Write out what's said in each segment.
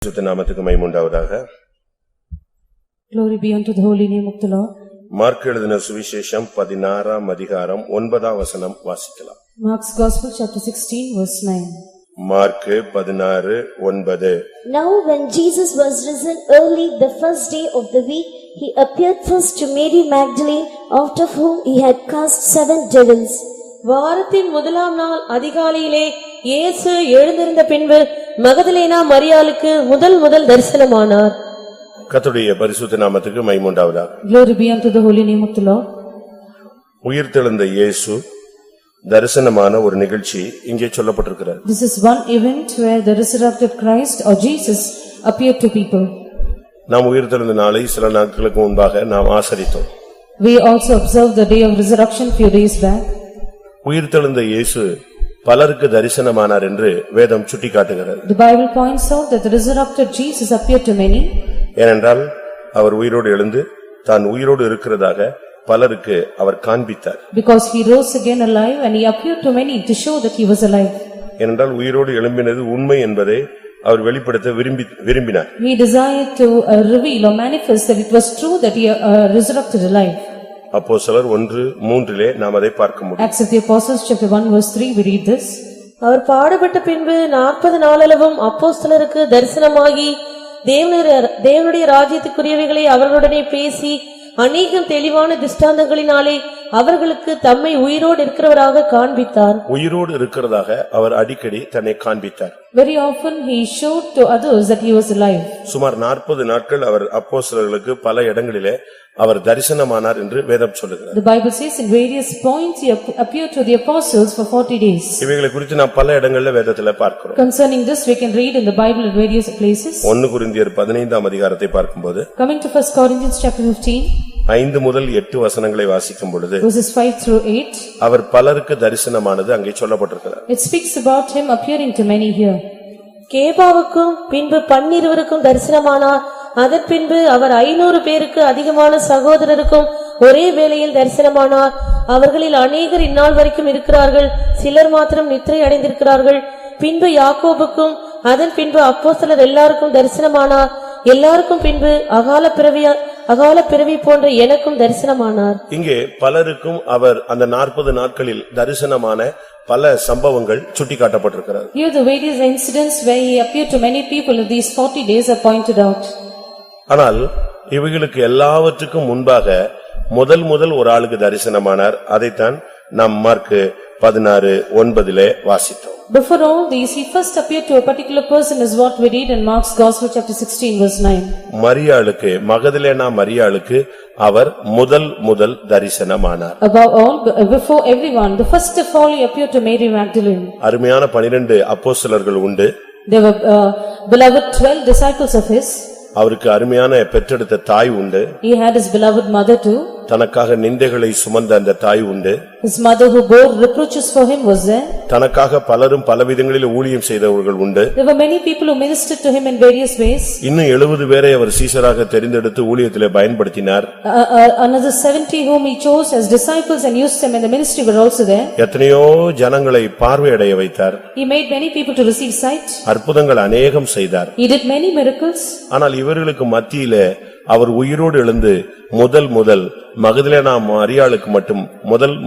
பரிசுத்த நாமத்துக்கு மகிமை உண்டாவதாக. Glory be unto the holy name of the Lord. Mark எழுதின சுவிசேஷம் 16ஆம் அதிகாரம் 9ஆம் வசனம் வாசிக்கலாம். Mark's Gospel chapter 16 verse 9. Mark 16:9. Now when Jesus was risen early the first day of the week, he appeared first to Mary Magdalene, out of whom he had cast 7 devils. வாரத்தின் முதலாம் நாள் அதிகாலையிலே இயேசு எழுந்திருந்த பின்பு மகதலேனா மரியாளுக்கு முதல் தரிசனமானார். கர்த்தருடைய பரிசுத்த நாமத்துக்கு மகிமை உண்டாவதாக. Glory be unto the holy name of the Lord. உயிர்த்தெழுந்த இயேசு தரிசனமான ஒரு நிகழ்ச்சி இங்கே சொல்லப்பட்டிருக்கிறது. This is one event where the resurrected Christ or Jesus appeared to people. நாம் உயிர்த்தெழுந்த நாளை சில நாட்களுக்கு முன்பாக நாம் ஆசரித்தோம். We also observed the day of resurrection few days back. உயிர்த்தெழுந்த இயேசு பலருக்கு தரிசனமானார் என்று வேதம் சுட்டிக்காட்டுகிறது. The Bible points out that the resurrected Jesus appeared to many. ஏனென்றால் அவர் உயிரோடு எழுந்து தான் உயிரோடு இருக்கிறதாக பலருக்கு அவர் காண்பித்தார். Because he rose again alive and he appeared to many to show that he was alive. ஏனென்றால் உயிரோடு எழும்பினது உண்மை என்பதை அவர் வெளிப்படுத்த விரும்பினார். He desired to reveal or manifest that it was true that he resurrected alive. அப்போஸ்தலர் 1:3 நாம் அதை பார்க்க முடியும். Acts of the Apostles chapter 1 verse 3 we read this. அவர் பாடுபட்ட பின்பு 40 நாளளவும் அப்போஸ்தலருக்கு தரிசனமாகி தேவனுடைய ராஜ்யத்துக்குரியவைகளை அவர்களுடனே பேசி அநேகம் தெளிவான திஷ்டாந்தங்களினாலே அவர்களுக்கு தம்மை உயிரோடு இருக்கிறவராக காண்பித்தார். உயிரோடு இருக்கிறதாக அவர் அடிக்கடி தன்னை காண்பித்தார். Very often he showed to others that he was alive. சுமார் 40 நாட்கள் அவர் அப்போஸ்தலர்களுக்கு பல இடங்களிலே அவர் தரிசனமானார் என்று வேதம் சொல்லுகிறது. The Bible says in various points he appeared to the apostles for 40 days. இவைகளை குறித்து நாம் பல இடங்களிலே வேதத்திலே பார்க்கிறோம். Concerning this we can read in the Bible in various places. 1 கொரிந்தியர் 15ஆம் அதிகாரத்தை பார்க்கும்போது Coming to 1 Corinthians chapter 15 5 முதல் 8 வசனங்களை வாசிக்கும் பொழுது verses 5 through 8 அவர் பலருக்கு தரிசனமானது அங்கே சொல்லப்பட்டிருக்கிறது. it speaks about him appearing to many here. கேபாவுக்கும் பின்பு 12 தரிசனமானார். அதன் பின்பு அவர் 500 பேருக்கு அதிகமான சகோதரருக்கும் ஒரே வேளையில் தரிசனமானார். அவர்களில் அநேகர் இந்நாள் வரைக்கும் இருக்கிறார்கள், சிலர் மாத்திரம் நித்திரை அடைந்திருக்கிறார்கள். பின்பு யாக்கோபுக்கும் அதன் பின்பு அப்போஸ்தலர் எல்லாருக்கும் தரிசனமானார். எல்லாருக்கும் பின்பு அகால பிறவி போன்ற எனக்கும் தரிசனமானார். இங்கே பலருக்கும் அவர் அந்த 40 நாட்களில் தரிசனமான பல சம்பவங்கள் சுட்டிக்காட்டப்பட்டிருக்கிறது. Here the various incidents where he appeared to many people in these 40 days are pointed out. ஆனால் இவைகளுக்கு எல்லாவற்றுக்கும் முன்பாக முதல் ஒரு ஆளுக்கு தரிசனமானார். அதைத்தான் நாம் மார்க் 16:9 வாசித்தோம். Before all these he first appeared to a particular person is what we read in Mark's Gospel chapter 16 verse 9. மரியாளுக்கு மகதலேனா மரியாளுக்கு அவர் முதல் தரிசனமானார். Above all, before everyone, the first of all he appeared to Mary Magdalene. அருமையான 12 அப்போஸ்தலர்கள் உண்டு. There were beloved 12 disciples of his. அவருக்கு அருமையான பெற்றெடுத்த தாய் உண்டு. He had his beloved mother too. தனக்காக நிந்தைகளை சுமந்த அந்த தாய் உண்டு. His mother who bore reproaches for him was there. தனக்காக பலரும் பலவிதங்களில் ஊழியம் செய்தவர்கள் உண்டு. There were many people who ministered to him in various ways. இன்னும் 70 பேரை அவர் சீஷராக தெரிந்தெடுத்து ஊழியத்திலே பயன்படுத்தினார். Another 70 whom he chose as disciples and used them in the ministry were also there. எத்தனையோ ஜனங்களை பார்வையடைய வைத்தார். He made many people to receive sight. அற்புதங்கள் அநேகம் செய்தார். He did many miracles. ஆனால் இவர்களுக்கு மத்தியிலே அவர் உயிரோடு எழுந்து முதல் மகதலேனா மரியாளுக்கு மட்டும்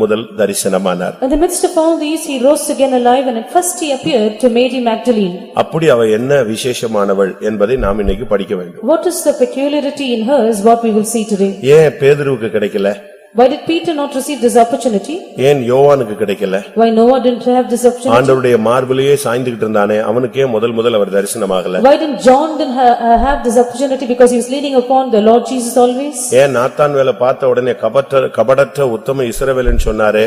முதல் தரிசனமானார். In the midst of all these he rose again alive and at first he appeared to Mary Magdalene. அப்படி அவ என்ன விசேஷமானவள் என்பதை நாம் இன்னைக்கு படிக்க வேண்டும். What is the peculiarity in her is what we will see today. ஏன் பேதுருவுக்கு கிடைக்கல? Why did Peter not receive this opportunity? ஏன் யோவானுக்கு கிடைக்கல? Why Noah didn't have this opportunity? ஆண்டவருடைய மார்பிலேயே சாய்ந்துகிட்டு இருந்தானே அவனுக்கே முதல் அவர் தரிசனமாகல? Why didn't John didn't have this opportunity because he was leaning upon the Lord Jesus always? ஏன் நாத்தான் வேலை பார்த்த உடனே கபடற்ற உத்தம இஸ்ரவேலன் சொன்னாரே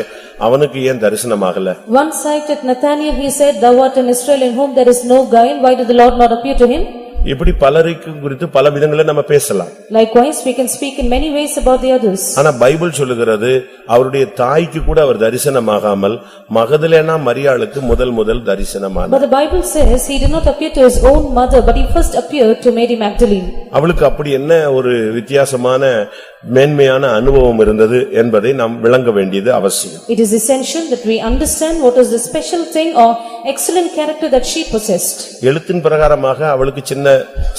அவனுக்கு ஏன் தரிசனமாகல? One sight at Nathanael he said, "Thou art an Israel in whom there is no guile." Why did the Lord not appear to him? இப்படி பலருக்கு குறித்து பல விதங்களை நம்ம பேசலாம். Likewise we can speak in many ways about the others. ஆனா Bible சொல்லுகிறது அவருடைய தாய்க்கு கூட அவர் தரிசனமாகாமல் மகதலேனா மரியாளுக்கு முதல் தரிசனமானார். But the Bible says he did not appear to his own mother but he first appeared to Mary Magdalene. அவளுக்கு அப்படி என்ன ஒரு வித்தியாசமான மேன்மையான அனுபவம் இருந்தது என்பதை நாம் விளங்க வேண்டியது அவசியம். It is essential that we understand what is the special thing or excellent character that she possessed. எழுத்தின் பிரகாரமாக அவளுக்கு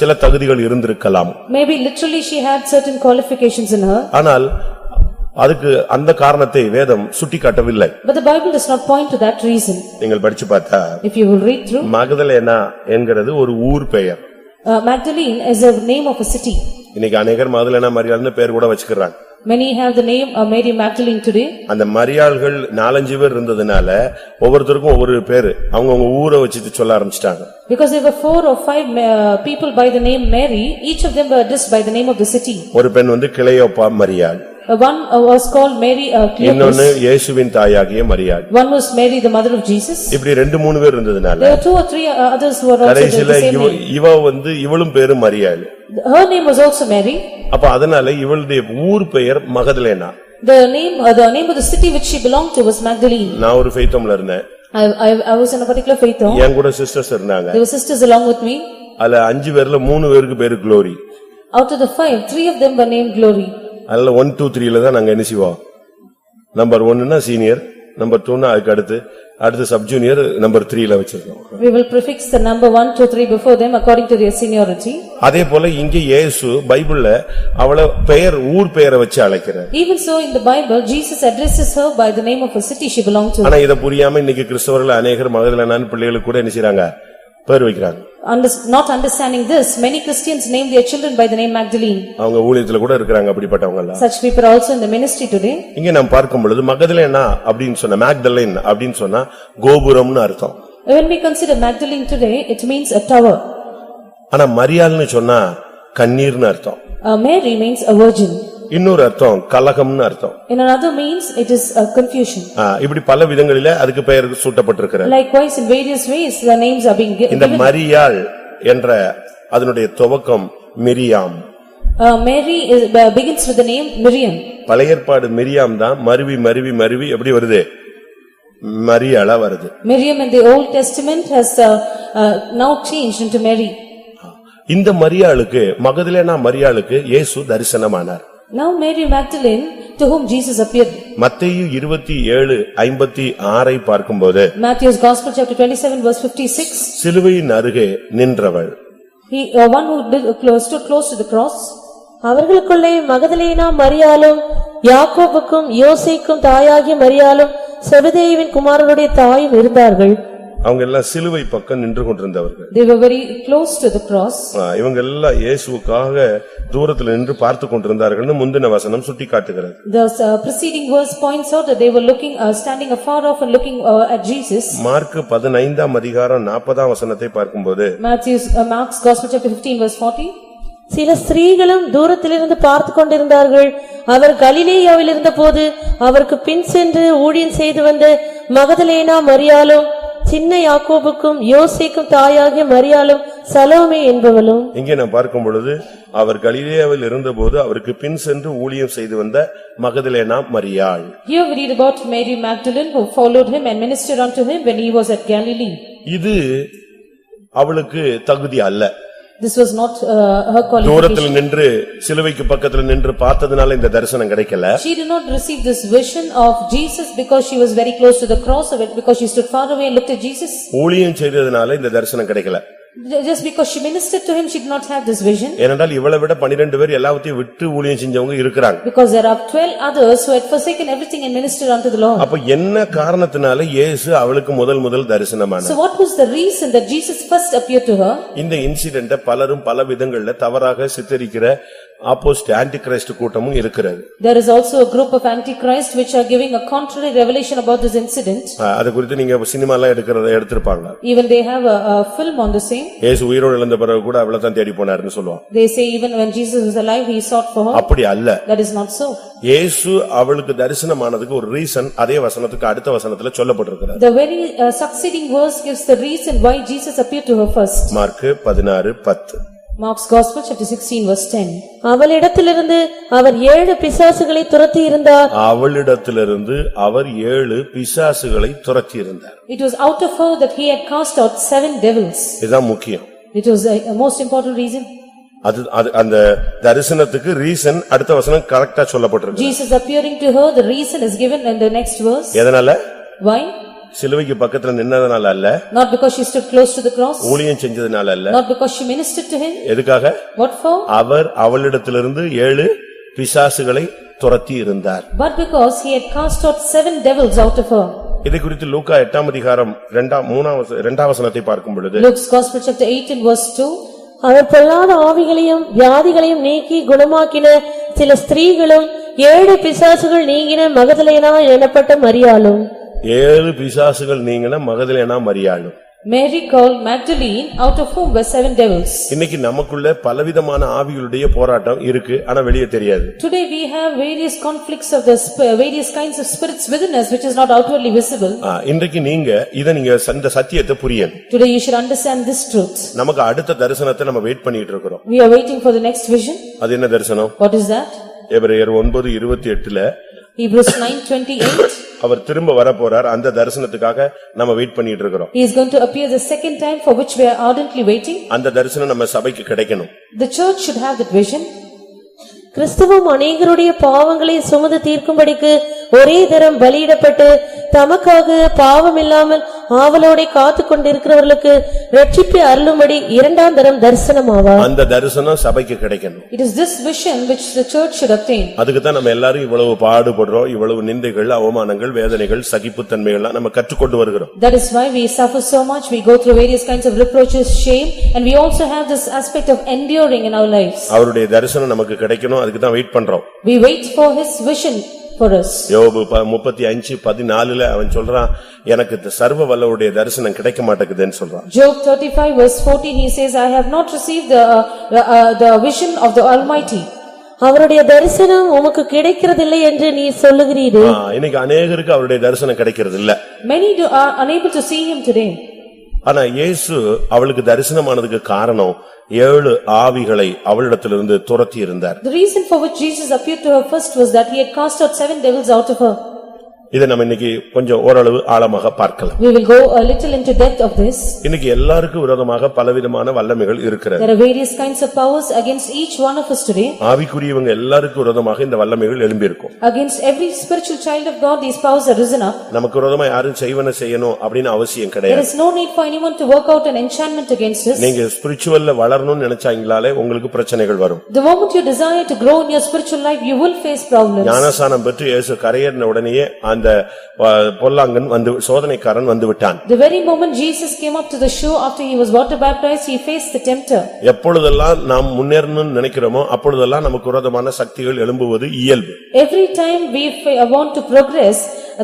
சில தகுதிகள் இருந்திருக்கலாம். Maybe literally she had certain qualifications in her. ஆனால் அதுக்கு அந்த காரணத்தை வேதம் சுட்டிக்காட்டவில்லை. But the Bible does not point to that reason. நீங்கள் படிச்சு பார்த்தா If you will read through, Magdalena என்கிறது ஒரு ஊர் பெயர். Magdalene is a name of a city. இன்னைக்கு अनेகர் மகதலேனா மரியாள்னு பேர் கூட வச்சுக்கறாங்க. Many have the name Mary Magdalene today. அந்த மரியாள்கள் 4-5 பேர் இருந்ததனால ஒவ்வொருத்தருக்கும் ஒவ்வொரு பேர் அவங்க ஊரை வச்சிட்டு சொல்ல ஆரம்பிச்சிட்டாங்க. Because there were 4 or 5 people by the name Mary, each of them were addressed by the name of the city. ஒரு பெண் வந்து கிளையோப்பா மரியாள். One was called Mary இன்னொன்னு Cleopas. இயேசுவின் தாயாகிய மரியாள். One was Mary the mother of Jesus. இப்படி 2-3 பேர் இருந்ததனால There were 2 or 3 others who were also கடைசில the same name. இவ வந்து இவளும் பேரு மரியாள். Her name was also Mary. அப்ப அதனால இவளுடைய ஊர் பெயர் Magdalene. The name of the city which she belonged to was Magdalene. நான் ஒரு ஃபெய்த்தோம்ல இருந்தேன். I was in a particular faith home. என் கூட சிஸ்டர்ஸ் இருந்தாங்க. There were sisters along with me. அதுல 5 பேர்ல 3 பேருக்கு பேரு glory. Out of the 5, 3 of them were named Glory. அதுல 1, 2, 3ல தான் நாங்க என்ன செய்வோம். நம்பர் 1ன்னா சீனியர், நம்பர் 2ன்னா அடுத்து சப் ஜூனியர், நம்பர் 3ல வச்சிருக்கோம். We will prefix the number 1, 2, 3 before them according to their seniority. அதே போல இங்க இயேசு பைபிள்ல அவள ஊர் பெயரை வச்சு அழைக்கிறார். Even so in the Bible Jesus addresses her by the name of a city she belonged to. ஆனா இத புரியாம இன்னைக்கு கிறிஸ்தவர்கள் அநேகர் மகதலேனான்னு பிள்ளைகளுக்கு கூட என்ன செய்றாங்க, பேர் வைக்கிறாங்க. Not understanding this, many Christians name their children by the name Magdalene. அவங்க ஊழியத்துல கூட இருக்காங்க அப்படிப்பட்டவங்க எல்லாம். Such people are also in the ministry today. இங்க நாம் பார்க்கும் பொழுது மகதலேனா அப்படினு சொன்னா, மேக்டலைன் அப்படினு சொன்னா கோபுரம்னு அர்த்தம். When we consider Magdalene today, it means a tower. ஆனா மரியாள்னு சொன்னா கண்ணீர்னு அர்த்தம். Mary means a virgin. இன்னொரு அர்த்தம் கலகம்னு அர்த்தம். In another means it is a confusion. இப்படி பல விதங்களிலே அதுக்கு பெயர் சூட்டப்பட்டிருக்கிறது. Likewise in various ways the names are being given. இந்த மரியாள் என்ற அதனுடைய துவக்கம் Miriam. Mary begins with the name Miriam. பழைய ஏற்பாடு மிரியாம் தான் மருவி எப்படி வருது, மரியாளா வருது. Miriam in the Old Testament has now changed into Mary. இந்த மரியாளுக்கு, மகதலேனா மரியாளுக்கு இயேசு தரிசனமானார். Now Mary Magdalene to whom Jesus appeared. மத்தேயு 27:56 பார்க்கும்போது, Matthew's Gospel chapter 27 verse 56. சிலுவையின் அருகே நின்றவள். He one who stood close to the cross. அவர்களுக்குள்ளே மகதலேனா மரியாளும் யாக்கோபுக்கும் யோசேக்கும் தாயாகிய மரியாளும் செபதேயுவின் குமாரருடைய தாயும் இருந்தார்கள். அவங்க எல்லாம் சிலுவை பக்கம் நின்று கொண்டிருந்தவர்கள். They were very close to the cross. இவங்க எல்லாம் இயேசுவுக்காக தூரத்தில் நின்று பார்த்து கொண்டிருந்தார்கள்னு முந்தின வசனம் சுட்டிக்காட்டுகிறது. The preceding verse points out that they were standing afar off and looking at Jesus. Mark 15ஆம் அதிகாரம் 40ஆம் வசனத்தை பார்க்கும்போது, Mark's Gospel chapter 15 verse 40. சில ஸ்திரீகளும் தூரத்திலிருந்து பார்த்து கொண்டிருந்தார்கள். அவர் கலிலேயாவில் இருந்தபோது அவருக்கு பின் சென்று ஊழியம் செய்து வந்த மகதலேனா மரியாளும் சின்ன யாக்கோபுக்கும் யோசேக்கும் தாயாகிய மரியாளும் சலோமே என்பவளும். இங்கே நான் பார்க்கும் பொழுது அவர் கலிலேயாவில் இருந்தபோது அவருக்கு பின் சென்று ஊழியம் செய்து வந்த மகதலேனா மரியாள். Here we read about Mary Magdalene who followed him and ministered unto him when he was at Galilee. இது அவளுக்கு தகுதி அல்ல. This was not her qualification. தூரத்தில் நின்று சிலுவைக்கு பக்கத்துல நின்று பார்த்ததனால இந்த தரிசனம் கிடைக்கல. She did not receive this vision of Jesus because she was very close to the cross, or because she stood far away and looked at Jesus. ஊழியம் செய்ததனால இந்த தரிசனம் கிடைக்கல. Just because she ministered to him, she did not have this vision. ஏனென்றால் இவளை விட 12 பேர் எல்லாவற்றையும் விட்டு ஊழியம் செஞ்சவங்க இருக்காங்க. Because there are 12 others who had forsaken everything and ministered unto the Lord. அப்ப என்ன காரணத்தினால இயேசு அவளுக்கு முதல் தரிசனமானார்? So what was the reason that Jesus first appeared to her? இந்த இன்சிடென்ட் பலரும் பல விதங்கள்ல தவறாக சித்தரிக்கிற ஆப்போஸ்ட் ஆன்டிகிரைஸ்ட் கூட்டமும் இருக்கிறது. There is also a group of antichrist which are giving a contrary revelation about this incident. அது குறித்து நீங்க சினிமால எடுத்திருப்பாங்க. Even they have a film on the same. இயேசு உயிரோடு எழுந்த பிறகு கூட அவளை தான் தேடி போனார்னு சொல்லுவாங்க. They say even when Jesus was alive he sought for her. அப்படி அல்ல. That is not so. இயேசு அவளுக்கு தரிசனமானதுக்கு ஒரு ரீசன் அதே வசனத்துக்கு அடுத்த வசனத்துல சொல்லப்பட்டிருக்கிறது. The very succeeding verse gives the reason why Jesus appeared to her first. Mark 16:10. Mark's Gospel chapter 16 verse 10. அவளிடத்திலிருந்து அவர் 7 பிசாசுகளை துரத்தி இருந்தார். அவளிடத்திலிருந்து அவர் 7 பிசாசுகளை துரத்தி இருந்தார். It was out of her that he had cast out 7 devils. இதுதான் முக்கியம். It was a most important reason. அந்த தரிசனத்துக்கு ரீசன் அடுத்த வசனம் கரெக்ட்டா சொல்லப்பட்டிருக்கு. Jesus appearing to her, the reason is given in the next verse. எதனால? Why? சிலுவைக்கு பக்கத்துல நின்னதனால அல்ல. Not because she stood close to the cross. ஊழியம் செஞ்சதனால அல்ல. Not because she ministered to him. எதுக்காக? What for? அவர் அவளிடத்திலிருந்து 7 பிசாசுகளை துரத்தி இருந்தார். But because he had cast out 7 devils out of her. இதை குறித்து லூக்கா 8ஆம் அதிகாரம் 2ஆம் வசனத்தை பார்க்கும் பொழுது Luke's Gospel chapter 8 and verse 2. அவர் பொல்லாத ஆவிகளையும் வியாதிகளையும் நீக்கி குணமாக்கின சில ஸ்திரீகளும் 7 பிசாசுகள் நீங்கின மகதலேனா எனப்பட்ட மரியாளும். 7 பிசாசுகள் நீங்கின மகதலேனா மரியாளும். Mary called Magdalene, out of whom were 7 devils. இன்னைக்கு நமக்குள்ள பலவிதமான ஆவிகளுடைய போராட்டம் இருக்கு, ஆனா வெளியே தெரியாது. Today we have various conflicts of the various kinds of spirits within us which is not outwardly visible. இன்றைக்கு நீங்க இந்த சத்தியத்தை புரியணும். Today you should understand this truth. நமக்கு அடுத்த தரிசனத்தை நம்ம வெயிட் பண்ணிட்டு இருக்கோம். We are waiting for the next vision. அது என்ன தரிசனம்? What is that? எபிரேயர் 9:28ல Hebrews 9:28. அவர் திரும்ப வர போறார், அந்த தரிசனத்துக்காக நம்ம வெயிட் பண்ணிட்டு இருக்கோம். He is going to appear the second time for which we are ardently waiting. அந்த தரிசனம் நம்ம சபைக்கு கிடைக்கணும். The church should have that vision. கிறிஸ்துவும் அநேகருடைய பாவங்களை சுமந்து தீர்க்கும்படிக்கு ஒரே தரம் பலியிடப்பட்டு தமக்காக பாவம் இல்லாமல் ஆவலோட காத்துக் கொண்டிருக்கிறவர்களுக்கு ரட்சிப்பை அருளும்படி 2ஆம் தரம் தரிசனமாவார். அந்த தரிசனம் சபைக்கு கிடைக்கணும். It is this vision which the church should obtain. அதுக்கு தான் நம்ம எல்லாரும் இவ்வளவு பாடுபடுறோம், இவ்வளவு நிந்தைகள், அவமானங்கள், வேதனைகள், சகிப்புத்தன்மைகள் நம்ம கற்றுக்கொண்டு வருகிறோம். That is why we suffer so much. We go through various kinds of reproaches, shame, and we also have this aspect of enduring in our lives. அவருடைய தரிசனம் நமக்கு கிடைக்கணும், அதுக்கு தான் வெயிட் பண்றோம். We wait for his vision for us. யோபு 35:14 அவன் சொல்றான், எனக்கு சர்வ வல்லவருடைய தரிசனம் கிடைக்க மாட்டேங்குதுன்னு சொல்றான். Job 35 verse 14 he says, I have not received the vision of the Almighty. அவருடைய தரிசனம் உமக்கு கிடைக்கிறதில்லை என்று நீ சொல்லுகிறீரே. இன்னைக்கு अनेகருக்கு அவருடைய தரிசனம் கிடைக்கிறது இல்ல. Many are unable to see him today. ஆனா இயேசு அவளுக்கு தரிசனமானதுக்கு காரணம் 7 ஆவிகளை அவளிடத்திலிருந்து துரத்தி இருந்தார். The reason for which Jesus appeared to her first was that he had cast out 7 devils out of her. இதை நம்ம இன்னைக்கு கொஞ்சம் ஓரளவு ஆழமாக பார்க்கலாம். We will go a little into depth of this. இன்னைக்கு எல்லாருக்கும் விரோதமாக பலவிதமான வல்லமைகள் இருக்கிறது. There are various kinds of powers against each one of us today. ஆவிக்குரியவங்க எல்லாருக்கும் விரோதமாக இந்த வல்லமைகள் எழும்பி இருக்கும். Against every spiritual child of God these powers are risen up. நமக்கு விரோதமா யாரும் செய்வன செய்யணும் அப்படின அவசியம் There கிடையாது. is no need for anyone to work out an enchantment against us. நீங்க ஸ்பிரிச்சுவல்ல வளரணும்னு நினைச்சாங்களாலே உங்களுக்கு பிரச்சனைகள் வரும். The moment you desire to grow in your spiritual life you will face problems. ஞானசானம் பெற்று இயேசு கரையேறின உடனேயே அந்த பொல்லாங்கன் வந்து சோதனைக்காரன் வந்து விட்டான். The very moment Jesus came up to the shore after he was water baptized he faced the tempter. எப்பொழுதெல்லாம் நாம் முன்னேறணும்னு நினைக்கிறோமோ அப்பொழுதெல்லாம் நமக்கு விரோதமான சக்திகள் எழும்புவது இயல்பு. Every time we want to progress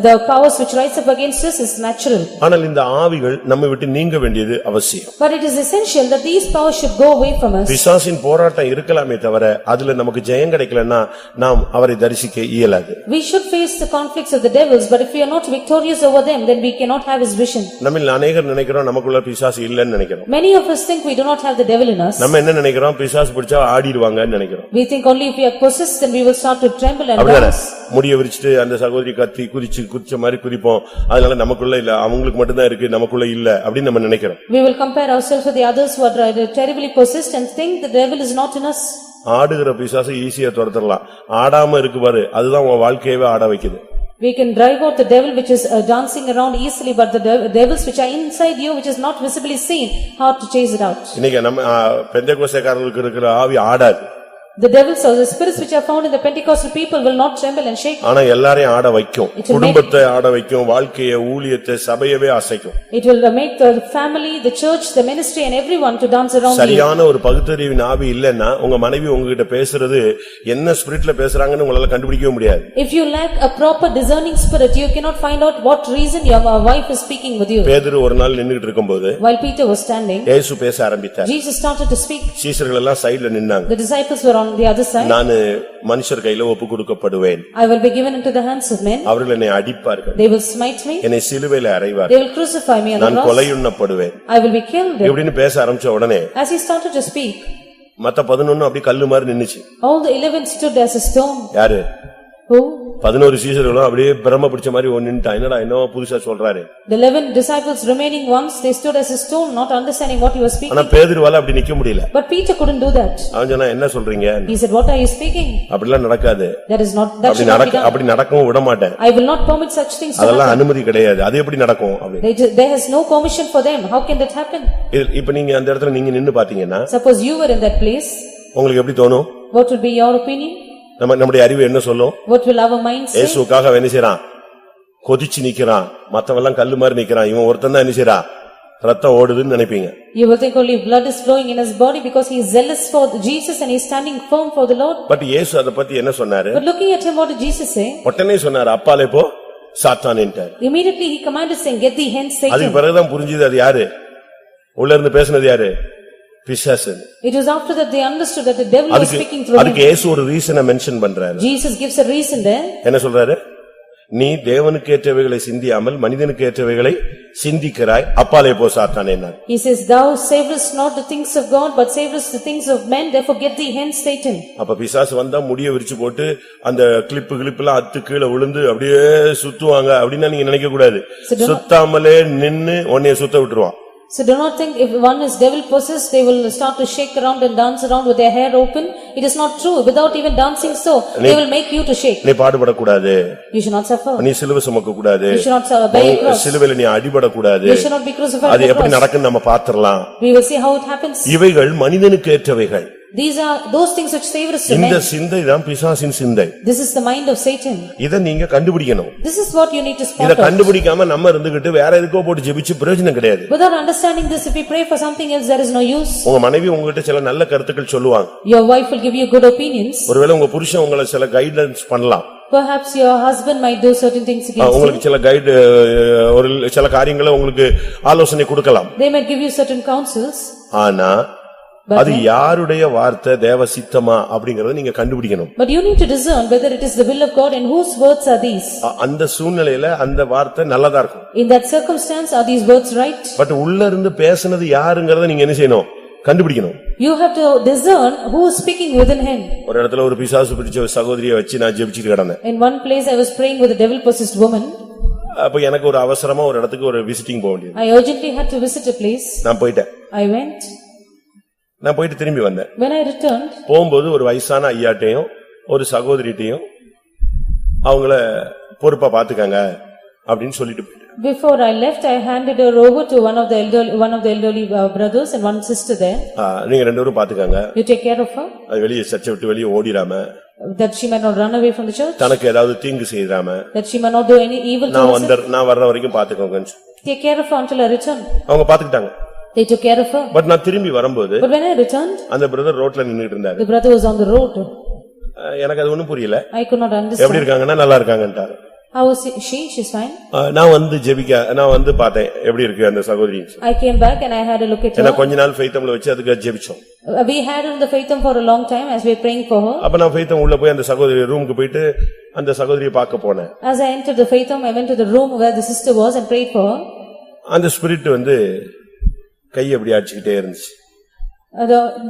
the powers which rise up against us is natural. ஆனால் இந்த ஆவிகள் நம்மை விட்டு நீங்க வேண்டியது அவசியம். But it is essential that these powers should go away from us. பிசாசின் போராட்டம் இருக்கலாமே தவிர அதுல நமக்கு ஜெயம் கிடைக்கலன்னா நாம் அவரை தரிசிக்க இயலாது. We should face the conflicts of the devils, but if we are not victorious over them then we cannot have his vision. நம்மில் அநேகர் நினைக்கிறோம் நமக்குள்ள பிசாசு இல்லன்னு நினைக்கிறோம். Many of us think we do not have the devil in us. நம்ம என்ன நினைக்கிறோம், பிசாசு பிடிச்சா ஆடிடுவாங்கன்னு நினைக்கிறோம். We think only if we are possessed then we will start to tremble and அப்படியே dance. முடிய விரிச்சிட்டு அந்த சகோதரி கத்தி குதிச்ச மாதிரி குதிப்போம். அதனால நமக்குள்ள இல்ல, அவங்களுக்கு மட்டும் தான் இருக்கு, நமக்குள்ள இல்ல அப்படி நம்ம நினைக்கிறோம். We will compare ourselves with the others who are terribly possessed and think the devil is not in us. ஆடுகிற பிசாசு ஈஸியா துரத்தறலாம், ஆடாம இருக்கு பாரு அதுதான் உன் வாழ்க்கையவே ஆட வைக்குது. We can drive out the devil which is dancing around easily, but the devils which are inside you which is not visibly seen, hard to chase it out. இன்னைக்கு நம்ம பெந்தேகோஸ்தேக்காரர்களுக்கு இருக்கிற ஆவி ஆடாது. The devils or the spirits which are found in the Pentecostal people will not tremble and shake. ஆனா எல்லாரையும் ஆட வைக்கும், குடும்பத்தை ஆட வைக்கும், வாழ்க்கையை, ஊழியத்தை, சபையவே அசைக்கும். It will make the family, the church, the ministry and everyone to dance around you. சரியான ஒரு பகுத்தறிவின் ஆவி இல்லன்னா உங்க மனைவி உங்ககிட்ட பேசுறது என்ன ஸ்பிரிட்ல பேசுறாங்கன்னு உங்களால கண்டுபிடிக்கவே முடியாது. If you lack a proper discerning spirit you cannot find out what reason your wife is speaking with you. பேதுரு ஒரு நாள் நின்னுட்டு இருக்கும்போது While Peter was standing, இயேசு பேச ஆரம்பித்தார். Jesus started to speak. சீஷர்கள் எல்லாம் சைடுல நின்னாங்க. The disciples were on the other side. நான் மனுஷர் கையில ஒப்பு கொடுக்கப்படுவேன். I will be given into the hands of men. அவர்கள் என்னை அடிப்பார்கள். They will smite me. என்னை சிலுவையில அறைவார்கள். They will crucify me on the நான் cross. கொலையுண்ணப்படுவேன். I will be killed. இப்படின்னு பேச ஆரம்பிச்ச உடனே As he started to speak, மத்த 11 அப்படி கல்லு மாதிரி நின்னுச்சு. all the 11 stood as a stone. யாரு? Who? 11 சீஷர்களும் அப்படியே பிரம்ம பிடிச்ச மாதிரி நின்னுட்டான். என்னடா இன்னும் புதுசா சொல்றாரு. The 11 disciples remaining ones, they stood as a stone, not understanding what he was speaking. ஆனா பேதுருவால அப்படி நிக்க முடியல. But Peter couldn't do that. அவன் சொன்னா என்ன சொல்றீங்க? He said, what are you speaking? அப்படிலாம் நடக்காது. That is not, that should not be done. அப்படி நடக்கவும் விட மாட்டேன். I will not permit such things to அதெல்லாம் happen. அனுமதி கிடையாது. அது எப்படி நடக்கும் அப்படி? There has no permission for them. How can that happen? இப்ப நீங்க அந்த இடத்துல நீங்க நின்னு பாத்தீங்கன்னா, Suppose you were in that place, உங்களுக்கு எப்படி தோணும்? what would be your opinion? நம்முடைய அறிவு என்ன சொல்லும்? What will our mind say? இயேசுவுக்காக என்ன செய்றான்? கொதிச்சு நிக்கிறான். மத்தவெல்லாம் கல்லு மாதிரி நிக்கிறான். இவன் ஒருத்தன் தான் என்ன செய்றான்? ரத்தம் ஓடுதுன்னு நினைப்பீங்க. You will think only blood is flowing in his body because he is zealous for Jesus and he is standing firm for the Lord. But இயேசு அத பத்தி என்ன சொன்னாரு? But looking at him, what did Jesus say? உடனே சொன்னாரு, அப்பாலே போ சாத்தானேன்ட்டார். Immediately he commanded saying, get thee hence Satan. அதுக்கு பிறகுதான் புரிஞ்சது அது யாரு? உள்ள இருந்து பேசினது யாரு? பிசாசு. It was after that they understood that the devil was speaking through him. அதுக்கு இயேசு ஒரு ரீசனை மென்ஷன் பண்றாரு. Jesus gives a reason there. என்ன சொல்றாரு? நீ தேவனுக்கு ஏற்றவைகளை சிந்தியாமல் மனிதனுக்கு ஏற்றவைகளை சிந்திக்கிறாய், அப்பாலே போ சாத்தானேன்னார். He says, thou savest not the things of God but savest the things of men, therefore get thee hence Satan. அப்ப பிசாசு வந்தா முடிய விரிச்சு போட்டு அந்த கிளிப்லாம் அத்து கீழே விழுந்து அப்படியே சுத்துவாங்க அப்படின்னா நீங்க நினைக்க கூடாது. சுத்தாமலே நின்னு உன்னைய சுத்த விட்டுருவான். So do not think if one is devil possessed, they will start to shake around and dance around with their hair open. It is not true. Without even dancing so, they will make you to shake. நீ பாடுபடக்கூடாது. You should not suffer. நீ சிலுவை சுமக்க கூடாது. You should not bear a cross. சிலுவையில நீ அடிபடக்கூடாது. You should not be crucified. அது எப்படி நடக்குன்னு நம்ம பாத்துறலாம். We will see how it happens. இவைகள் மனிதனுக்கு ஏற்றவைகள். These are those things which savor us to men. இந்த சிந்தை தான் பிசாசின் சிந்தை. This is the mind of Satan. இத நீங்க கண்டுபிடிக்கணும். This is what you need to spot out. இத கண்டுபிடிக்காம நம்ம இருந்துகிட்டு வேற எதுக்கோ போட்டு ஜெபிச்சு பிரயோஜனம் கிடையாது. Without understanding this, if we pray for something else, there is no use. உங்க மனைவி உங்ககிட்ட சில நல்ல கருத்துக்கள் சொல்லுவாங்க. Your wife will give you good opinions. ஒருவேளை உங்க புருஷன் உங்களை சில கைடன்ஸ் பண்ணலாம். Perhaps your husband might do certain things against you. உங்களுக்கு சில கைடு ஒரு சில காரியங்களை உங்களுக்கு ஆலோசனை கொடுக்கலாம். They might give you certain counsels. ஆனா அது யாருடைய வார்த்தை தேவ சித்தமா அப்படிங்கறத நீங்க கண்டுபிடிக்கணும். But you need to discern whether it is the will of God and whose words are these. அந்த சூழ்நிலையில அந்த வார்த்தை நல்லதா இருக்கும். In that circumstance, are these words right? But உள்ள இருந்து பேசுனது யாருங்கறத நீங்க என்ன செய்யணும்? கண்டுபிடிக்கணும். You have to discern who is speaking within him. ஒரு இடத்துல ஒரு பிசாசு பிடிச்ச சகோதரியை வச்சு நான் ஜெபிச்சிட்டு கிடந்தேன். In one place I was praying with a devil possessed woman. அப்ப எனக்கு ஒரு அவசரமா ஒரு இடத்துக்கு ஒரு விசிட்டிங் போக வேண்டியது. I urgently had to visit a place. நான் போயிட்டேன். I went. நான் போயிட்டு திரும்பி வந்தேன். When I returned, போகும்போது ஒரு வயசான ஐயாட்டையும் ஒரு சகோதரிட்டையும் அவங்கள பொறுப்பா பாத்துக்கங்க அப்படின்னு சொல்லிட்டு போயிட்டேன். Before I left, I handed her over to one of the elderly brothers and one sister there. நீங்க ரெண்டு பேரும் பாத்துக்கங்க. You take care of her. அது வெளிய சர்ச்சை விட்டு வெளிய ஓடிராம. That she might not run away from the church. தனக்கு ஏதாவது தீங்கு செய்யறாம. That she might not do any evil to herself. நான் வர்ற வரைக்கும் பாத்துக்கோங்க. Take care of her until I return. அவங்க பாத்துக்கிட்டாங்க. They took care of her. But நான் திரும்பி வரும்போது But when I returned, அந்த பிரதர் ரோட்ல நின்னுட்டு இருந்தாரு. the brother was on the road. எனக்கு அது ஒண்ணும் புரியல. I could not understand. எப்படி இருக்காங்கன்னா நல்லா இருக்காங்கன்றாரு. How was she? She's fine. நான் வந்து பார்த்தேன் எப்படி இருக்கு அந்த சகோதரி. I came back and I had a look at her. நான் கொஞ்ச நாள் ஃபெய்தம்ல வச்சு அதுக்கு ஜெபிச்சோம். We had her in the faithum for a long time as we were praying for her. அப்ப நான் ஃபெய்தம் உள்ள போய் அந்த சகோதரி ரூமுக்கு போயிட்டு அந்த சகோதரியை பார்க்க போனேன். As I entered the faithum, I went to the room where the sister was and prayed for her. அந்த ஸ்பிரிட் வந்து கை அப்படி அடிச்சிட்டே இருந்துச்சு.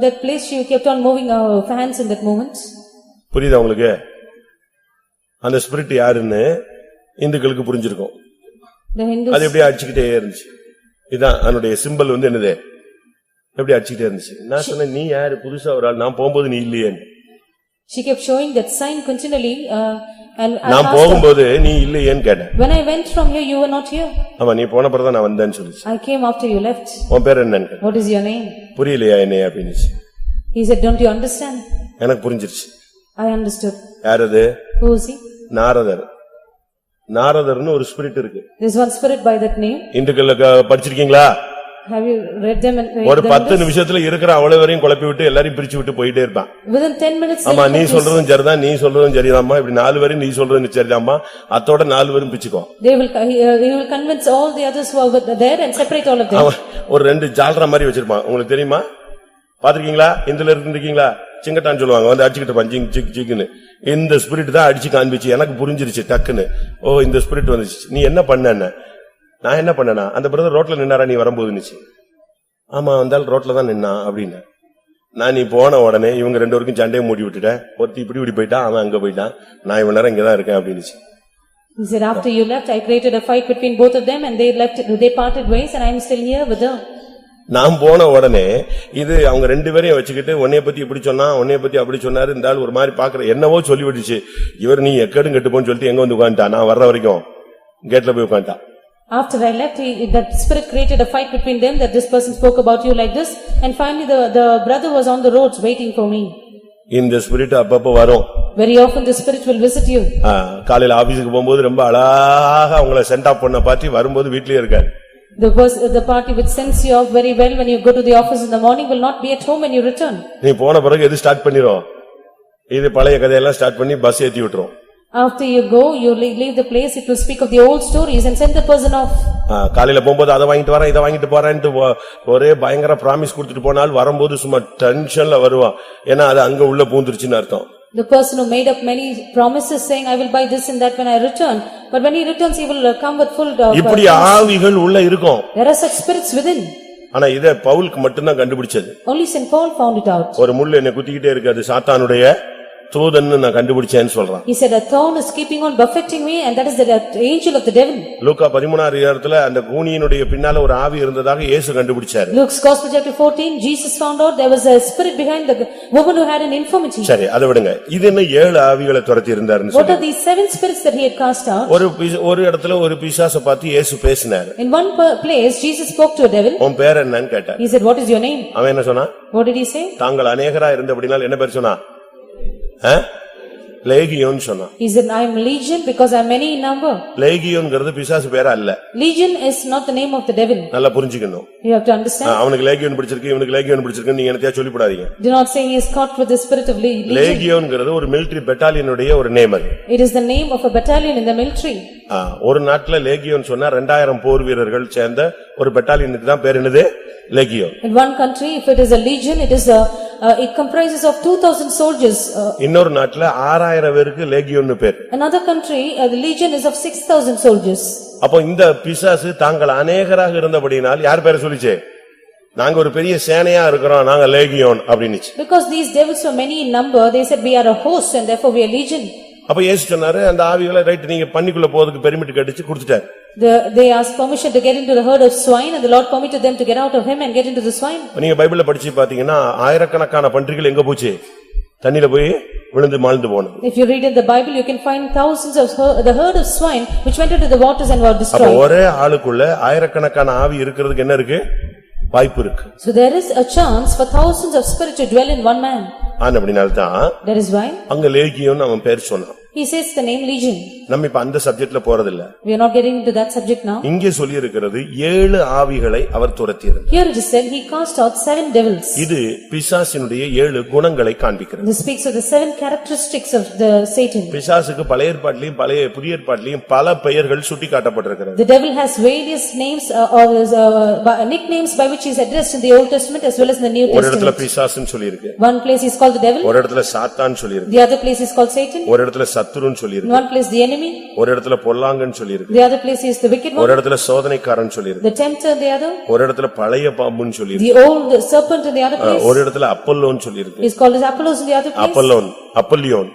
That place she kept on moving her hands in that moment. புரியுதா உங்களுக்கு? அந்த ஸ்பிரிட் யாருன்னு இந்துக்களுக்கு புரிஞ்சிருக்கும். அது எப்படி அடிச்சிட்டே இருந்துச்சு. இதான் அதனுடைய சிம்பல் வந்து என்னது? எப்படி அடிச்சிட்டே இருந்துச்சு. நான் சொன்னேன் நீ யாரு புதுசா ஒரு ஆள், நான் போகும்போது நீ இல்லையே. She kept showing that sign continually and நான் போகும்போது நீ இல்லையேன்னு கேட்டேன். When I went from here you were not here. ஆமா நீ போன பிறகு தான் நான் வந்தேன்னு சொல்லுச்சு. I came after you left. உன் பேர் என்னன்னு? What is your name? புரியலையா என்னைய அப்படினுச்சு. He said don't you understand? எனக்கு புரிஞ்சிருச்சு. I understood. யார் அது? Who is he? நாரதர்னு ஒரு ஸ்பிரிட் இருக்கு. There's one spirit by that name. இந்துக்களுக்கு படிச்சிருக்கீங்களா? Have you read them and ஒரு 10 நிமிஷத்துல இருக்கிற அவ்வளவு வரையும் குழப்பி விட்டு எல்லாரையும் பிரிச்சு விட்டு போயிட்டே இருப்பான். Within 10 minutes. ஆமா நீ சொல்றதும் சரிதான், நீ சொல்றதும் சரிதாம்மா, இப்படி 4 வரையும் நீ சொல்றதும் சரிதாம்மா, அத்தோட 4 வரையும் பிச்சுக்கோ. They will convince all the others who are there and separate all of them. ஒரு 2 ஜால்ரா மாதிரி வச்சிருப்பான். உங்களுக்கு தெரியுமா? பாத்திருக்கீங்களா? இந்துல இருந்திருக்கீங்களா? சிங்கட்டான்னு சொல்லுவாங்க. வந்து அடிச்சுக்கிட்டு பஞ்சிங் சிக் சிக்னு. இந்த ஸ்பிரிட் தான் அடிச்சு காண்பிச்சு எனக்கு புரிஞ்சிருச்சு டக்குன்னு. ஓ இந்த ஸ்பிரிட் வந்துச்சு. நீ என்ன பண்ண? நான் என்ன பண்ணனா? அந்த பிரதர் ரோட்ல நின்னாரா நீ வரும்போதுன்னுச்சு. ஆமா வந்தால் ரோட்ல தான் நின்னா அப்படின்னு. நான் நீ போன உடனே இவங்க ரெண்டு பேருக்கும் சண்டையை மூடி விட்டுட்டேன். ஒருத்தி இப்படி போயிட்டான், அவன் அங்க போயிட்டான், நான் இவ்வளவு நேரம் இங்கதான் இருக்கேன் அப்படின்னு. He said, after you left, I created a fight between both of them and they parted ways and I am still here with them. நான் போன உடனே இது அவங்க ரெண்டு பேரையும் வச்சுக்கிட்டு உன்னைய பத்தி இப்படி சொன்னா, உன்னைய பத்தி அப்படி சொன்னாரு, இந்த ஆள் ஒரு மாதிரி பாக்குற என்னவோ சொல்லி விட்டுச்சு. இவர் நீ எக்கடும் கெட்டு போன்னு சொல்லிட்டு எங்க வந்து உட்காந்துட்டா, நான் வர்ற வரைக்கும் கேட்ல போய் உட்காந்துட்டான். After I left, that spirit created a fight between them, that this person spoke about you like this, and finally the brother was on the roads waiting for me. இந்த ஸ்பிரிட் அப்பப்ப வரும். Very often the spirit will visit you. காலையில ஆபீஸ்க்கு போகும்போது ரொம்ப அழகா உங்களை send of பண்ண பார்ட்டி வரும்போது வீட்லயே இருக்காரு. The party which sends you off very well when you go to the office in the morning will not be at home when you return. நீ போன பிறகு எது ஸ்டார்ட் பண்ணிரும், இது பழைய கதையெல்லாம் ஸ்டார்ட் பண்ணி பஸ் ஏத்தி விட்டுரும். After you go, you leave the place, it will speak of the old stories and send the person off. காலையில போகும்போது அதை வாங்கிட்டு வரேன், இதை வாங்கிட்டு போறேன்ட்டு ஒரே பயங்கர பிராமிஸ் கொடுத்துட்டு போனால் வரும்போது சும்மா டென்ஷன்ல வருவான். ஏன்னா அது அங்க உள்ள பூந்துருச்சுன்னு அர்த்தம். The person who made up many promises saying, I will buy this and that when I return. But when he returns, he will come with full இப்படி ஆவிகள் உள்ள இருக்கும். There are such spirits within. ஆனா இத பவுலுக்கு மட்டும்தான் கண்டுபிடிச்சது. Only Saint Paul found it out. ஒரு முள் என்னை குத்திக்கிட்டே இருக்கு, அது சாத்தானுடைய தூதன்னு நான் கண்டுபிடிச்சேன்னு சொல்றான். He said, a thorn is keeping on buffeting me and that is the angel of the devil. லூக்கா 13:6 அந்த கூனியினுடைய பின்னால ஒரு ஆவி இருந்ததாக இயேசு கண்டுபிடிச்சாரு. Luke's Gospel chapter 14, Jesus found out there was a spirit behind the woman who had an infirmity. சரி, அதை விடுங்க. இது என்ன 7 ஆவிகளை துரத்தி இருந்தாருன்னு What are these 7 spirits that he had cast out? ஒரு இடத்துல ஒரு பிசாசை பார்த்து இயேசு பேசினார். In one place, Jesus spoke to a devil. உன் பேர் என்னன்னு கேட்டார். He said, what is your name? அவன் என்ன சொன்னா? What did he say? தாங்கள் அநேகரா இருந்தபடினால் என்ன பேர் சொன்னா? லேகியோன் சொன்னா. He said, I am legion because I am many in number. லேகியோன்ங்கிறது பிசாசு பேரா இல்ல. Legion is not the name of the devil. நல்லா புரிஞ்சுக்கணும். You have to understand. அவனுக்கு லேகியோன் பிடிச்சிருக்கு, இவனுக்கு லேகியோன் பிடிச்சிருக்கு நீங்க என்னத்தையா சொல்லி போடாதீங்க. Do not say he is caught with the spirit of legion. லேகியோன்ங்கிறது ஒரு military battalion-உடைய ஒரு நேம் அது. It is the name of a battalion in the military. ஒரு நாட்டுல லேகியோன் சொன்னா 2000 போர் வீரர்கள் சேர்ந்த ஒரு பெட்டாலியனுக்கு தான் பேர் என்னது? லேகியோன். In one country, if it is a legion, it comprises of 2000 soldiers. இன்னொரு நாட்டுல 6000 பேருக்கு லேகியோன்னு பேர். Another country, the legion is of 6000 soldiers. அப்போ இந்த பிசாசு தாங்கள் அநேகராக இருந்தபடினால் யார் பேரை சொல்லிச்சே? நாங்க ஒரு பெரிய சேனையா இருக்கிறோம், நாங்க லேகியோன் அப்படினுச்சு. Because these devils were many in number, they said we are a host and therefore we are legion. அப்ப இயேசு சொன்னாரு, அந்த ஆவிகளை ரைட் நீங்க பண்ணிக்குள்ள போறதுக்கு பெர்மிட் கட்டிச்சு கொடுத்துட்டாரு. They asked permission to get into the herd of swine and the Lord permitted them to get out of him and get into the swine. நீங்க பைபிள்ல படிச்சு பாத்தீங்கன்னா ஆயிரக்கணக்கான பன்றிகள் எங்க போச்சு? தண்ணில போய் விழுந்து மாழ்ந்து போனது. If you read in the Bible, you can find thousands of the herd of swine which went into the waters and were அப்ப destroyed. ஒரே ஆளுக்குள்ள ஆயிரக்கணக்கான ஆவி இருக்கிறதுக்கு என்ன இருக்கு? வாய்ப்பு இருக்கு. So there is a chance for thousands of spirits to dwell in one man. அப்படினால்தான் That is why அங்க லேகியோன் அவன் பேர் சொன்னான். he says the name legion. நம்ம இப்ப அந்த சப்ஜெக்ட்ல போறதில்ல. We are not getting into that subject now. இங்கே சொல்லி இருக்கிறது 7 ஆவிகளை அவர் துரத்தினார். Here it is said he cast out 7 devils. இது பிசாசினுடைய 7 குணங்களை காண்பிக்கிறது. This speaks of the 7 characteristics of the Satan. பிசாசுக்கு பழைய ஏற்பாட்டிலும் பழைய புதிய ஏற்பாட்டிலும் பல பெயர்கள் சுட்டிக்காட்டப்பட்டிருக்கிறது. The devil has various names or nicknames by which he is addressed in the Old Testament as well as in the New ஒரு இடத்துல Testament. பிசாசுன்னு சொல்லி இருக்கு. One place is called the devil. ஒரு இடத்துல சாத்தான் சொல்லி இருக்கு. The other place is called Satan. ஒரு இடத்துல சத்துருன்னு சொல்லி In இருக்கு. one place the enemy. ஒரு இடத்துல பொல்லாங்கன்னு சொல்லி இருக்கு. The other place is the wicked ஒரு one. இடத்துல சோதனைக்காரன் சொல்லி இருக்கு. The tempter the other. ஒரு இடத்துல பழைய பாம்புன்னு சொல்லி இருக்கு. The old serpent in the other place. ஒரு இடத்துல அப்பல்லோன்னு சொல்லி இருக்கு. Is called as Apollos in the other place. அப்பல்லியோன்.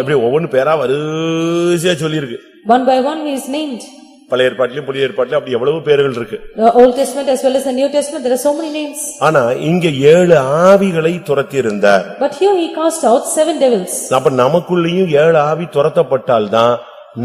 இப்படி ஒவ்வொரு பேரா வரிசையா சொல்லி இருக்கு. One by one he is named. பழைய ஏற்பாட்டிலும் புதிய ஏற்பாட்டிலும் அப்படி எவ்வளவு பேர்கள் இருக்கு. The Old Testament as well as the New Testament, there are so many names. ஆனா இங்க 7 ஆவிகளை துரத்தி இருந்தார். But here he cast out 7 devils. அப்ப நமக்குள்ளேயும் 7 ஆவி துரத்தப்பட்டால்தான்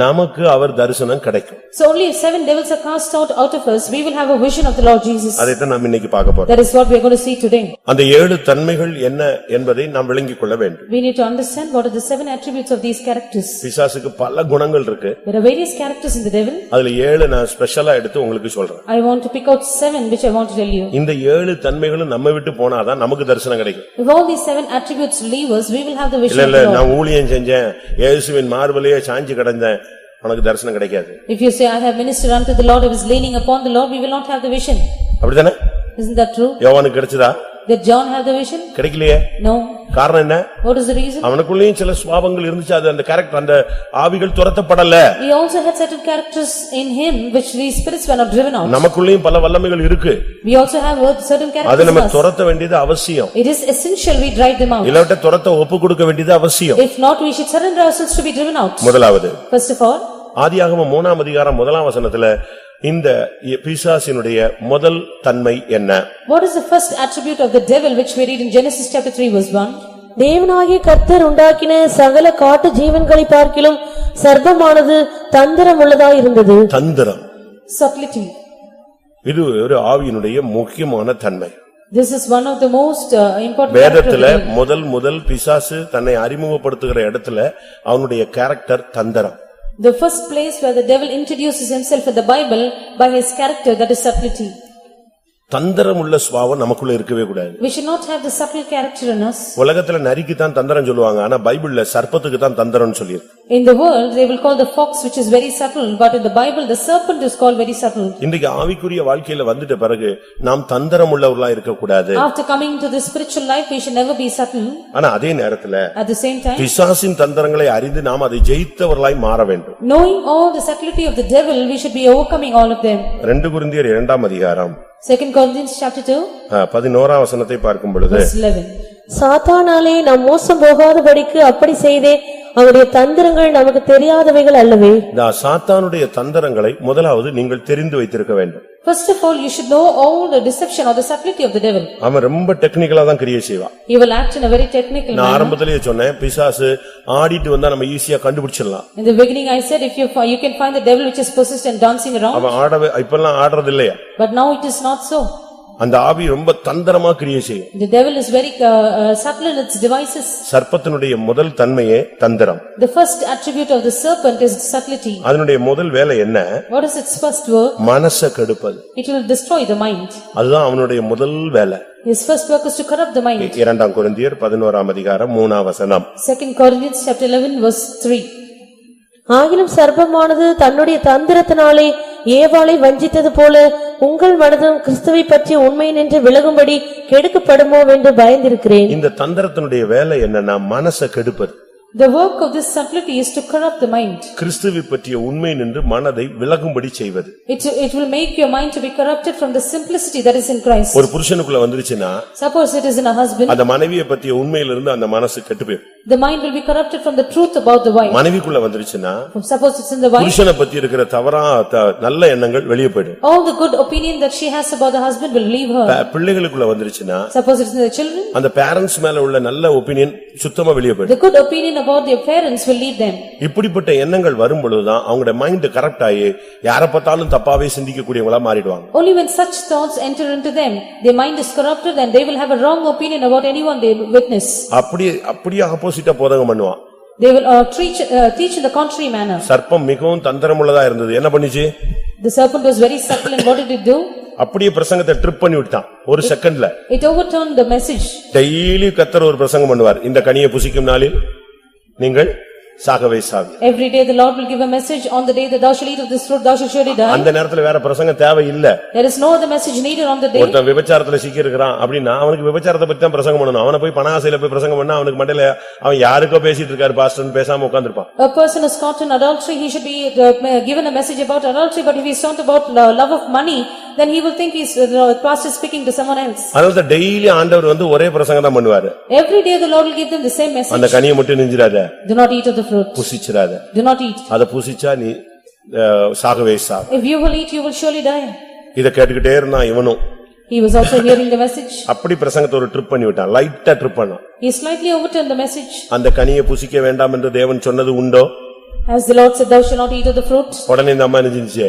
நமக்கு அவர் தரிசனம் கிடைக்கும். So only if 7 devils are cast out of us, we will have a vision of the Lord Jesus. அதைத்தான் நாம் இன்னைக்கு பார்க்க போறோம். That is what we are going to see today. அந்த 7 தன்மைகள் என்ன என்பதை நாம் விளங்கிக் கொள்ள வேண்டும். We need to understand what are the 7 attributes of these characters. பிசாசுக்கு பல குணங்கள் இருக்கு. There are various characters in the devil. அதுல 7 நான் ஸ்பெஷலா எடுத்து உங்களுக்கு சொல்றேன். I want to pick out 7 which I want to tell you. இந்த 7 தன்மைகளும் நம்ம விட்டு போனாதான் நமக்கு தரிசனம் கிடைக்கும். If all these 7 attributes leave us, we will have the vision of இல்ல the Lord. நான் ஊழியம் செஞ்சேன், இயேசுவின் மார்பலையே சாஞ்சி கிடந்தேன், உனக்கு தரிசனம் கிடைக்காது. If you say I have ministered unto the Lord, I was leaning upon the Lord, we will not have the vision. அப்படிதானே? Isn't that true? யோவானுக்கு கிடைச்சதா? Did John have the vision? கிடைக்கலையே. No. காரணம் என்ன? What is the reason? அவனுக்குள்ளேயும் சில சுபாவங்கள் இருந்துச்சு, அது அந்த கேரக்டர் அந்த ஆவிகள் துரத்தப்படல. He also had certain characters in him which these spirits were not driven out. நமக்குள்ளேயும் பல வல்லமைகள் இருக்கு. We also have certain characters. அது நம்ம துரத்த வேண்டியது அவசியம். It is essential we drive them out. இல்லாட்ட துரத்த ஒப்பு கொடுக்க வேண்டியது அவசியம். If not, we should surrender ourselves to be driven out. முதலாவது, First of all, ஆதியாகமம் 3ஆம் அதிகாரம் 1ஆம் வசனத்துல இந்த பிசாசினுடைய முதல் தன்மை என்ன? what is the first attribute of the devil which we read in Genesis chapter 3 verse 1? தேவனாகிய கர்த்தர் உண்டாக்கின சகல காட்டு ஜீவன்களை பார்க்கிலும் சர்ப்பமானது தந்திரம் உள்ளதாய் இருந்தது. தந்திரம், Subtlety. இது ஒரு ஆவியினுடைய முக்கியமான தன்மை. This is one of the most important வேதத்துல characters. முதல் பிசாசு தன்னை அறிமுகப்படுத்துகிற இடத்துல அவனுடைய கேரக்டர் தந்திரம். The first place where the devil introduces himself in the Bible by his character, that is subtlety. தந்திரம் உள்ள சுபாவம் நமக்குள்ள இருக்கவே கூடாது. We should not have the subtle character in us. உலகத்துல நரிக்கு தான் தந்திரம் சொல்லுவாங்க, ஆனா பைபிள்ல சர்ப்பத்துக்கு தான் தந்திரம்னு சொல்லிருக்கு. In the world they will call the fox which is very subtle, but in the Bible the serpent is called very subtle. இன்றைக்கு ஆவிக்குரிய வாழ்க்கையில வந்துட்ட பிறகு நாம் தந்திரம் உள்ளவர்களா இருக்க கூடாது. After coming into the spiritual life we should never be subtle. ஆனா அதே நேரத்துல At the same time, பிசாசின் தந்திரங்களை அறிந்து நாம் அதை ஜெயித்தவர்களாய் மாற வேண்டும். knowing all the subtlety of the devil, we should be overcoming all of them. 2 கொரிந்தியர் 2ஆம் அதிகாரம் 2 Corinthians chapter 2 11ஆம் வசனத்தை பார்க்கும் பொழுது, verse 11. சாத்தானாலே நாம் மோசம் போகாதபடிக்கு அப்படி செய்தே அவருடைய தந்திரங்கள் நமக்கு தெரியாதவைகள் அல்லவே. இந்த சாத்தானுடைய தந்திரங்களை முதலாவது நீங்கள் தெரிந்து வைத்திருக்க வேண்டும். First of all, you should know all the deception or the subtlety of the devil. அவன் ரொம்ப டெக்னிக்கலா தான் கிரியை செய்வான். He will act in a very technical நான் manner. ஆரம்பத்திலேயே சொன்னேன், பிசாசு ஆடிட்டு வந்தா நம்ம ஈஸியா கண்டுபிடிச்சிடலாம். In the beginning I said if you can find the devil which is possessed and dancing around. அவன் ஆடவே இப்பெல்லாம் ஆடுறது இல்லையா? But now it is not so. அந்த ஆவி ரொம்ப தந்திரமா கிரியை செய்யும். The devil is very subtle in its devices. சர்ப்பத்தினுடைய முதல் தன்மையே தந்திரம். The first attribute of the serpent is subtlety. அதனுடைய முதல் வேலை என்ன? What is its first work? மனசை கெடுப்பது. It will destroy the mind. அதுதான் அவனுடைய முதல் வேலை. His first work is to corrupt the mind. 2 கொரிந்தியர் 11ஆம் அதிகாரம் 3ஆம் வசனம். 2 Corinthians chapter 11 verse 3. ஆகிலும் சர்ப்பமானது தன்னுடைய தந்திரத்தினாலே ஏவாளை வஞ்சித்தது போல உங்கள் மனதும் கிறிஸ்துவை பற்றி உண்மை நின்று விலகும்படி கெடுக்கப்படுமோ என்று பயந்திருக்கிறேன். இந்த தந்திரத்தினுடைய வேலை என்னன்னா மனசை கெடுப்பது. The work of this subtlety is to corrupt the mind. கிறிஸ்துவை பற்றிய உண்மை நின்று மனதை விலகும்படி செய்வது. It will make your mind to be corrupted from the simplicity that is in Christ. ஒரு புருஷனுக்குள்ள வந்துருச்சுன்னா, Suppose it is in a husband. அந்த மனைவியை பற்றிய உண்மையிலிருந்து அந்த மனசு கெட்டு போயிடும். The mind will be corrupted from the truth about the wife. மனைவிக்குள்ள வந்துருச்சுன்னா, Suppose it's in the wife. புருஷனை பத்தி இருக்கிற தவறா நல்ல எண்ணங்கள் வெளியே போயிடும். All the good opinion that she has about the husband will leave her. பிள்ளைகளுக்குள்ள வந்துருச்சுன்னா, Suppose it's in the children. அந்த பேரண்ட்ஸ் மேல உள்ள நல்ல ஒபினியன் சுத்தமா வெளியே போயிடும். The good opinion about their parents will leave them. இப்படிப்பட்ட எண்ணங்கள் வரும் பொழுதுதான் அவங்களுடைய மைண்ட் கரெக்ட் ஆகி யாரை பார்த்தாலும் தப்பாவே சிந்திக்க கூடியவங்களா மாறிடுவாங்க. Only when such thoughts enter into them, their mind is corrupted and they will have a wrong opinion about anyone they witness. அப்படியே ஆப்போசிட்டா போதகம் பண்ணுவான். They will teach in the contrary manner. சர்ப்பம் மிகவும் தந்திரமுள்ளதா இருந்தது. என்ன பண்ணிச்சு? The serpent was very subtle and what did it do? அப்படியே பிரசங்கத்தை ட்ரிப் பண்ணி விட்டான் ஒரு செகண்ட்ல. It overturned the message. Daily கர்த்தர் ஒரு பிரசங்கம் பண்ணுவார், இந்த கனியை புசிக்கும் நாளில் நீங்கள் சாகவே சாவி. Every day the Lord will give a message, on the day that thou shalt eat of this fruit thou shalt surely die. அந்த நேரத்துல வேற பிரசங்கம் தேவை இல்ல. There is no other message needed on the day. ஒருத்தன் விபச்சாரத்துல சிக்கி இருக்கிறான் அப்படின்னா அவனுக்கு விபச்சாரத்தை பத்தி தான் பிரசங்கம் பண்ணணும். அவனை போய் பணாசையில போய் பிரசங்கம் பண்ணா அவனுக்கு மண்டையில அவன் யாருக்கோ பேசிட்டு இருக்காரு பாஸ்டர்னு பேசாம உட்கார்ந்திருப்பான். A person is caught in adultery, he should be given a message about adultery, but if he is taught about love of money, then he will think the pastor is speaking to someone else. அதனால daily ஆண்டவர் வந்து ஒரே பிரசங்கம் தான் பண்ணுவாரு. Every day the Lord will give them the same message. அந்த கனியை மட்டும் நெஞ்சிராத. Do not eat of the fruit. புசிச்சிராத. Do not eat. அத புசிச்சா நீ சாகவே சாவ. If you will eat, you will surely die. இத கேட்டுக்கிட்டே இருந்தான் இவனும். He was also hearing the message. அப்படி பிரசங்கத்தை ஒரு ட்ரிப் பண்ணி விட்டான், லைட்டா ட்ரிப் பண்ணான். He slightly overturned the message. அந்த கனியை புசிக்க வேண்டாம் என்று தேவன் சொன்னது உண்டோ? As the Lord said, thou shalt not eat of the fruit. உடனே இந்த அம்மா நினைச்சு,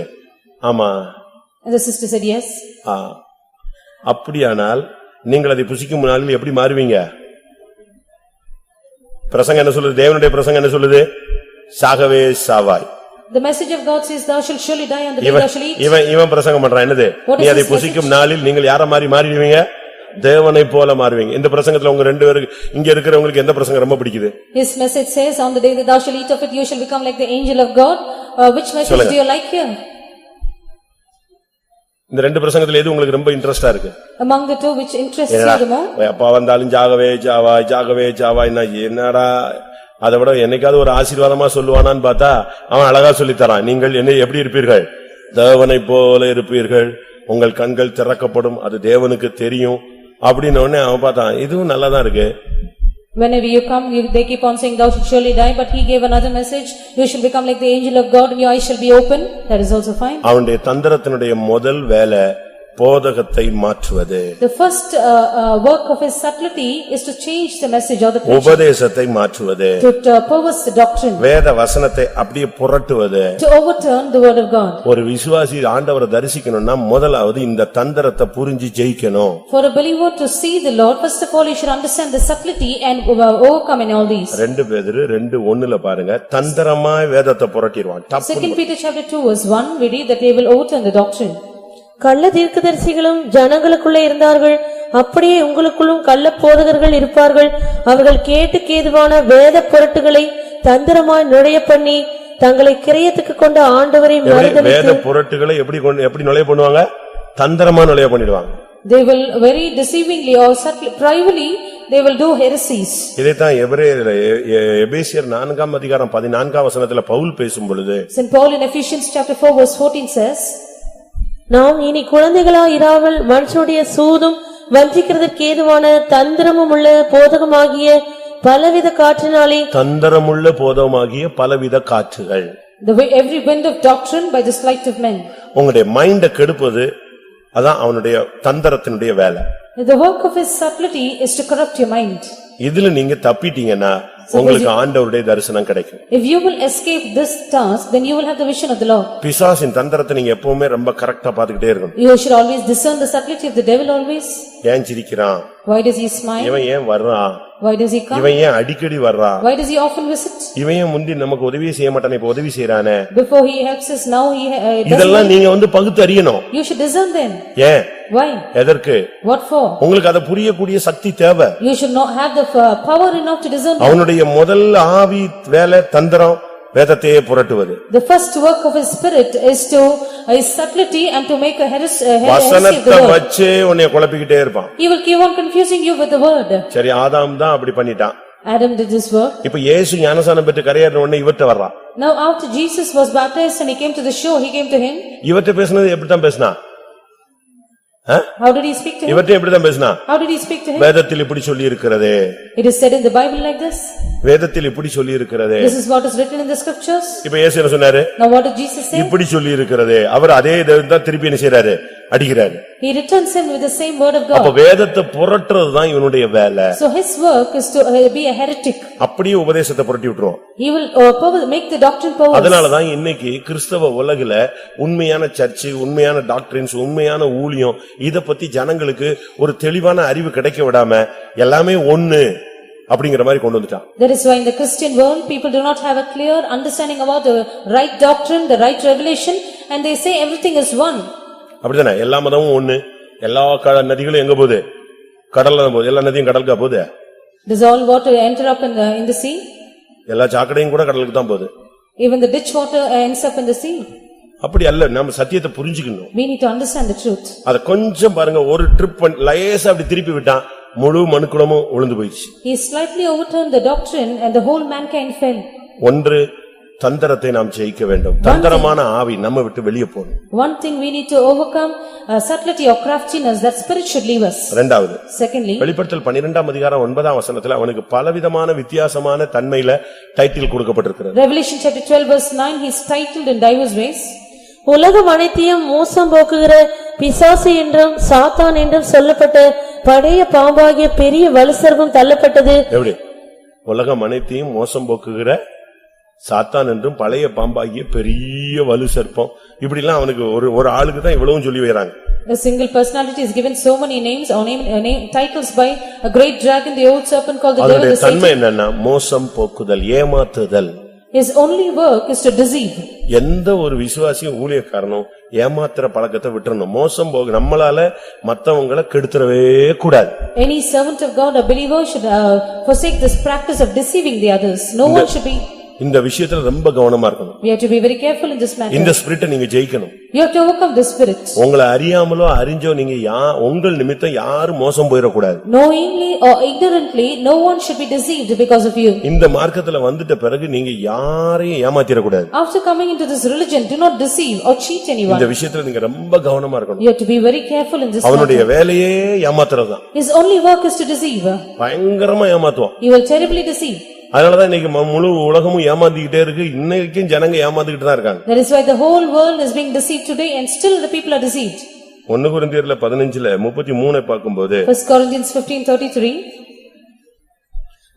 ஆமா. And the sister said yes. அப்படியானால் நீங்கள் அதை புசிக்கும் நாளில் எப்படி மாறுவீங்க? பிரசங்கம் என்ன சொல்லுது? தேவனுடைய பிரசங்கம் என்ன சொல்லுது? சாகவே சாவாய். The message of God says thou shalt surely die on the day thou shalt eat. இவன் பிரசங்கம் பண்றான் என்னது? நீ அதை புசிக்கும் நாளில் நீங்கள் யார மாறிடுவீங்க? தேவனை போல மாறுவீங்க. இந்த பிரசங்கத்துல உங்க ரெண்டு பேருக்கு இங்க இருக்கிறவங்களுக்கு எந்த பிரசங்கம் ரொம்ப பிடிக்குது? His message says on the day that thou shalt eat of it you shall become like the angel of God. Which message do you like here? இந்த ரெண்டு பிரசங்கத்துல எது உங்களுக்கு ரொம்ப இன்ட்ரெஸ்டா இருக்கு? Among the two, which interests you the more? அப்பா வந்தாலும் ஜாகவே Java என்னடா, அதை விட என்னைக்காவது ஒரு ஆசீர்வாதமா சொல்லுவானான்னு பார்த்தா அவன் அழகா சொல்லித்தரான். நீங்கள் என்ன எப்படி இருப்பீர்கள்? தேவனை போல இருப்பீர்கள், உங்கள் கண்கள் திறக்கப்படும், அது தேவனுக்கு தெரியும் அப்படின்னு உடனே அவன் பார்த்தான், இதுவும் நல்லாதான் இருக்கு. Whenever you come, they keep on saying, thou shalt surely die, but he gave another message, you shall become like the angel of God and your eyes shall be open. That is also fine. அவனுடைய தந்திரத்தினுடைய முதல் வேலை போதகத்தை மாற்றுவது. The first work of his subtlety is to change the message or the preaching. உபதேசத்தை மாற்றுவது. To perverse the doctrine. வேத வசனத்தை அப்படியே புரட்டுவது. To overturn the word of God. ஒரு விசுவாசி ஆண்டவரை தரிசிக்கணும்னா முதலாவது இந்த தந்திரத்தை புரிஞ்சு ஜெயிக்கணும். For a believer to see the Lord, first of all he should understand the subtlety and overcome in all these. 2 பேதுரு 2:1 பாருங்க, தந்திரமா வேதத்தை புரட்டிடுவான். 2 Peter chapter 2 verse 1 we read that they will overturn the doctrine. கள்ள தீர்க்கதரிசிகளும் ஜனங்களுக்குள்ளே இருந்தார்கள், அப்படியே உங்களுக்குள்ளும் கள்ள போதகர்கள் இருப்பார்கள். அவர்கள் கேதுவான வேத புரட்டுகளை தந்திரமாய் நுழைய பண்ணி தங்களை கிரயத்துக்கு கொண்ட ஆண்டவரை மறுதலித்து. வேத புரட்டுகளை எப்படி நுழைய பண்ணுவாங்க? தந்திரமா நுழைய பண்ணிடுவாங்க. They will very deceivingly or subtly privately they will do heresies. இதைத்தான் எபேசியர் 4ஆம் அதிகாரம் 14ஆம் வசனத்துல பவுல் பேசும் பொழுது, St. Paul in Ephesians chapter 4 verse 14 says, நாம் இனி குழந்தைகளா இராமல் மனுஷனுடைய சூதும் வஞ்சிக்கிறதற்கு ஏதுவான தந்திரமும் உள்ள போதகமாகிய பலவித காற்றினாலே. தந்திரமுள்ள போதகமாகிய பலவித காற்றுகள். Every wind of doctrine by the sleight of men. உங்களுடைய மைண்ட கெடுப்பது அதான் அவனுடைய தந்திரத்தினுடைய வேலை. The work of his subtlety is to corrupt your mind. இதுல நீங்க தப்பிட்டீங்கன்னா உங்களுக்கு ஆண்டவருடைய தரிசனம் கிடைக்கும். If you will escape this task, then you will have the vision of the Lord. பிசாசின் தந்திரத்தை நீங்க எப்பவுமே ரொம்ப கரெக்ட்டா பாத்துக்கிட்டே இருக்கணும். You should always discern the subtlety of the devil always. ஏன் சிரிக்கிறான்? Why does he smile? இவன் ஏன் வர்றான்? Why does he come? இவன் ஏன் அடிக்கடி வர்றான்? Why does he often visit? இவன் ஏன் முந்தி நமக்கு உதவி செய்ய மாட்டானே, இப்ப உதவி செய்றானே. Before he helps us, now he doesn't. இதெல்லாம் நீங்க பகுத்து அறியணும். You should discern them. ஏன்? Why? எதற்கு? What for? உங்களுக்கு அத புரியக்கூடிய சக்தி தேவை. You should not have the power enough to discern them. அவனுடைய முதல் ஆவி வேலை தந்திரம் வேதத்தையே புரட்டுவது. The first work of his spirit is subtlety and to make a heresy of the வசனத்தை word. வச்சே உன்னை குழப்பிக்கிட்டே இருப்பான். He will keep on confusing you with the word. சரி, ஆதாம் தான் அப்படி பண்ணிட்டான். Adam did this work. இப்ப இயேசு ஞானஸ்நானம் பெற்று கரையேறின உடனே இவர்ட்ட வர்றான். Now after Jesus was baptized and he came to the shore, he came to him. இவர்ட்ட பேசினது எப்படி தான் பேசினா? How did he speak to him? இவர்ட்ட எப்படி தான் பேசினா? How did he speak to him? வேதத்தில் இப்படி சொல்லி இருக்கிறதே. It is said in the Bible like this. வேதத்தில் இப்படி சொல்லி இருக்கிறதே. This is what is written in the scriptures. இப்ப இயேசு என்ன சொன்னாரு? Now what did Jesus say? இப்படி சொல்லி இருக்கிறதே. அவர் அதே தான் திருப்பி என்ன செய்றாரு? அடிக்கிறாரு. He returns him with the same word of God. அப்ப வேதத்தை புரட்டுறது தான் இவனுடைய வேலை. So his work is to be a heretic. அப்படியே உபதேசத்தை புரட்டி விட்டுருவான். He will make the doctrine perverse. அதனால தான் இன்னைக்கு கிறிஸ்தவ உலகில உண்மையான சர்ச், உண்மையான டாக்டரின்ஸ், உண்மையான ஊழியம் இத பத்தி ஜனங்களுக்கு ஒரு தெளிவான அறிவு கிடைக்க விடாம எல்லாமே ஒண்ணு அப்படிங்கிற மாதிரி கொண்டு வந்துட்டான். That is why in the Christian world people do not have a clear understanding about the right doctrine, the right revelation, and they say everything is one. அப்படிதானே? எல்லா மதமும் ஒண்ணு. எல்லா நதிகளும் எங்க போகுது? கடல்ல தான் போகுது. எல்லா நதியும் கடலுக்கா போகுது? Does all water enter up in the sea? எல்லா சாக்கடையும் கூட கடலுக்கு தான் போகுது. Even the ditch water ends up in the sea. அப்படி அல்ல, நம்ம சத்தியத்தை புரிஞ்சுக்கணும். We need to understand the truth. அத கொஞ்சம் பாருங்க, ஒரு ட்ரிப் லேசா அப்படி திருப்பி விட்டான், முழு மனுக்குலமும் உளுந்து போயிடுச்சு. He slightly overturned the doctrine and the whole mankind fell. ஒன்று, தந்திரத்தை நாம் ஜெயிக்க வேண்டும். தந்திரமான ஆவி நம்ம விட்டு வெளியே போகணும். One thing we need to overcome subtlety or craftiness, that spirit should leave us. இரண்டாவது, Secondly, வெளிப்படுத்தல் 12ஆம் அதிகாரம் 9ஆம் வசனத்துல அவனுக்கு பலவிதமான வித்தியாசமான தன்மையில டைட்டில் கொடுக்கப்பட்டிருக்கிறது. Revelation chapter 12 verse 9, he is titled in diverse ways. உலகம் அனைத்தையும் மோசம் போக்குகிற பிசாசு என்றும் சாத்தான் என்றும் சொல்லப்பட்ட பழைய பாம்பாகிய பெரிய வலுசர்வம் தள்ளப்பட்டது. எப்படி? உலகம் அனைத்தையும் மோசம் போக்குகிற சாத்தான் என்றும் பழைய பாம்பாகிய பெரிய வலு சர்ப்பம், இப்படி எல்லாம் அவனுக்கு ஒரு ஆளுக்கு தான் இவ்வளவும் சொல்லி வைக்கிறாங்க. A single personality is given so many names or titles by a great dragon, the old serpent called the devil, the Satan. தன்மை என்னன்னா மோசம் போக்குதல், ஏமாத்துதல். His only work is to deceive. எந்த ஒரு விசுவாசியும் ஊழியக்காரனும் ஏமாத்துற பழக்கத்தை விட்டுறணும். மோசம் போக நம்மளால மத்தவங்களை கெடுத்துறவே கூடாது. Any servant of God or believer should forsake this practice of deceiving the others. No one should be. இந்த விஷயத்துல ரொம்ப கவனமா இருக்கணும். We have to be very careful in this matter. இந்த ஸ்பிரிட்டை நீங்க ஜெயிக்கணும். You have to overcome this spirit. உங்களை அறியாமலோ அறிஞ்சோ நீங்க உங்கள் நிமித்தம் யாரும் மோசம் போயிடக்கூடாது. Knowingly or ignorantly, no one should be deceived because of you. இந்த மார்க்கத்துல வந்துட்ட பிறகு நீங்க யாரையும் ஏமாத்திடக்கூடாது. After coming into this religion, do not deceive or cheat anyone. இந்த விஷயத்துல நீங்க ரொம்ப கவனமா இருக்கணும். You have to be very careful in this matter. அவனுடைய வேலையே ஏமாத்துறதுதான். His only work is to deceive. பயங்கரமா ஏமாத்துவான். He will terribly deceive. அதனாலதான் இன்னைக்கு முழு உலகமும் ஏமாத்திக்கிட்டே இருக்கு. இன்னைக்கும் ஜனங்க ஏமாத்திக்கிட்டு தான் இருக்காங்க. That is why the whole world is being deceived today and still the people are deceived. 1 கொரிந்தியர்ல 15:33 பார்க்கும்போது 1 Corinthians 15:33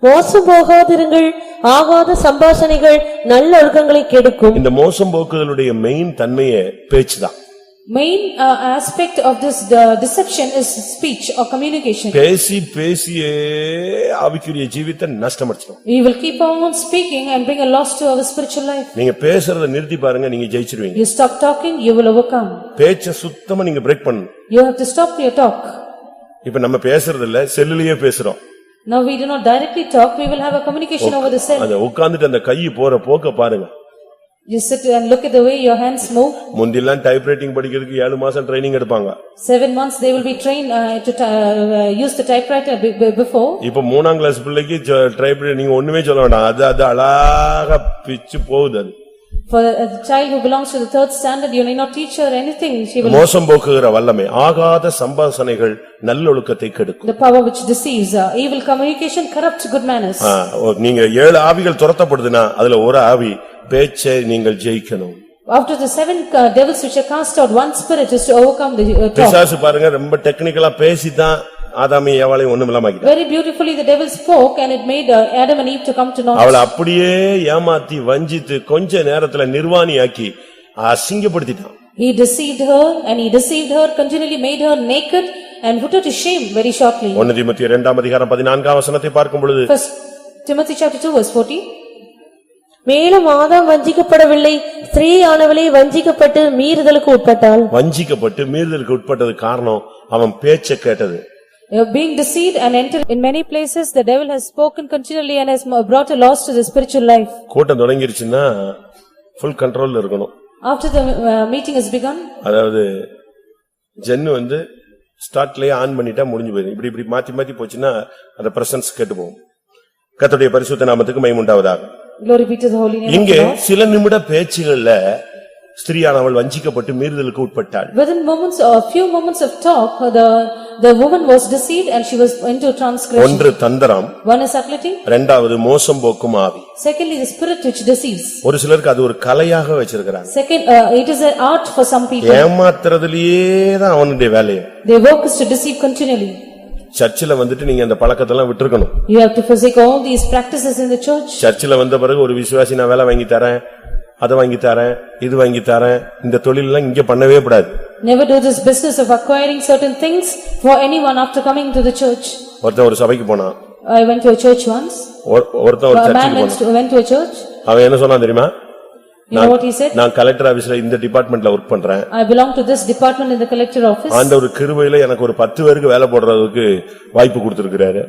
மோசம் போகாதிருங்கள், ஆகாத சம்பாஷணைகள் நல்ல ஒழுக்கங்களை கெடுக்கும். இந்த மோசம் போக்குதலுடைய மெயின் தன்மையே பேச்சுதான். Main aspect of this deception is speech or communication. பேசியே ஆவிக்குரிய ஜீவித்தை நஷ்டமடைச்சிடும். We will keep on speaking and bring a loss to our spiritual life. நீங்க பேசுறத நிறுத்தி பாருங்க, நீங்க ஜெயிச்சிருவீங்க. You stop talking, you will overcome. பேச்ச சுத்தமா நீங்க பிரேக் பண்ணணும். You have to stop your talk. இப்ப நம்ம பேசுறது இல்ல, செல்லுலயே பேசுறோம். Now we do not directly talk, we will have a communication over the cell. அத உட்கார்ந்துட்டு அந்த கை போற போக்க பாருங்க. You sit and look at the way your hands move. முந்திலாம் டைப்ரைட்டிங் படிக்கிறதுக்கு 7 மாசம் ட்ரைனிங் எடுப்பாங்க. 7 months they will be trained to use the typewriter before. இப்ப 3ஆம் கிளாஸ் பிள்ளைக்கு டைப்ரைட்டிங் நீங்க ஒண்ணுமே சொல்ல வேண்டாம். அது அழகா பிச்சு போகுது அது. For a child who belongs to the 3rd standard, you need not teach her anything. She will. மோசம் போக்குகிற வல்லமை ஆகாத சம்பாஷணைகள் நல்லொழுக்கத்தை கெடுக்கும். The power which deceives, evil communication corrupts good manners. நீங்க 7 ஆவிகள் துரத்தப்படுதுன்னா அதுல ஒரு ஆவி பேச்சை நீங்கள் ஜெயிக்கணும். After the 7 devils which are cast out, one spirit is to overcome the talk. பிசாசு பாருங்க ரொம்ப டெக்னிக்கலா பேசிதான் ஆதாமையும் ஏவாளையும் ஒண்ணுமில்லாம ஆக்கிட்டான். Very beautifully the devil spoke and it made Adam and Eve to come to knowledge. அவளை அப்படியே ஏமாத்தி வஞ்சித்து கொஞ்ச நேரத்துல நிர்வாணியாக்கி அசிங்கப்படுத்திட்டான். He deceived her and he deceived her, continually made her naked and put her to shame very shortly. 1 தீமோத்தேயு 2ஆம் அதிகாரம் 14ஆம் வசனத்தை பார்க்கும் பொழுது 1 Timothy chapter 2 verse 40. மேலும் ஆதாம் வஞ்சிக்கப்படவில்லை, ஸ்திரீயானவளே வஞ்சிக்கப்பட்டு மீறுதலுக்கு உட்பட்டாள். வஞ்சிக்கப்பட்டு மீறுதலுக்கு உட்பட்டது காரணம் அவன் பேச்சை கேட்டது. Being deceived and entered in many places, the devil has spoken continually and has brought a loss to the spiritual life. கூட்டம் தொடங்கிருச்சுன்னா full control இருக்கணும். After the meeting has begun, அதாவது gen ஸ்டார்ட்லயே on பண்ணிட்டா முடிஞ்சு போயிடும். இப்படி மாத்தி போச்சுன்னா அந்த பிரசன்ஸ் கெட்டு போகும். கர்த்தருடைய பரிசுத்த நாமத்துக்கு மகிமை உண்டாவதாக. glory be to the holy name. இங்கே சில நிமிட பேச்சுகள்ல ஸ்திரீயானவள் வஞ்சிக்கப்பட்டு மீறுதலுக்கு உட்பட்டாள். Within moments or a few moments of talk, the woman was deceived and she was into transgression. ஒன்று தந்திரம், One is subtlety, இரண்டாவது மோசம் போக்கும் ஆவி. secondly the spirit which deceives. ஒரு சிலருக்கு அது ஒரு கலையாக வச்சிருக்காங்க. Second, it is an art for some people. ஏமாத்துறதுலயே தான் அவனுடைய வேலையே. Their work is to deceive continually. சர்ச்சில நீங்க அந்த பழக்கத்தெல்லாம் விட்டுறணும். You have to forsake all these practices in the church. சர்ச்சில வந்த பிறகு ஒரு விசுவாசி நான் வேலை வாங்கி தரேன், அது வாங்கி தரேன், இது வாங்கி தரேன், இந்த தொழில் எல்லாம் இங்க பண்ணவே கூடாது. Never do this business of acquiring certain things for anyone after coming to the church. ஒருத்தன் ஒரு சபைக்கு போனான். I went to a church once. ஒருத்தன் ஒரு A man சர்ச்சுக்கு போனான். went to a church. அவன் என்ன சொன்னான் தெரியுமா? You know what he said? நான் கலெக்டர் ஆபீஸ்ல இந்த டிபார்ட்மென்ட்ல வர்க் பண்றேன். I belong to this department in the collector office. ஆண்டவர் கிருபையில எனக்கு ஒரு 10 பேருக்கு வேலை போடுறதுக்கு வாய்ப்பு கொடுத்திருக்காரு.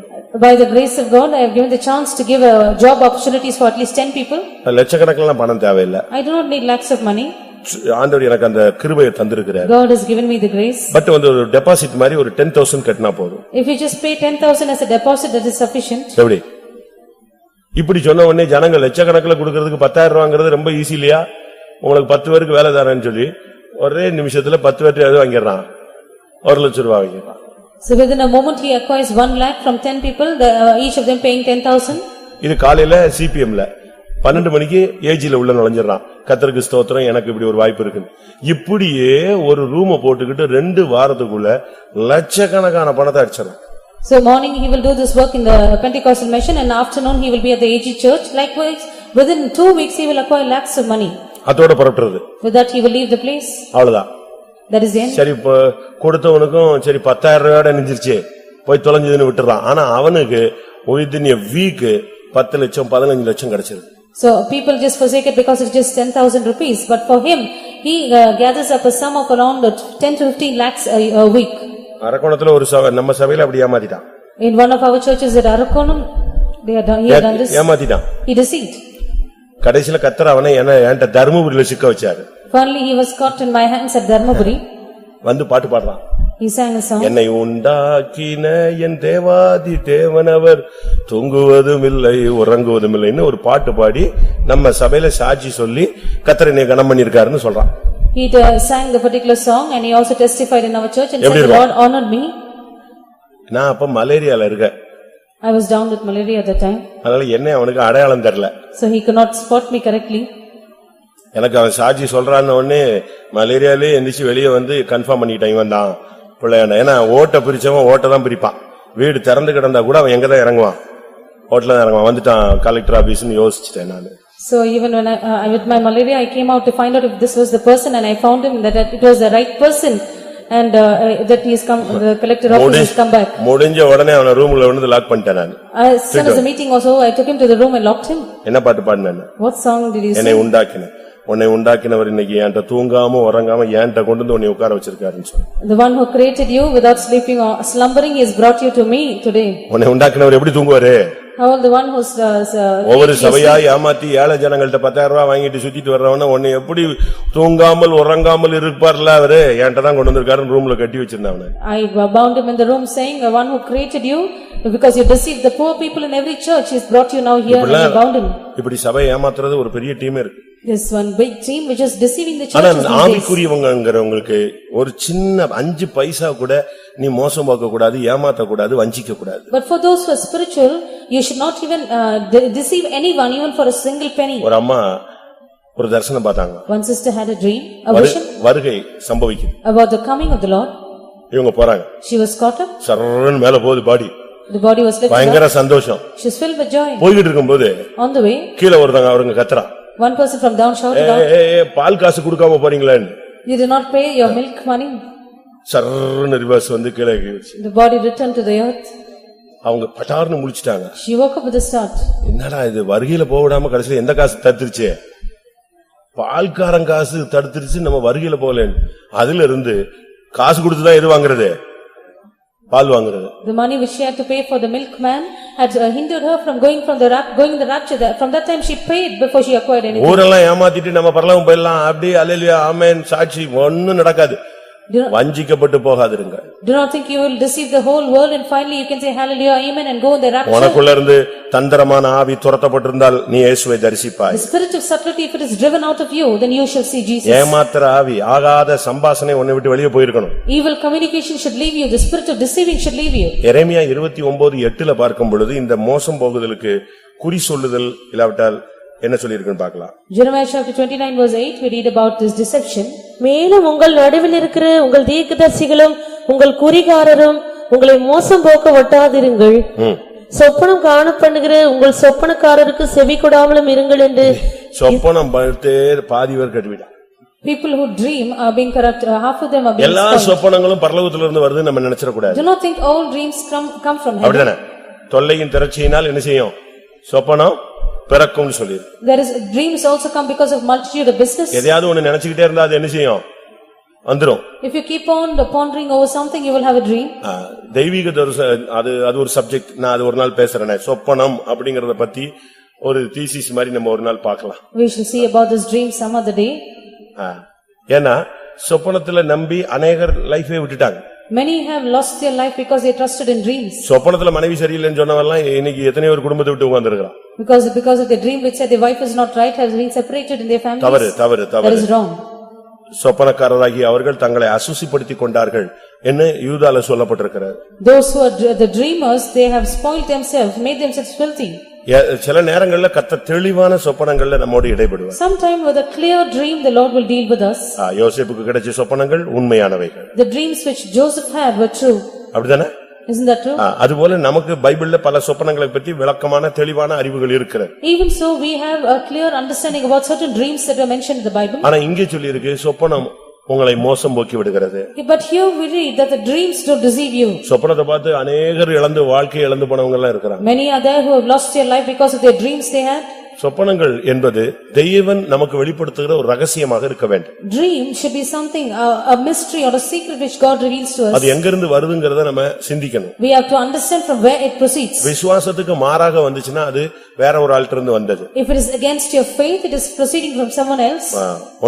By the grace of God, I have given the chance to give job opportunities for at least 10 people. லட்சக்கணக்கில் பணம் தேவையில்லை. I do not need lakhs of money. ஆண்டவர் எனக்கு அந்த கிருபையை தந்திருக்கிறார். God has given me the grace. But ஒரு deposit மாதிரி ஒரு 10,000 கட்டினா போதும். If you just pay 10,000 as a deposit, that is sufficient. எப்படி? இப்படி சொன்ன உடனே ஜனங்க லட்சக்கணக்கில் கொடுக்கிறதுக்கு 10,000 ரூபாங்கிறது ரொம்ப ஈஸி இல்லையா? உங்களுக்கு 10 பேருக்கு வேலை தரேன்னு சொல்லி ஒரே நிமிஷத்துல 10 பேருக்கு அது வாங்கிடுறான். 1 லட்சம் ரூபாய் வாங்கிடுறான். So within a moment he acquires 1 lakh from 10 people, each of them paying 10,000. இது காலையில சிபிஎம்ல 12 மணிக்கு ஏஜில உள்ள நுழைஞ்சிடறான். கர்த்தருக்கு ஸ்தோத்திரம், எனக்கு இப்படி ஒரு வாய்ப்பு இருக்கு. இப்படியே ஒரு ரூமை போட்டுக்கிட்டு 2 வாரத்துக்குள்ள லட்சக்கணக்கான பணத்தை அடிச்சிடறான். So morning he will do this work in the Pentecostal mission and afternoon he will be at the AG church. Likewise, within 2 weeks he will acquire lakhs of money. அதோட புறப்படுறது. With that he will leave the place. அவ்வளவுதான். That is the end. சரி, இப்ப கொடுத்தவனுக்கும் சரி 10,000 ரூபாயோட நிஞ்சிருச்சு, போய் தொலைஞ்சதுன்னு விட்டுறான். ஆனா அவனுக்கு within a week 10 லட்சம் 15 லட்சம் கிடைச்சிருக்கு. So people just forsake it because it's just 10,000 rupees, but for him he gathers up a sum of around 10 to 15 lakhs a week. அரக்கோணத்துல ஒரு நம்ம சபையில அப்படி ஏமாத்திட்டான். In one of our churches at Arakonam, he had done this. ஏமாத்திட்டான். He deceived. கடைசில கத்தர் அவனை என்கிட்ட தர்மபுரியில சிக்க வச்சாரு. Finally he was caught in my hands at Dharmaburi. வந்து பாட்டு பாடுறான். He sang a song. என்னை உண்டாக்கின என் தேவாதி தேவனவர் தூங்குவதும் இல்லை உறங்குவதும் இல்லைன்னு ஒரு பாட்டு பாடி நம்ம சபையில சாட்சி சொல்லி கர்த்தர் என்னை கனம் பண்ணிருக்காருன்னு சொல்றான். He sang the particular song and he also testified in our church and said the Lord honored me. நான் அப்ப மலேரியால இருக்கேன். I was down with malaria at the time. அதனால என்ன அவனுக்கு அடையாளம் தெரியல. So he could not spot me correctly. எனக்கு அவன் சாட்சி சொல்றான்னு உடனே மலேரியாலே எந்திரிச்சு வெளியே வந்து கன்ஃபார்ம் பண்ணிட்டான் இவன் தான் பிள்ளையான. ஏன்னா ஓட்ட பிரிச்சவன் ஓட்ட தான் பிரிப்பான். வீடு திறந்து கிடந்தா கூட அவன் எங்கதான் இறங்குவான், ஓட்டல தான் இறங்குவான். வந்துட்டான் கலெக்டர் ஆபீஸ்னு யோசிச்சுட்டேன் நான். So even when with my malaria I came out to find out if this was the person and I found him that it was the right person and that he is come, the collector office has come back. முடிஞ்ச உடனே அவன ரூம்ல வந்து lock பண்ணிட்டேன் நான். As soon as the meeting also I took him to the room and locked him. என்ன பாட்டு பாடுனேன்? What song did you sing? என்னை உண்டாக்கின உன்னை உண்டாக்கினவர் இன்னைக்கு என்கிட்ட தூங்காம உறங்காம என்கிட்ட கொண்டு வந்து உன்னை உட்கார வச்சிருக்காருன்னு சொல்லு. The one who created you without sleeping or slumbering has brought you to me today. உன்னை உண்டாக்கினவர் எப்படி தூங்குவாரு? How the one who's ஒவ்வொரு சபையா ஏமாத்தி ஏழை ஜனங்கள்ட்ட 10,000 ரூபாய் வாங்கிட்டு சுத்திட்டு வர்றவன உன்னை எப்படி தூங்காமல் உறங்காமல் இருப்பார்ல அவரு என்கிட்ட தான் கொண்டு வந்திருக்காருன்னு ரூம்ல கட்டி வச்சிருந்தாவன. I bound him in the room saying the one who created you because you deceived the poor people in every church he's brought you now here and you bound him. இப்படி சபை ஏமாத்துறது ஒரு பெரிய டீம் இருக்கு. This one big team which is deceiving the church. ஆனா ஆவிக்குரியவங்கங்கறவங்களுக்கு ஒரு சின்ன 5 பைசா கூட நீ மோசம் பார்க்க கூடாது, ஏமாத்த கூடாது, வஞ்சிக்க கூடாது. But for those who are spiritual you should not even deceive anyone even for a single penny. ஒரு அம்மா ஒரு தரிசனம் பார்த்தாங்க. One sister had a dream, a vision வருகை சம்பவிக்குது about the coming of the Lord. இவங்க போறாங்க. She was caught up. சர்ரன் மேல போகுது பாடி. The body was lifted up. பயங்கர சந்தோஷம். She was filled with joy. போயிட்டு இருக்கும்போது On the way கீழ ஒருத்தங்க அவருங்க கத்துறான். one person from down shouted out, பால் காசு கொடுக்காம போறீங்களான்னு. You did not pay your milk money. சர்ரன் ரிவர்ஸ் வந்து கீழ கீழ்ச்சி. The body returned to the earth. அவங்க பட்டார்னு முழிச்சிட்டாங்க. She woke up with a start. என்னடா இது வருகையில போக விடாம கடைசில எந்த காசு தடுத்துருச்சு? பால்காரன் காசு தடுத்துருச்சு, நம்ம வருகையில போகலன்னு. அதுல இருந்து காசு கொடுத்துதான் எது வாங்குறது? பால் வாங்குறது. The money which she had to pay for the milkman had hindered her from going in the rapture. From that time she paid before she acquired anything. ஊரெல்லாம் ஏமாத்திட்டு நம்ம பரலோகம் போயிடலாம் அப்படி அல்லேலூயா ஆமென் சாட்சி ஒண்ணும் நடக்காது. வஞ்சிக்கப்பட்டு போகாதிருங்க. Do not think you will deceive the whole world and finally you can say hallelujah amen and go in the rapture. உனக்குள்ள இருந்து தந்திரமான ஆவி துரத்தப்பட்டிருந்தால் நீ இயேசுவை தரிசிப்பாய். The spirit of subtlety if it is driven out of you then you shall see Jesus. ஏமாத்துற ஆவி ஆகாத சம்பாஷணை உன்னை விட்டு வெளியே போயிருக்கணும். Evil communication should leave you. The spirit of deceiving should leave you. எரேமியா 29:8 பார்க்கும் பொழுது இந்த மோசம் போகுதலுக்கு குறி சொல்லுதல் இல்லாவிட்டால் என்ன சொல்லியிருக்குன்னு பார்க்கலாம். Jeremiah chapter 29 verse 8 we read about this deception. மேலும் உங்கள் நடுவில் இருக்கிற உங்கள் தீர்க்கதரிசிகளும் உங்கள் குறிகாரரும் உங்களை மோசம் போக்க ஒட்டாதிருங்கள். சொப்பனம் காண பண்ணுகிற உங்கள் சொப்பனக்காரருக்கு செவி கொடாமலும் இருங்கள் என்று. சொப்பனம் பார்த்தே பாதி பேர் கட்டுவிட்டான். People who dream are being corrupt, half of them are being எல்லா சொப்பனங்களும் பரலோகத்துல இருந்து வருது நம்ம நினைச்சிர கூடாது. Do not think all dreams come from heaven. அப்படிதானே? தொல்லையின் திரட்சியினால் என்ன செய்யும்? சொப்பனம் பிறக்கும்னு சொல்லி. There is dreams also come because of multitude of business. எதையாவது ஒன்னு நினைச்சிட்டே இருந்தா அது என்ன செய்யும்? வந்துரும். If you keep on pondering over something you will have a dream. தெய்வீக அது ஒரு சப்ஜெக்ட். நான் அது ஒரு நாள் பேசுறேன். சொப்பனம் அப்படிங்கறத பத்தி ஒரு தீசிஸ் மாதிரி நம்ம ஒரு நாள் பார்க்கலாம். We shall see about this dream some other day. ஏன்னா சொப்பனத்துல நம்பி அநேகர் லைஃபே விட்டுட்டாங்க. Many have lost their life because they trusted in dreams. சொப்பனத்துல மனைவி சரியில்லைன்னு சொன்னவெல்லாம் இன்னைக்கு எத்தனை பேர் குடும்பத்தை விட்டு உட்கார்ந்திருக்கான். Because of the dream which said the wife is not right has been separated in their families. தவறு. That is wrong. சொப்பனக்காரராகி அவர்கள் தங்களை அசுசிப்படுத்திக் கொண்டார்கள் என்ன யூதால சொல்லப்பட்டிருக்கிறது. Those who are the dreamers they have spoiled themselves, made themselves filthy. சில நேரங்கள்ல கர்த்தர் தெளிவான சொப்பனங்கள்ல நம்மோடு இடைபடுவார். Sometime with a clear dream the Lord will deal with us. யோசேப்புக்கு கிடைச்ச சொப்பனங்கள் உண்மையானவைகள். The dreams which Joseph had were true. அப்படிதானே? Isn't that true? அதுபோல நமக்கு பைபிள்ல பல சொப்பனங்களை பத்தி விளக்கமான தெளிவான அறிவுகள் இருக்கிறது. Even so we have a clear understanding about certain dreams that are mentioned in the Bible. ஆனா இங்கே சொல்லி இருக்கு சொப்பனம் உங்களை மோசம் போக்கி விடுகிறது. But here we read that the dreams don't deceive you. சொப்பனத்தை பார்த்து அநேகர் இழந்து வாழ்க்கை இழந்து போனவங்க எல்லாம் இருக்காங்க. Many are there who have lost their life because of their dreams they had. சொப்பனங்கள் என்பது தெய்வன் நமக்கு வெளிப்படுத்துகிற ஒரு ரகசியமாக இருக்க வேண்டும். Dream should be something, a mystery or a secret which God reveals to us. அது எங்கிருந்து வருதுங்கறத நம்ம சிந்திக்கணும். We have to understand from where it proceeds. விசுவாசத்துக்கு மாறாக வந்துச்சுன்னா அது வேற ஒரு ஆள்கிட்ட இருந்து வந்தது. If it is against your faith, it is proceeding from someone else.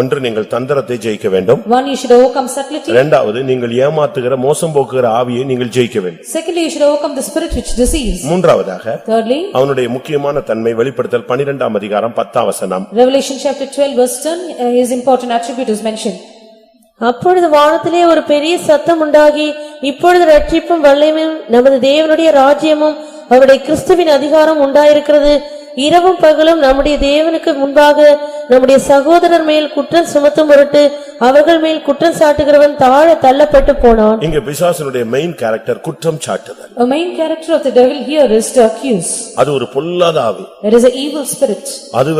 ஒன்று நீங்கள் தந்திரத்தை ஜெயிக்க வேண்டும். One, you should overcome subtlety. இரண்டாவது நீங்கள் ஏமாத்துகிற மோசம் போக்குகிற ஆவியை நீங்கள் ஜெயிக்க வேண்டும். Secondly, you should overcome the spirit which deceives. மூன்றாவதாக Thirdly, அவனுடைய முக்கியமான தன்மை வெளிப்படுத்தல் 12ஆம் அதிகாரம் 10ஆம் வசனம். Revelation chapter 12 verse 10, his important attribute is mentioned. அப்பொழுது வானத்திலே ஒரு பெரிய சத்தம் உண்டாகி, இப்பொழுது ரட்சிப்பும் வல்லமையும் நமது தேவனுடைய ராஜ்யமும் அவருடைய கிறிஸ்துவின் அதிகாரம் உண்டாயிருக்கிறது. இரவும் பகலும் நம்முடைய தேவனுக்கு முன்பாக நம்முடைய சகோதரர் மேல் குற்றம் சுமத்தும் பொருட்டு அவர்கள் மேல் குற்றம் சாட்டுகிறவன் தாழ தள்ளப்பட்டு போனான். இங்க பிசாசுனுடைய மெயின் கேரக்டர் குற்றம் சாட்டுதல். A main character of the devil here is to accuse. அது ஒரு பொல்லாத ஆவி. It is an evil spirit. அது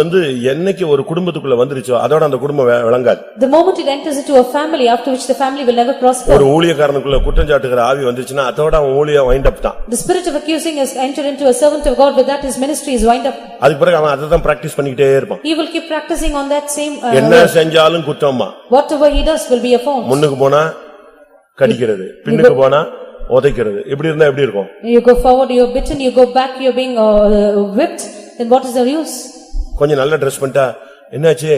என்னைக்கு ஒரு குடும்பத்துக்குள்ள வந்துருச்சோ அதோட அந்த குடும்பம் விளங்காது. The moment it enters into a family, after which the family will never prosper. ஒரு ஊழியக்காரனுக்குள்ள குற்றம் சாட்டுகிற ஆவி வந்துச்சுன்னா அதோட அவன் ஊழியம் வைண்ட் அப் தான். The spirit of accusing has entered into a servant of God, with that his ministry is wind up. அதுக்கு பிறகு அவன் அதை தான் பிராக்டிஸ் பண்ணிக்கிட்டே இருப்பான். He will keep practicing on that same என்ன செஞ்சாலும் குற்றமா. whatever he does will be a fault. முன்னுக்கு போனா கடிக்கிறது, பின்னுக்கு போனா உதைக்கிறது. இப்படி இருந்தா எப்படி இருக்கும்? You go forward, you are bitten, you go back, you are being whipped, then what is the use? கொஞ்சம் நல்ல Dress பண்ணிட்டா என்னாச்சு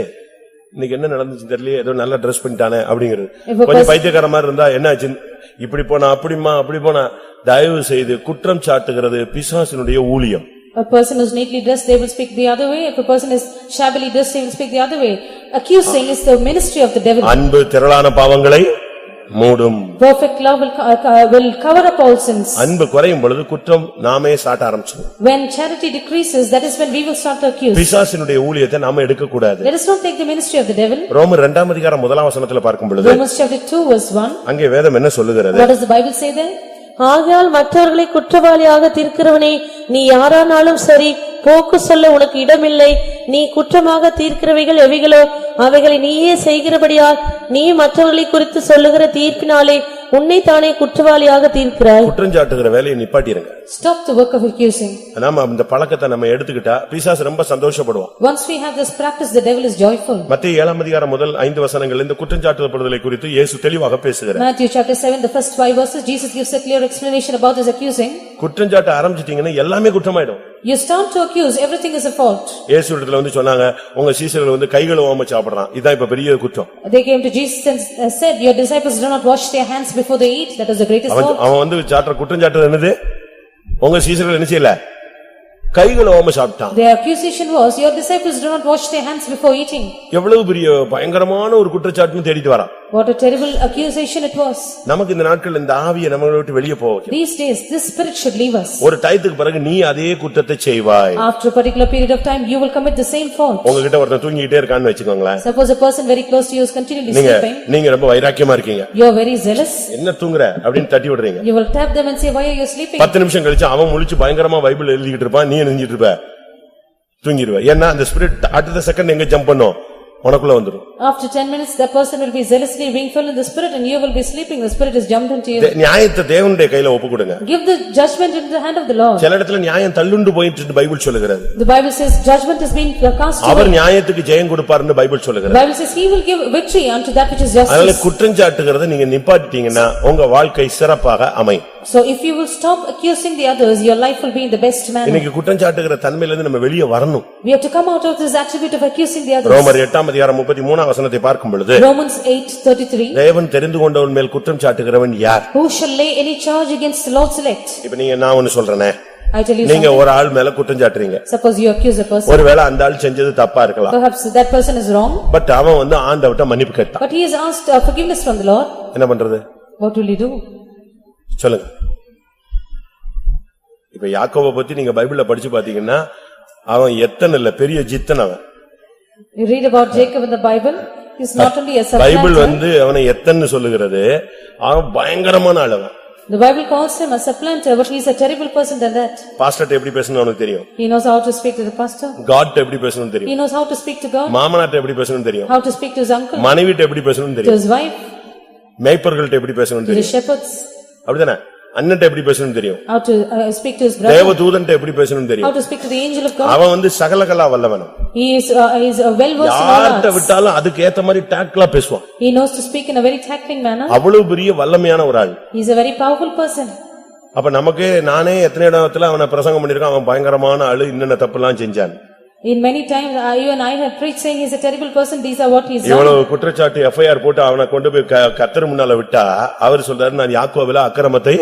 இன்னைக்கு என்ன நடந்துச்சு தெரியல, ஏதோ நல்ல Dress பண்ணிட்டானே அப்படிங்கிறது. கொஞ்சம் பைத்தியக்கார மாதிரி இருந்தா என்னாச்சு இப்படி போனா அப்படிமா அப்படி போனா. தயவு செய்து குற்றம் சாட்டுகிறது பிசாசினுடைய ஊழியம். A person who is neatly dressed, they will speak the other way. If a person is shabbily dressed, they will speak the other way. Accusing is the ministry of the devil. அன்பு திரளான பாவங்களை மூடும். Perfect love will cover up all sins. அன்பு குறையும் பொழுது குற்றம் நாமே சாட்ட ஆரம்பிச்சோம். When charity decreases, that is when we will start to accuse. பிசாசினுடைய ஊழியத்தை நாம எடுக்க கூடாது. Let us not take the ministry of the devil. ரோமர் 2ஆம் அதிகாரம் 1ஆம் வசனத்துல பார்க்கும் பொழுது Romans chapter 2 verse 1. அங்கே வேதம் என்ன சொல்லுகிறது? What does the Bible say there? ஆகையால் மற்றவர்களை குற்றவாளியாக தீர்க்கிறவனே, நீ யாரானாலும் சரி, போக்கு சொல்ல உனக்கு இடமில்லை. நீ குற்றமாக தீர்க்கிறவைகள் எவைகளோ அவைகளை நீயே செய்கிறபடியால் நீ மற்றவர்களை குறித்து சொல்லுகிற தீர்ப்பினாலே உன்னை தானே குற்றவாளியாக தீர்க்கிறாய். குற்றஞ்சாட்டுகிற வேலையை நிப்பாட்டிருங்க. Stop the work of accusing. நாம இந்த பழக்கத்தை நம்ம எடுத்துக்கிட்டா பிசாசு ரொம்ப சந்தோஷப்படுவான். Once we have this practice, the devil is joyful. மத்தேயு 7ஆம் அதிகாரம் முதல் 5 வசனங்கள் இந்த குற்றஞ்சாட்டுதலை குறித்து இயேசு தெளிவாக பேசுகிறார். Matthew chapter 7, the first 5 verses, Jesus gives a clear explanation about his accusing. குற்றஞ்சாட்ட ஆரம்பிச்சிட்டீங்கன்னா எல்லாமே குற்றமாயிடும். You start to accuse, everything is a fault. இயேசு இடத்துல சொன்னாங்க, உங்க சீஷர்கள் கை கழுவாம சாப்பிடுறான், இதான் இப்ப பெரிய குற்றம். They came to Jesus and said, your disciples do not wash their hands before they eat. That is the greatest fault. அவன் குற்றஞ்சாட்டுறது என்னது? உங்க சீஷர்கள் என்ன செய்யல? கை கழுவாம சாப்பிட்டான். The accusation was, your disciples do not wash their hands before eating. எவ்வளவு பெரிய பயங்கரமான ஒரு குற்றச்சாட்டுன்னு தேடிட்டு வரான். What a terrible accusation it was. நமக்கு இந்த நாட்கள் இந்த ஆவியை நம்மளை விட்டு வெளியே போக. These days this spirit should leave us. ஒரு டயத்துக்கு பிறகு நீ அதே குற்றத்தை செய்வாய். After a particular period of time you will commit the same fault. உங்ககிட்ட ஒருத்தன் தூங்கிட்டே இருக்கான்னு வெச்சுக்கோங்களேன். Suppose a person very close to you is continually sleeping. நீங்க ரொம்ப வைராக்கியமா இருக்கீங்க. You are very zealous. என்ன தூங்குற அப்படினு தட்டி விடுறீங்க. You will tap them and say, why are you sleeping? 10 நிமிஷம் கழிச்சு அவன் முழிச்சு பயங்கரமா பைபிள் எழுதிட்டு இருப்பான், நீ எழுதிட்டு இருப்ப, தூங்கிடுவ. ஏன்னா அந்த ஸ்பிரிட் அடுத்த செகண்ட் எங்க ஜம்ப் பண்ணும், உனக்குள்ள வந்துரும். After 10 minutes the person will be zealously being filled in the spirit and you will be sleeping. The spirit is jumped into you. நியாயத்தை தேவனுடைய கையில ஒப்பு கொடுங்க. Give the judgment into the hand of the Lord. சில இடத்துல நியாயம் தள்ளுண்டு போயிட்டு Bible சொல்லுகிறது. The Bible says judgment is being cast away. அவர் நியாயத்துக்கு ஜெயம் கொடுப்பார்னு பைபிள் சொல்லுகிறது. The Bible says he will give victory unto that which is justice. அதனால குற்றஞ்சாட்டுகிறதை நீங்க நிப்பாட்டிட்டீங்கன்னா உங்க வாழ்க்கை சிறப்பாக அமையும். So if you will stop accusing the others, your life will be in the best manner. இன்னைக்கு குற்றஞ்சாட்டுகிற தன்மையில இருந்து நம்ம வெளியே வரணும். We have to come out of this attribute of accusing the others. ரோமர் 8ஆம் அதிகாரம் 33ஆம் வசனத்தை பார்க்கும் பொழுது Romans 8:33 தேவன் தெரிந்து கொண்டவன் மேல் குற்றம் சாட்டுகிறவன் யார்? Who shall lay any charge against the Lord's elect? இப்ப நான் ஒன்னு சொல்றேனே, I tell you நீங்க something. ஒரு ஆள் மேல குற்றம் சாட்டுறீங்க. Suppose you accuse a person. ஒருவேளை அந்த ஆள் செஞ்சது தப்பா இருக்கலாம். Perhaps that person is wrong. But அவன் ஆண்டவர்ட்ட மன்னிப்பு கேட்டான். But he has asked forgiveness from the Lord. என்ன பண்றது? What will you do? சொல்லுங்க. இப்ப யாக்கோபை பத்தி நீங்க பைபிள்ல படிச்சு பாத்தீங்கன்னா அவன் எத்தனை இல்ல, பெரிய ஜித்தன் அவன். You read about Jacob in the Bible. He is not only a supplanter. Bible அவனை எத்தன்னு சொல்லுகிறது, அவன் பயங்கரமான ஆள் அவன். The Bible calls him a supplanter, but he is a terrible person than that. பாஸ்டர்ட்ட எப்படி பேசணும்னு அவனுக்கு தெரியும். He knows how to speak to the pastor. காட்ட்ட எப்படி பேசணும்னு தெரியும். He knows how to speak to God. மாமனார்ட்ட எப்படி பேசணும்னு தெரியும். How to speak to his uncle. மனைவிட்ட எப்படி பேசணும்னு To தெரியும். his wife. மேய்ப்பர்கள்ட்ட எப்படி பேசணும்னு To the தெரியும். shepherds. அப்படிதானே? அண்ணன்ட்ட எப்படி பேசணும்னு தெரியும், how to speak to his brother, தேவதூதன்ட்ட எப்படி பேசணும்னு how தெரியும். to speak to the angel of God. அவன் வந்து சகலகலா வல்லவனும். He is well versed in all யார்ட்ட arts. விட்டாலும் அதுக்கு ஏத்த மாதிரி டாக்லா பேசுவான். He knows to speak in a very tackling manner. அவ்வளவு பெரிய வல்லமையான ஒரு ஆள். He is a very powerful person. அப்ப நமக்கு நானே எத்தனை இடத்துல அவனை பிரசங்கம் பண்ணிருக்கான், அவன் பயங்கரமான ஆளு, இன்னென்ன தப்புலாம் செஞ்சான். In many times you and I have preached saying he is a terrible person, these are what he is done. இவ்வளவு குற்றச்சாட்டு எஃப்ஐஆர் போட்டு அவனை கொண்டு போய் கர்த்தர் முன்னால விட்டா அவர் சொல்றாரு, நான் யாக்கோபில அக்கிரமத்தை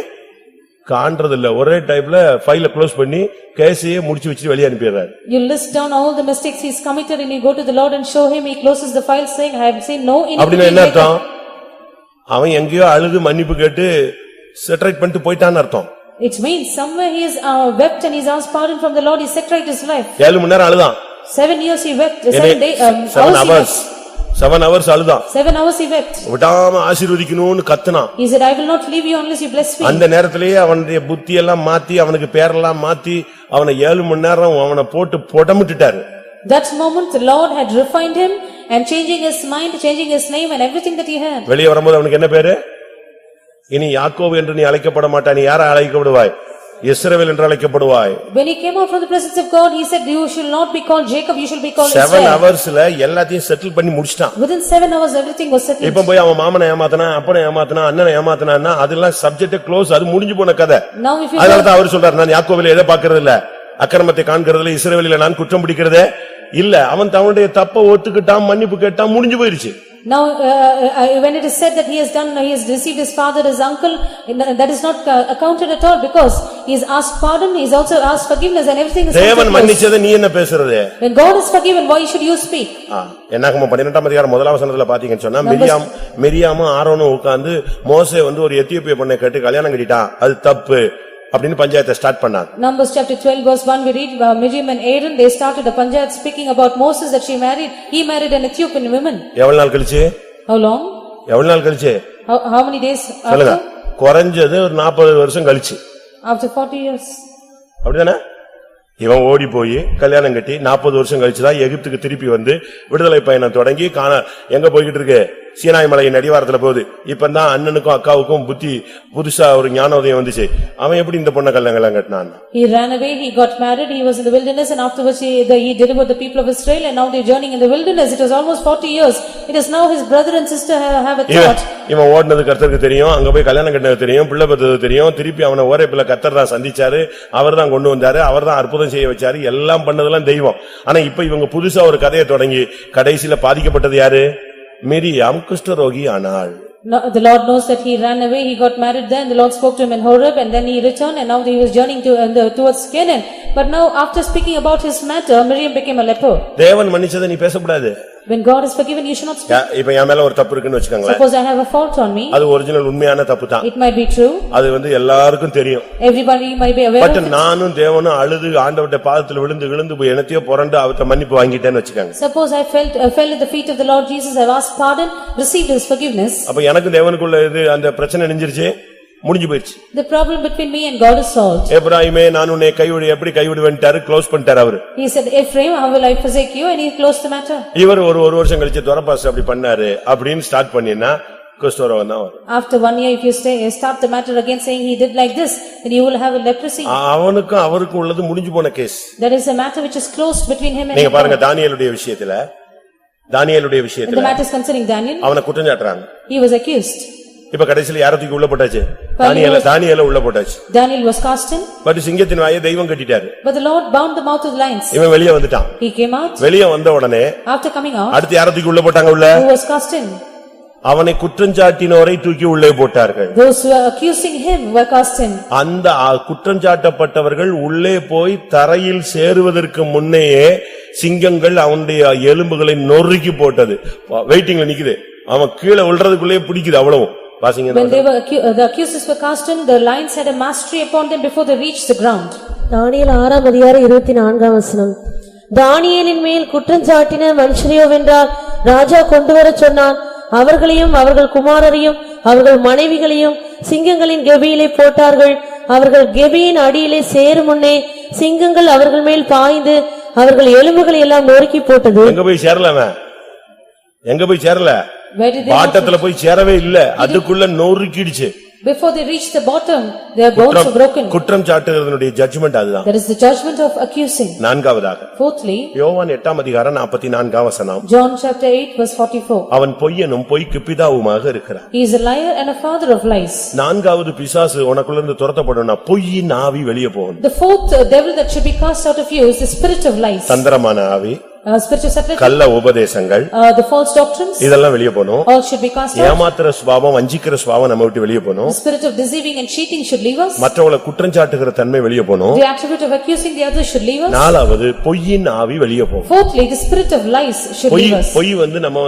காண்றதில்ல. ஒரே டைப்ல ஃபைல க்ளோஸ் பண்ணி கேஸையே முடிச்சு வச்சு வெளியே அனுப்பிடுறாரு. You list down all the mistakes he has committed and you go to the Lord and show him, he closes the file saying I have seen no iniquity. அப்படின்னா என்ன அர்த்தம்? அவன் எங்கேயோ அழுது மன்னிப்பு கேட்டு செட்டரைட் பண்ணிட்டு போயிட்டான்னு அர்த்தம். It means somewhere he has wept and he has asked pardon from the Lord, he set right his life. 7 மணி நேரம் அழுதான். 7 years he wept, 7 days, 7 hours அழுதான். 7 hours he wept. விடாம ஆசீர்வதிக்கணும்னு கத்துனான். He said, I will not leave you unless you bless me. அந்த நேரத்திலேயே அவனுடைய புத்தி எல்லாம் மாத்தி அவனுக்கு பேரெல்லாம் மாத்தி அவனை 7 மணி நேரம் அவனை போட்டு புடமிட்டுட்டாரு. That moment the Lord had refined him and changing his mind, changing his name and everything that he had. வெளியே வரும்போது அவனுக்கு என்ன பேரு? இனி யாக்கோபு என்று நீ அழைக்கப்பட மாட்டாய், நீ யாரை அழைக்கப்படுவாய்? இஸ்ரவேல் என்று அழைக்கப்படுவாய். When he came out from the presence of God, he said, you should not be called Jacob, you should be called Israel. 7 hoursல எல்லாத்தையும் செட்டில் பண்ணி முடிச்சிட்டான். Within 7 hours everything was settled. இப்ப போய் அவன் மாமனை ஏமாத்தனா, அப்பனை ஏமாத்தனா, அண்ணனை ஏமாத்தனா, அதெல்லாம் சப்ஜெக்ட் க்ளோஸ், அது முடிஞ்சு போன கதை. Now if you அதனால தான் அவர் சொல்றார், நான் யாக்கோபிலே எதை பார்க்கிறது இல்ல, அக்கிரமத்தை காண்கிறதுல, இஸ்ரவேலிலே நான் குற்றம் பிடிக்கிறதே இல்ல. அவன் தன்னுடைய தப்ப ஒத்துக்கிட்டான், மன்னிப்பு கேட்டான், முடிஞ்சு போயிருச்சு. Now when it is said that he has received his father, his uncle, that is not accounted at all, because he has asked pardon, he has also asked forgiveness and everything is தேவன் மன்னிச்சதை நீ என்ன பேசுறது? When God is forgiven, why should you speak? என்னாகமம் 12ஆம் அதிகாரம் முதலாம் வசனத்துல பாத்தீங்கன்னு சொன்னா, மிரியாமும் ஆரோனும் உட்கார்ந்து மோசே வந்து ஒரு எத்தியோப்பிய பெண்ணை கேட்டு கல்யாணம் கட்டிட்டான், அது தப்பு அப்படின்னு பஞ்சாயத்தை ஸ்டார்ட் பண்ணாங்க. Numbers chapter 12 verse 1 we read, Miriam and Aaron they started a panjayat speaking about Moses that he married an Ethiopian woman. எவ்வளவு நாள் கழிச்சு? How long? எவ்வளவு நாள் கழிச்சு? How many days சொல்லுங்க. after? குறைஞ்சது ஒரு 40 வருஷம் கழிச்சு. After 40 years. அப்படிதானே? இவன் ஓடி போய் கல்யாணம் கட்டி 40 வருஷம் கழிச்சுதான் எகிப்துக்கு திருப்பி வந்து விடுதலை பயணம் தொடங்கி எங்க போய்கிட்டு இருக்கு? சீனாய் மலையின் அடிவாரத்துல போகுது. இப்பதான் அண்ணனுக்கும் அக்காவுக்கும் புதுசா ஒரு ஞானோதயம் வந்துச்சு. அவன் எப்படி இந்த பொண்ணை கல்யாணம் கட்டினான்? He ran away, he got married, he was in the wilderness and afterwards he delivered the people of Israel and now they are journeying in the wilderness. It was almost 40 years. It is now his brother and sister have a thought. இவன் ஓடினது கர்த்தருக்கு தெரியும், அங்க போய் கல்யாணம் கட்டினது தெரியும், பிள்ளை பெற்றது தெரியும். திருப்பி அவனை ஓரேப்பில கர்த்தர் தான் சந்திச்சாரு, அவர் தான் கொண்டு வந்தாரு, அவர் தான் அற்புதம் செய்ய வச்சாரு, எல்லாம் பண்ணதெல்லாம் தெய்வம். ஆனா இப்ப இவங்க புதுசா ஒரு கதையை தொடங்கி கடைசியில பாதிக்கப்பட்டது யாரு? மிரியாம் குஷ்டரோகி ஆனாள். The Lord knows that he ran away, he got married there and the Lord spoke to him in Horeb and then he returned and now he was journeying towards Canaan. But now after speaking about his matter, Miriam became a leper. தேவன் மன்னிச்சதை நீ பேசக்கூடாது. When God is forgiven, you should not speak. இப்ப என் மேல ஒரு தப்பு இருக்குன்னு வச்சுக்கோங்களேன். Suppose I have a fault on me. அது ஒரிஜினல் உண்மையான தப்பு தான். It might be true. அது வந்து எல்லாருக்கும் தெரியும். Everybody might be aware of it. But நானும் தேவனும் அழுது ஆண்டவருடைய பாதத்துல விழுந்து போய் என்னத்தையோ புரண்டு அவர்ட்ட மன்னிப்பு வாங்கிட்டேன்னு வச்சுக்கோங்க. Suppose I fell at the feet of the Lord Jesus, I asked pardon, received his forgiveness. அப்ப எனக்கு தேவனுக்குள்ள இது அந்த பிரச்சனை நெஞ்சிருச்சு, முடிஞ்சு போயிடுச்சு. The problem between me and God is solved. எப்ராயிமே நான் உன்னை எப்படி கைவிடுவேன்ட்டாரு, க்ளோஸ் பண்ணிட்டாரு அவரு. He said, Ephraim, how will I forsake you? And he closed the matter. இவர் ஒரு வருஷம் கழிச்சு துரப்பாஸ் அப்படி பண்ணாரு அப்படின்னு ஸ்டார்ட் பண்ணினா குஷ்டரோகம் தான் வரும். After 1 year if you start the matter again saying he did like this, then you will have a leprosy. அவனுக்கும் அவருக்கும் உள்ளது முடிஞ்சு போன case. That is a matter which is closed between him and நீங்க பாருங்க தானியேலுடைய விஷயத்துல the matters concerning Daniel, அவனை குற்றம் சாட்டுறாங்க. he was accused. இப்ப கடைசில யார தூக்கி உள்ள போட்டாச்சு? தானியேல உள்ள போட்டாச்சு. Daniel was cast in. But சிங்கத்தின் வாயை தெய்வம் கட்டிட்டாரு. But the Lord bound the mouth of the lions. இவன் வெளிய வந்துட்டான். He came out. வெளிய வந்த உடனே After coming out, அடுத்து யார தூக்கி உள்ள போட்டாங்க? உள்ள who was cast in? அவனை குற்றஞ்சாட்டினோரை தூக்கி உள்ளே போட்டார்கள். Those who were accusing him were cast in. அந்த குற்றஞ்சாட்டப்பட்டவர்கள் உள்ளே போய் தரையில் சேருவதற்கு முன்னையே சிங்கங்கள் அவனுடைய எலும்புகளை நொறுக்கி போட்டது. வெயிட்டிங்ல நிக்குது, அவன் கீழே விழுறதுக்குள்ளே பிடிக்குது அவ்வளவு. When they were the accusers were cast in, the lions had a mastery upon them before they reached the ground. தானியேல் 6ஆம் அதிகாரம் 24ஆம் வசனம். தானியேலின் மேல் குற்றஞ்சாட்டின மனுஷரையோ வென்றால் ராஜா கொண்டு வரச் சொன்னான். அவர்களையும் அவர்கள் குமாரரையும் அவர்கள் மனைவிகளையும் சிங்கங்களின் கெபியிலே போட்டார்கள். அவர்கள் கெபியின் அடியிலே சேரும் முன்னே சிங்கங்கள் அவர்கள் மேல் பாய்ந்து அவர்கள் எலும்புகளை எல்லாம் நொறுக்கி போட்டது. எங்க போய் சேரல, பாட்டத்துல போய் சேரவே இல்ல, அதுக்குள்ள நொறுக்கிடுச்சு. Before they reach the bottom, their bones are broken. குற்றம் சாட்டுகிறதனுடைய ஜட்ஜ்மென்ட் அதுதான். That is the judgment of accusing. நான்காவதாக Fourthly, யோவான் 8 அதிகாரம் 44 வசனம். John chapter 8 verse 44. அவன் பொய்யனும் பொய்க்கு பிதாவுமாக இருக்கிறான். He is a liar and a father of lies. நான்காவது பிசாசு உனக்குள்ள இருந்து துரத்தப்படணும்னா பொய்யின் ஆவி வெளியே போகணும். The fourth devil that should be cast out of you is the spirit of lies. தந்திரமான ஆவி, spiritual subtlety, கள்ள உபதேசங்கள், the false doctrines, இதெல்லாம் வெளியே போகணும். all should be cast out. ஏமாத்துற சுபாவம், வஞ்சிக்கிற சுபாவம் நம்ம விட்டு வெளியே போகணும். The spirit of deceiving and cheating should leave us. மற்றவங்களை குற்றம் சாட்டுகிற தன்மை வெளியே போகணும். The attribute of accusing the others should leave us. நாலாவது பொய்யின் ஆவி வெளியே போகணும். Fourthly, the spirit of lies should leave us. பொய் நம்ம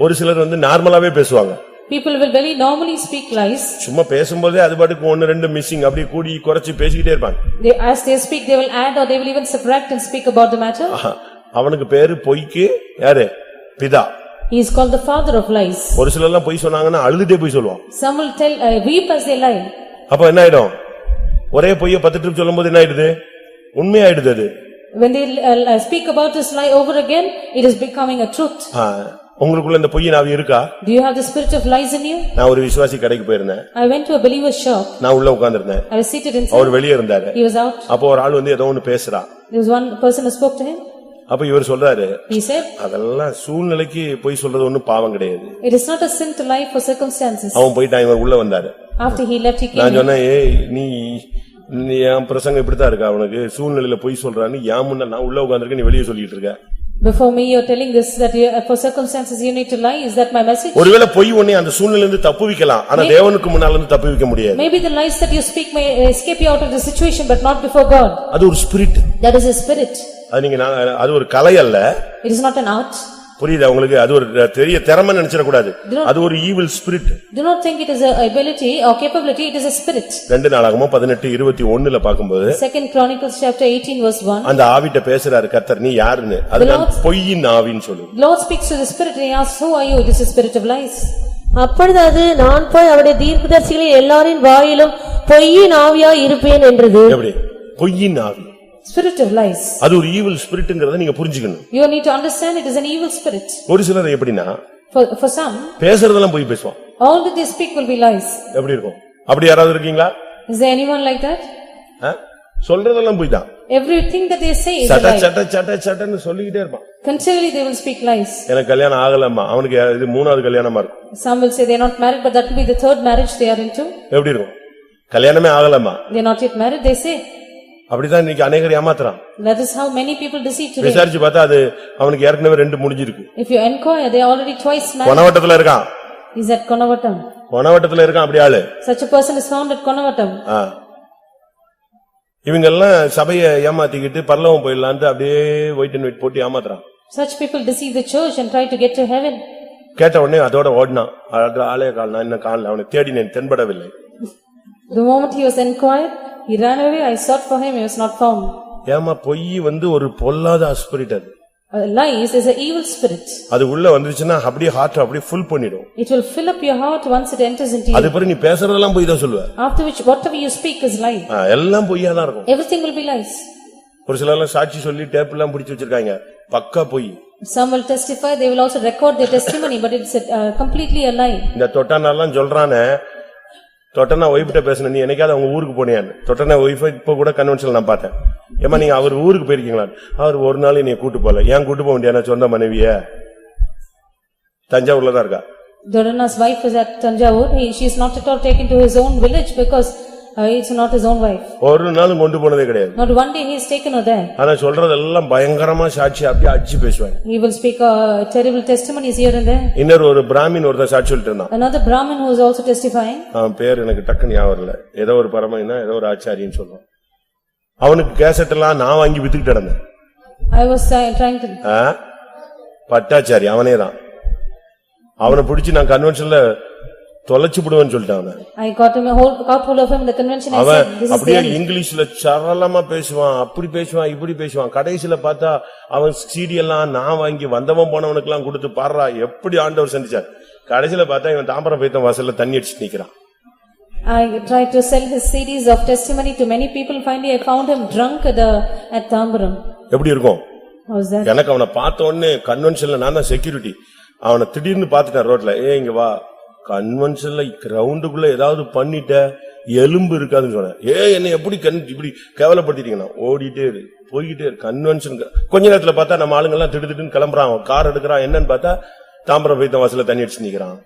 ஒரு சிலர் நார்மலாவே பேசுவாங்க. People will very normally speak lies. சும்மா பேசும்போதே அது பாட்டுக்கு ஒன்னு ரெண்டு மிஸ்ஸிங் அப்படி கூடி குறைச்சு பேசிக்கிட்டே இருப்பாங்க. As they speak, they will add or they will even subtract and speak about the matter. அவனுக்கு பேரு பொய்க்கு யாரு? பிதா. He is called the father of lies. ஒரு சிலர்லாம் பொய் சொன்னாங்கன்னா அழுதுட்டே பொய் சொல்லுவான். Some will tell, weep as they lie. அப்ப என்ன ஆயிடும்? ஒரே பொய்யை 10 ட்ரிப் சொல்லும்போது என்ன ஆயிடுது? உண்மையாயிடுது அது. When they speak about this lie over again, it is becoming a truth. உங்களுக்குள்ள இந்த பொய்யின் ஆவி இருக்கா? Do you have the spirit of lies in you? நான் ஒரு விசுவாசி கடைக்கு போயிருந்தேன். I went to a believer's shop. நான் உள்ள உட்கார்ந்திருந்தேன். I was seated inside. அவர் வெளியே இருந்தாரு. He was out. அப்போ ஒரு ஆள் ஏதோ ஒன்னு பேசுறான். There was one person who spoke to him. அப்ப இவர் சொல்றாரு, He said, அதெல்லாம் சூழ்நிலைக்கு பொய் சொல்றது ஒண்ணும் பாவம் கிடையாது. It is not a sin to lie for circumstances. அவன் போய்ட்டான், இவர் உள்ள வந்தாரு. After he left, he came. நான் சொன்னேன், ஏய் நீ என் பிரசங்கம் இப்படித்தான் இருக்கா? அவனுக்கு சூழ்நிலையில பொய் சொல்றான்னு ஏன் முன்ன நான் உள்ள உட்கார்ந்திருக்கேன், நீ வெளியே சொல்லிட்டு இருக்க. Before me you are telling this that you, for circumstances you need to lie. Is that my message? ஒருவேளை பொய் உன்னை அந்த சூழ்நிலையில இருந்து தப்புவிக்கலாம், ஆனா தேவனுக்கு முன்னால இருந்து தப்புவிக்க முடியாது. Maybe the lies that you speak may escape you out of the situation, but not before God. அது ஒரு spirit. That is a spirit. அது ஒரு கலை அல்ல. It is not an art. புரியுதா உங்களுக்கு? அது ஒரு பெரிய திறமை நினைச்சிட கூடாது. அது ஒரு evil spirit. Do not think it is a ability or capability, it is a spirit. 2 நாளாகமம் 18:21ல பாக்கும்போது Second Chronicles chapter 18 verse 1. அந்த ஆவிட்ட பேசுறாரு கர்த்தர், நீ யாருன்னு. அதுதான் பொய்யின் ஆவின்னு சொல்லு. Lord speaks to the spirit and he asks, who are you? It is the spirit of lies. அப்பொழுது அது, நான் போய் அவருடைய தீர்க்கதரிசிகளை எல்லாரின் வாயிலும் பொய்யின் ஆவியாய் இருப்பேன் என்றது. எப்படி? பொய்யின் ஆவி, spirit of lies. அது ஒரு ஈவில் ஸ்பிரிட்ங்கறதை நீங்க புரிஞ்சுக்கணும். You need to understand it is an evil spirit. ஒரு சிலர் எப்படின்னா, For some, பேசுறதெல்லாம் பொய் பேசுவான். all that they speak will be lies. எப்படி இருக்கும்? அப்படி யாராவது இருக்கீங்களா? Is there anyone like that? சொல்றதெல்லாம் பொய் தான். Everything that they say is a lie. சட்டன்னு சொல்லிக்கிட்டே இருப்பான். Continually they will speak lies. எனக்கு கல்யாணம் ஆகலம்மா, அவனுக்கு இது 3வது கல்யாணமா இருக்கும். Some will say they are not married, but that will be the third marriage they are into. எப்படி இருக்கும்? கல்யாணமே ஆகலம்மா, They are not yet married, they say. அப்படிதான் இன்னைக்கு அநேகர் ஏமாத்துறான். That is how many people deceive today. விசாரிச்சு பார்த்தா அது அவனுக்கு ஏற்கனவே 2 முடிஞ்சிருக்கு. If you inquire, they are already twice married. கொனவட்டத்துல இருக்கான். Is at Konavatam. கொனவட்டத்துல இருக்கான் அப்படி ஆளு. Such a person is found at Konavatam. இவங்க எல்லாம் சபையை ஏமாத்திக்கிட்டு பரலோகம் போயிடலான்ட்டு அப்படியே வெயிட் அண்ட் வெயிட் போட்டு ஏமாத்துறான். Such people deceive the church and try to get to heaven. கேட்ட உடனே அதோட ஓடினான். ஆளே கால், நான் இன்னும் காணல, அவனை தேடினேன், தென்படவில்லை. The moment he was inquired, he ran away. I sought for him, he was not found. ஏமா பொய் ஒரு பொல்லாத ஸ்பிரிட் அது. Lies is an evil spirit. அது உள்ள வந்துருச்சுன்னா அப்படியே ஹார்ட் அப்படியே ஃபுல் பண்ணிடும். It will fill up your heart once it enters into you. அது பிறகு நீ பேசுறதெல்லாம் பொய் தான் சொல்லுவ. After which whatever you speak is lie. எல்லாம் பொய்யா தான் இருக்கும். Everything will be lies. ஒரு சிலர்லாம் சாட்சி சொல்லி டேப் எல்லாம் பிடிச்சு வச்சிருக்காங்க, பக்கா பொய். Some will testify, they will also record their testimony, but it's completely a lie. இந்த தொட்டானெல்லாம் சொல்றானே, தொட்டனா ஒய்ஃப்ட்ட பேசுன, நீ என்னைக்காவது அவங்க ஊருக்கு போனியான்னு. தொட்டனா ஒய்ஃபை இப்ப கூட கன்வென்ஷன்ல நான் பார்த்தேன். ஏமா நீங்க அவர் ஊருக்கு போயிருக்கீங்களா? அவர் ஒரு நாள் நீ கூட்டு போல. ஏன் கூட்டு போக வேண்டிய சொந்த மனைவிய? தஞ்சாவூர்ல தான் இருக்கா. Dodana's wife is at Tanjavur. She is not at all taken to his own village because it's not his own wife. ஒரு நாளும் கொண்டு போனதே கிடையாது. Not one day he is taken her there. ஆனா சொல்றதெல்லாம் பயங்கரமா சாட்சி அப்படியே அடிச்சு பேசுவாங்க. He will speak terrible testimonies here and there. இன்னொரு ஒரு பிராமின் ஒருத்தன் சாட்சி சொல்லிட்டு இருந்தான். Another Brahmin who is also testifying. அவன் பேர் எனக்கு டக்குன்னு ஞாபகம் வரல. ஏதோ ஒரு பரமனா ஏதோ ஒரு ஆச்சாரியன்னு சொல்றான். அவனுக்கு கேசட் எல்லாம் நான் வாங்கி வித்துக்கிட்டு இருந்தேன். I was trying to Bhattacharya அவனே தான். அவனை பிடிச்சி நான் கன்வென்ஷன்ல தொலைச்சு விடுவேன்னு சொல்லிட்டான். I got hold of him in the convention. I said this is அப்படியே இங்கிலீஷ்ல சரளமா பேசுவான், அப்படி பேசுவான், இப்படி பேசுவான். கடைசில பார்த்தா அவன் சிடி எல்லாம் நான் வாங்கி வந்தவன் போனவனுக்கு எல்லாம் கொடுத்து பாடுறா எப்படி ஆண்டவர் சந்திச்சார். கடைசில பார்த்தா இவன் தாம்பரம் போய்த்த வாசல்ல தண்ணி அடிச்சு நிக்கிறான். I tried to sell his CDs of testimony to many people. Finally I found him drunk at Tambaram. எப்படி இருக்கும்? How is that? எனக்கு அவனை பார்த்த உடனே கன்வென்ஷன்ல நான் தான் செக்யூரிட்டி. அவனை திடீர்னு பார்த்துட்டேன் ரோட்ல. இங்க வா கன்வென்ஷன்ல கிரவுண்டுக்குள்ள ஏதாவது பண்ணிட்ட எலும்பு இருக்காதுன்னு சொன்னேன். என்ன எப்படி இப்படி கேவலப்படுத்திட்டீங்கன்னா ஓடிட்டே இரு, போய்கிட்டே இரு. கன்வென்ஷன் கொஞ்ச நேரத்துல பார்த்தா நம்ம ஆளுங்க எல்லாம் திடுதிட்டுன்னு கிளம்புறான், கார் எடுக்கிறான். என்னன்னு பார்த்தா தாம்பரம் போய்த்த வாசல்ல தண்ணி அடிச்சு நிக்கிறான்.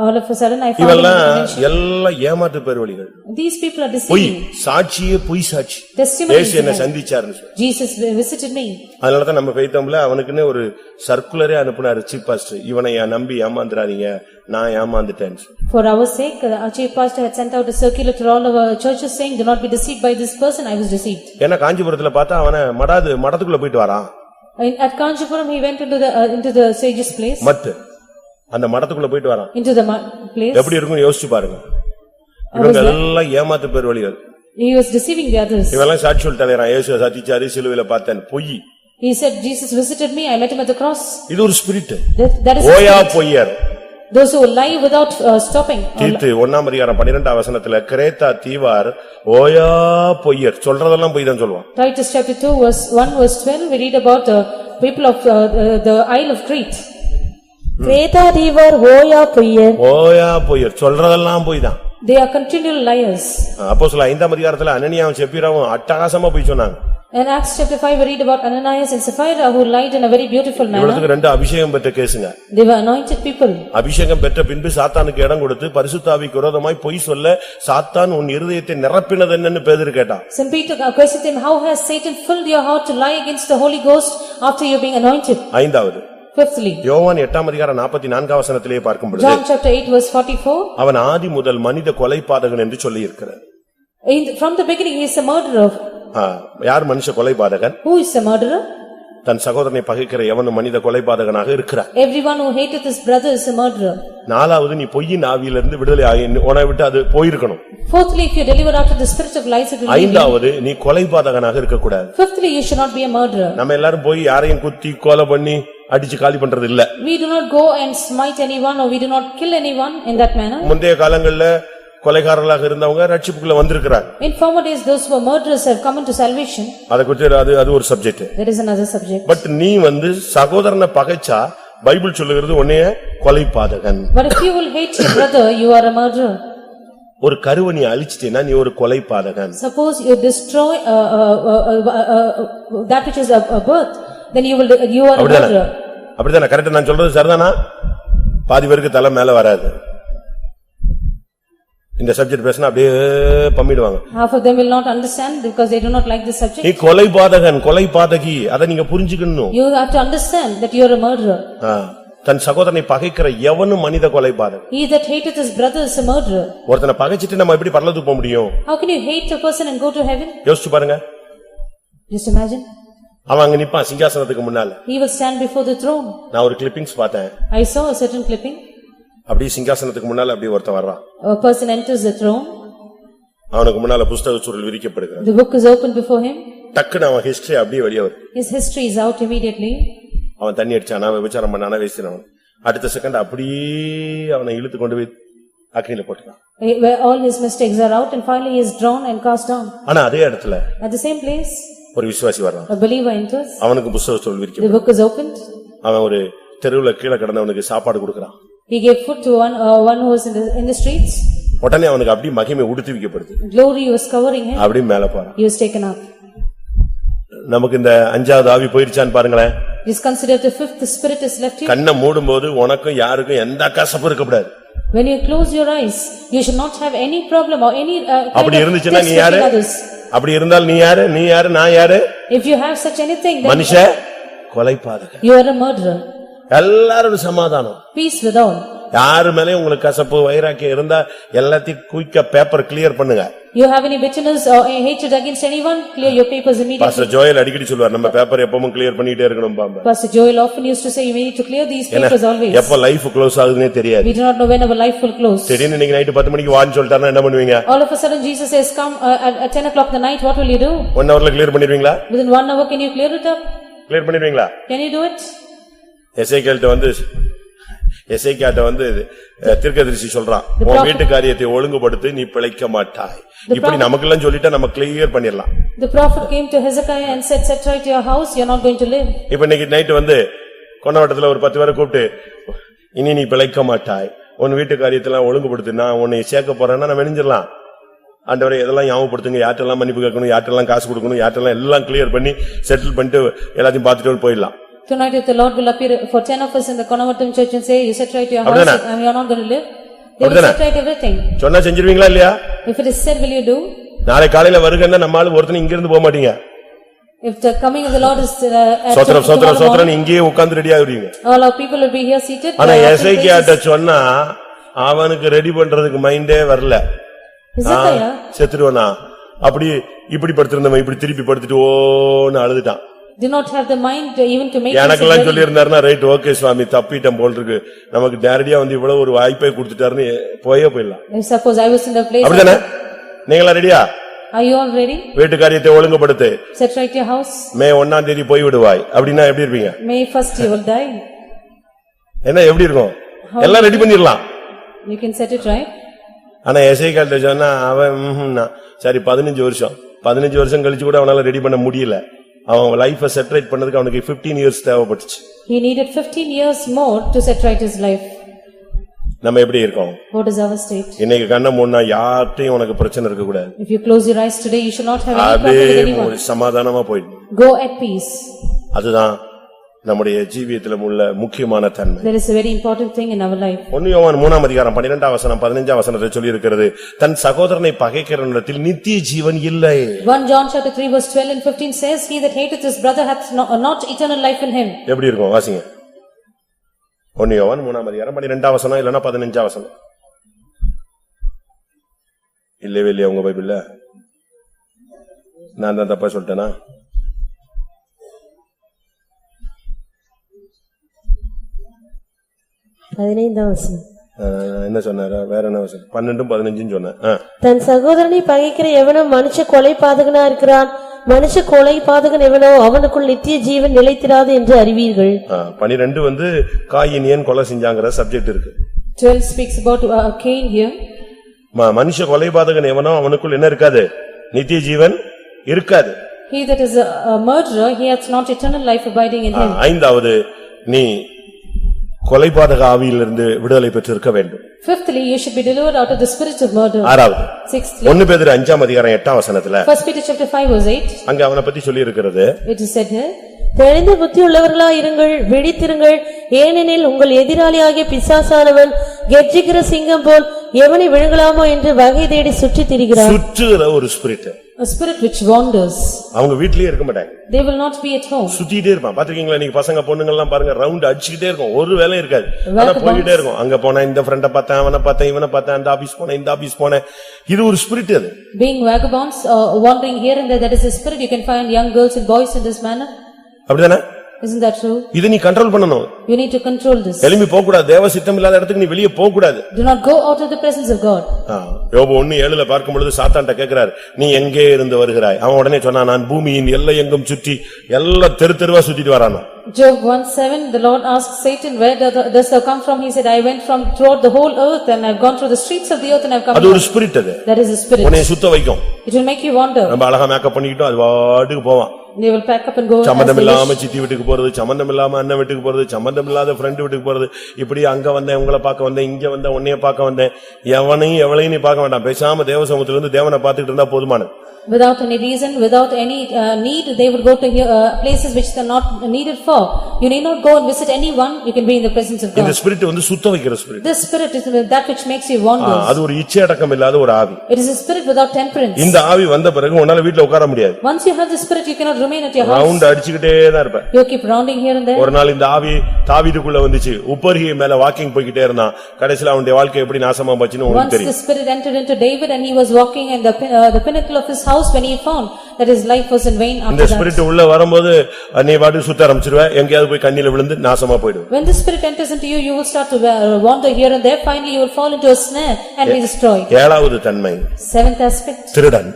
All of a sudden I found இவெல்லாம் எல்லாம் ஏமாற்று பேர்வழிகள். these people are பொய் deceiving. சாட்சியே பொய் சாட்சி. Testimony இயேசு என்ன சந்திச்சாருன்னு சொல்லி. Jesus visited me. அதனாலதான் நம்ம பெய்தோம்ல அவனுக்குன்னு ஒரு சர்க்குலரே அனுப்புனாரு சீஃப் பாஸ்டர். இவனை நம்பி ஏமாந்துறாதீங்க, நான் ஏமாந்துட்டேன்னு சொல்லி. For our sake, our chief pastor had sent out a circular to all our churches saying, do not be deceived by this person. I was deceived. ஏன்னா காஞ்சிபுரத்துல பார்த்தா அவனை மடத்துக்குள்ள போயிட்டு வரான். At Kanchipuram he went into the sage's place. மத்து அந்த மடத்துக்குள்ள போயிட்டு வரான். Into the place. எப்படி இருக்கும்னு யோசிச்சு பாருங்க. இவங்க எல்லாம் ஏமாத்து பேர்வழிகள். He was deceiving the others. இவெல்லாம் சாட்சி சொல்லிட்டான், இயேசு சத்திச்சாரு, சிலுவையில பார்த்தேன். பொய். He said Jesus visited me, I met him at the cross. இது ஒரு ஸ்பிரிட். That is ஓயா பொய்யர். those who lie without stopping. தீத்து 1ஆம் அதிகாரம் 12ஆம் வசனத்துல கிரேத்தா தீவார் ஓயா பொய்யர், சொல்றதெல்லாம் பொய் தான் சொல்லுவான். Titus chapter 2 verse 1 verse 12 we read about the people of the Isle of Crete. கிரேத்தா தீவார் ஓயா பொய்யர். ஓயா பொய்யர், சொல்றதெல்லாம் பொய் தான். They are continual liars. அப்போஸ்தலர் 5ஆம் அதிகாரத்துல அனனியாவும் செப்பீராவும் அட்டகாசமா பொய் சொன்னாங்க. In Acts chapter 5 we read about Ananias and Sapphira who lied in a very beautiful manner. இவங்களுக்கு ரெண்டு அபிஷேகம் பெற்ற கேசுங்க. They were anointed people. அபிஷேகம் பெற்ற பின்பு சாத்தானுக்கு இடம் கொடுத்து பரிசுத்த ஆவிக்கு விரோதமாய் பொய் சொல்ல சாத்தான் உன் இருதயத்தை நிரப்பினது என்னன்னு பேதுரு கேட்டான். Some Peter questioned him, how has Satan filled your heart to lie against the Holy Ghost after you being anointed? ஐந்தாவது Fifthly, யோவான் 8ஆம் அதிகாரம் 44ஆம் வசனத்திலே பார்க்கும் பொழுது John chapter 8 verse 44. அவன் ஆதி முதல் மனித கொலைபாதகன் என்று சொல்லி இருக்கிறார். From the beginning he is a murderer. யார் மனுஷ கொலைபாதகன்? Who is a murderer? தன் சகோதரனை பகைக்கிற எவனும் மனித கொலைபாதகனாக இருக்கிறார். Everyone who hateth his brother is a murderer. நாலாவது நீ பொய்யின் ஆவியிலிருந்து விடுதலை ஆகி உன்னை விட்டு அது போயிருக்கணும். Fourthly, if you deliver after the spirit of lies, it will leave you. ஐந்தாவது நீ கொலைபாதகனாக இருக்கக்கூடாது. Fifthly, you should not be a murderer. நம்ம எல்லாரும் போய் யாரையும் குத்தி கொலை பண்ணி அடிச்சு காலி பண்றது இல்ல. We do not go and smite anyone or we do not kill anyone in that manner. முந்தைய காலங்கள்ல கொலைகாரர்களாக இருந்தவங்க ரட்சிப்புக்குள்ள வந்திருக்கிறாங்க. In former days those who were murderers have come into salvation. அத குறித்து அது ஒரு subject. That is another subject. But நீ சகோதரனை பகைச்சா பைபிள் சொல்லுகிறது உன்னைய கொலைபாதகன். But if you will hate your brother, you are a murderer. ஒரு கருவை நீ அழிச்சிட்டேன்னா நீ ஒரு கொலைபாதகன். Suppose you destroy that which is a birth, then you are a murderer. அப்படிதானே? கரெக்டா நான் சொல்றது சரிதானா? பாதி பேருக்கு தலை மேல வராது. இந்த சப்ஜெக்ட் பேசினா அப்படியே பம்மிடுவாங்க. Half of them will not understand because they do not like this subject. நீ கொலைபாதகன், கொலைபாதகி, அத நீங்க புரிஞ்சுக்கணும். You have to understand that you are a murderer. தன் சகோதரனை பகைக்கிற எவனும் மனித கொலைபாதகன். He that hateth his brother is a murderer. ஒருத்தனை பகைச்சிட்டு நம்ம எப்படி பரலோகத்துக்கு போக முடியும்? How can you hate a person and go to heaven? யோசிச்சு பாருங்க. Just imagine. அவன் அங்க நிப்பான் சிங்காசனத்துக்கு முன்னால. He will stand before the throne. நான் ஒரு கிளிப்பிங்ஸ் பார்த்தேன். I saw a certain clipping. அப்படியே சிங்காசனத்துக்கு முன்னால அப்படியே ஒருத்தன் வர்றான். A person enters the throne. அவனுக்கு முன்னால புத்தக சுருள் விரிக்கப்படுகிறது. The book is opened before him. டக்குனு அவன் ஹிஸ்டரி அப்படியே வெளிய வருது. His history is out immediately. அவன் தண்ணி அடிச்சானா, விபச்சாரம் பண்ணானா, வேசினான். அடுத்த செகண்ட் அப்படியே அவனை இழுத்து கொண்டு போய் அக்னியில போட்டுறான். Where all his mistakes are out and finally he is drawn and cast down. ஆனா அதே இடத்துல At the same place ஒரு விசுவாசி வர்றான். a believer enters. அவனுக்கு புத்தக சுருள் The விரிக்கப்படுது. book is opened. அவன் ஒரு தெருவுல கீழே கிடந்தவனுக்கு சாப்பாடு கொடுக்கறான். He gave food to one who was in the streets. உடனே அவனுக்கு அப்படியே மகிமை உடுத்தி வைக்கப்படுது. Glory was covering him. அப்படியே மேல போறான். He was taken up. நமக்கு இந்த அஞ்சாவது ஆவி போயிருச்சான்னு பாருங்களேன். Just consider the fifth, the spirit is left you. கண்ணை மூடும்போது உனக்கும் யாருக்கும் எந்த கசப்பு இருக்கக்கூடாது. When you close your eyes, you should not have any problem or any அப்படி இருந்துச்சுன்னா நீ யாரு? others. அப்படி இருந்தால் நீ யாரு? நீ யாரு? நான் யாரு? If you have such anything, then மனுஷ கொலைபாதகன். you are a murderer. எல்லாரும் சமாதானம். Peace with all. யாரு மேலே உங்களுக்கு கசப்பு வைராக்கியம் இருந்தா எல்லாத்தையும் குயிக்கா பேப்பர் கிளியர் பண்ணுங்க. You have any bitterness or hatred against anyone, clear your papers immediately. Pastor Joel அடிக்கடி சொல்வார் நம்ம பேப்பர் எப்பவும் கிளியர் பண்ணிட்டே இருக்கணும் பாம்பா. Pastor Joel often used to say you need to clear these papers always. எப்ப life close ஆகுதுன்னே தெரியாது. We do not know when our life will close. திடீர்னு இன்னைக்கு நைட் 10 மணிக்கு வான்னு சொல்லிட்டாருன்னா என்ன பண்ணுவீங்க? All of a sudden Jesus says come at 10 o'clock the night, what will you do? 1 hourல clear பண்ணிடுவீங்களா? Within 1 hour can you clear it up? Clear பண்ணிடுவீங்களா? Can you do it? எசேக்கியாட்ட தீர்க்கதரிசி சொல்றான், உன் வீட்டு காரியத்தை ஒழுங்குபடுத்தி நீ பிழைக்க மாட்டாய். இப்படி நமக்கெல்லாம் சொல்லிட்டா நம்ம கிளியர் பண்ணிடலாம். The prophet came to Hezekiah and said, set right your house, you are not going to live. இப்ப இன்னைக்கு நைட் கொண்டவட்டத்துல ஒரு 10 பேரை கூப்பிட்டு இனி நீ பிழைக்க மாட்டாய், உன் வீட்டு காரியத்தெல்லாம் ஒழுங்குபடுத்து, நான் உன்னை சேர்க்க போறேன்னா நான் வெணிஞ்சிடலாம். ஆண்டவரே இதெல்லாம் ஞாபகப்படுத்துங்க, யார்ட்டெல்லாம் மன்னிப்பு கேட்கணும், யார்ட்டெல்லாம் காசு கொடுக்கணும், யார்ட்டெல்லாம் எல்லாம் கிளியர் பண்ணி செட்டில் பண்ணிட்டு எல்லாத்தையும் பார்த்துட்டு போயிடலாம். Tonight if the Lord will appear for 10 of us in the Konavatam church and say, you set right your house and you are not going to live, they will set right everything. சொன்னா செஞ்சிருவீங்களா இல்லையா? If it is said, will you do? நாளை காலையில வருகன்னா நம்மால ஒருத்தன் இங்க இருந்து போக மாட்டீங்க. If the coming of the Lord is at சோத்ரம் இங்கேயே உட்கார்ந்து ரெடி ஆகுறீங்க. all our people will be here seated. ஆனா எசேக்கியாட்ட சொன்னா அவனுக்கு ரெடி பண்றதுக்கு மைண்டே வரல. செத்துருவனா அப்படி இப்படி படுத்திருந்தவன் இப்படி திருப்பி படுத்துட்டு ஓன்னு அழுதுட்டான். Did not have the mind even to make. எனக்கெல்லாம் சொல்லி இருந்தாருன்னா ரைட் ஓகே சுவாமி தப்பிட்டோம் போல் இருக்கு, நமக்கு நேரடியா வந்து இவ்வளவு ஒரு வாய்ப்பை கொடுத்துட்டாருன்னு போயிடலாம். Suppose I was in the place. அப்படிதானே? நீங்களா ரெடியா? Are you all ready? வீட்டு காரியத்தை ஒழுங்குபடுத்து. Set right your house. மே 1ஆம் தேதி போய் விடுவாய் அப்படின்னா எப்படி இருப்பீங்க? May 1st you will die. என்ன எப்படி இருக்கும்? எல்லாம் ரெடி பண்ணிரலாம். You can set it right. ஆனா எசேக்கியாட்ட சொன்னா அவன் சரி 15 வருஷம் கழிச்சு கூட அவனால ரெடி பண்ண முடியல. அவன் லைஃபை செட்டரேட் பண்ணதுக்கு அவனுக்கு 15 இயர்ஸ் தேவைப்பட்டுச்சு. He needed 15 years more to set right his life. நம்ம எப்படி இருக்கோம்? What is our state? இன்னைக்கு கண்ண மூடுனா யார்ட்டையும் உனக்கு பிரச்சனை இருக்க கூடாது. If you close your eyes today, you should not have any problem with anyone. சமாதானமா போயிடு. Go at peace. அதுதான் நம்முடைய ஜீவியத்தில உள்ள முக்கியமான தன்மை. There is a very important thing in our life. 1 யோவான் 3ஆம் அதிகாரம் 12ஆம் வசனம் 15ஆம் வசனத்தில் சொல்லி இருக்கிறது, தன் சகோதரனை பகைக்கிறவனிடத்தில் நித்திய ஜீவன் இல்லை. 1 John chapter 3 verse 12 and 15 says, he that hateth his brother hath not eternal life in him. எப்படி இருக்கும் வாசிங்க? 1 யோவான் 3ஆம் அதிகாரம் 12ஆம் வசனம் இல்லனா 15ஆம் வசனம். இல்லவே இல்லையா உங்க பைபிள்ல? நான் தான் தப்பா சொல்லிட்டேனா? என்ன சொன்னாரா? வேற என்ன வசனம்? 12 15 சொன்னேன். தன் சகோதரனை பகைக்கிற எவனும் மனுஷ கொலை பாதகனா இருக்கிறான், மனுஷ கொலை பாதகன் எவனோ அவனுக்குள் நித்திய ஜீவன் நிலைத்திராது என்று அறிவீர்கள். 12 வந்து காயின் ஏன் கொலை செஞ்சாங்கற சப்ஜெக்ட் இருக்கு. 12 speaks about Cain here. மனுஷ கொலை பாதகன் எவனோ அவனுக்குள் என்ன இருக்காது? நித்திய ஜீவன் இருக்காது. He that is a murderer, he hath not eternal life abiding in him. ஐந்தாவது நீ கொலைபாதக ஆவியிலிருந்து விடுதலை பெற்றிருக்க வேண்டும். Fifthly, you should be delivered out of the spirit of murder. ஆறாவது, Sixthly, 1 பேதுரு 5ஆம் அதிகாரம் 8ஆம் வசனத்துல 1 Peter chapter 5 verse 8, அங்க அவனை பத்தி சொல்லி இருக்கிறது. it is said here, தெளிந்த புத்தி உள்ளவர்களா இருங்கள், விழித்திருங்கள், ஏனெனில் உங்கள் எதிராளியாகிய பிசாசானவன் கெர்ச்சிக்கிற சிங்கம் போல் எவனை விழுங்கலாமோ என்று வகை தேடி சுற்றித் திரிகிறான். சுற்றுகிற ஒரு spirit, a spirit which wanders. அவங்க வீட்லயே இருக்க மாட்டாங்க. They will not be at home. சுத்திட்டே இருப்பான். பாத்துக்கீங்களா நீங்க பசங்க பொண்ணுங்க எல்லாம் பாருங்க, ரவுண்ட் அடிச்சிட்டே இருக்கும், ஒரு வேலை இருக்காது. ஆனா போயிட்டே இருக்கும். அங்க போனா இந்த ஃப்ரெண்ட பார்த்தேன், அவனை பார்த்தேன், இவனை பார்த்தேன், அந்த ஆபீஸ் போனேன், இந்த ஆபீஸ் போனேன். இது ஒரு ஸ்பிரிட். அது being vagabonds wandering here and there, that is a spirit. You can find young girls and boys in this manner. அப்படிதானே? Isn't that true? இது நீ கண்ட்ரோல் பண்ணணும். You need to control this. எலும்பி போக கூடாது. தேவ சித்தம் இல்லாத இடத்துக்கு நீ வெளியே போக கூடாது. Do not go out of the presence of God. யோபு 1:7ல பார்க்கும் பொழுது சாத்தான்ட்ட கேக்குறார், நீ எங்கே இருந்து வருகிறாய்? அவன் உடனே சொன்னான், நான் பூமியின் எல்லை எங்கும் சுற்றி எல்லா தெருவா சுத்திட்டு வரானா. Job 1:7, the Lord asked Satan, where does thou come from? He said, I went from throughout the whole earth and I've gone through the streets of the earth and I've come. அது ஒரு spirit. அது that is a spirit. உன்னை சுத்த வைக்கும். It will make you wander. நம்ம அழகா makeup பண்ணிட்டோம், அது வாட்டுக்கு போவான். They will pack up and go. சம்பந்தம் இல்லாம சித்தி வீட்டுக்கு போறது, சம்பந்தம் இல்லாம அண்ணன் வீட்டுக்கு போறது, சம்பந்தம் இல்லாத ஃப்ரெண்ட் வீட்டுக்கு போறது, இப்படி அங்க வந்தேன் உங்களை பார்க்க வந்தேன், இங்க வந்தேன் உன்னைய பார்க்க வந்தேன், எவளையும் நீ பார்க்க வேண்டாம். பேசாம தேவ சமூகத்துல இருந்து தேவனை பார்த்துட்டு இருந்தா போதுமானது. Without any reason, without any need, they would go to places which they are not needed for. You need not go and visit anyone. You can be in the presence of God. இந்த spirit வந்து சுத்த வைக்கிற spirit. This spirit is that which makes you wander. அது ஒரு இச்சை அடக்கம் இல்லாத ஒரு ஆவி. It is a spirit without temperance. இந்த ஆவி வந்த பிறகு உன்னால வீட்ல உட்கார முடியாது. Once you have the spirit, you cannot remain at your house. Round அடிச்சிட்டே தான் இருப்ப. You keep rounding here and there. ஒரு நாள் இந்த ஆவி தாவீதுக்குள்ள வந்துச்சு, உப்பரிகை மேல வாக்கிங் போயிட்டே இருந்தான். கடைசில அவனுடைய வாழ்க்கை எப்படி நாசமா போச்சுன்னு உங்களுக்கு தெரியும். Once the spirit entered into David and he was walking in the pinnacle of his house, when he found that his life was in vain after இந்த that. ஸ்பிரிட் உள்ள வரும்போது நீ வாடி சுத்த ஆரம்பிச்சிருவ, எங்கயாவது போய் கண்ணில விழுந்து நாசமா போய்டுவ. When the spirit enters into you, you will start to wander here and there. Finally you will fall into a snare and be destroyed. ஏழாவது தன்மை, Seventh aspect, திருடன்.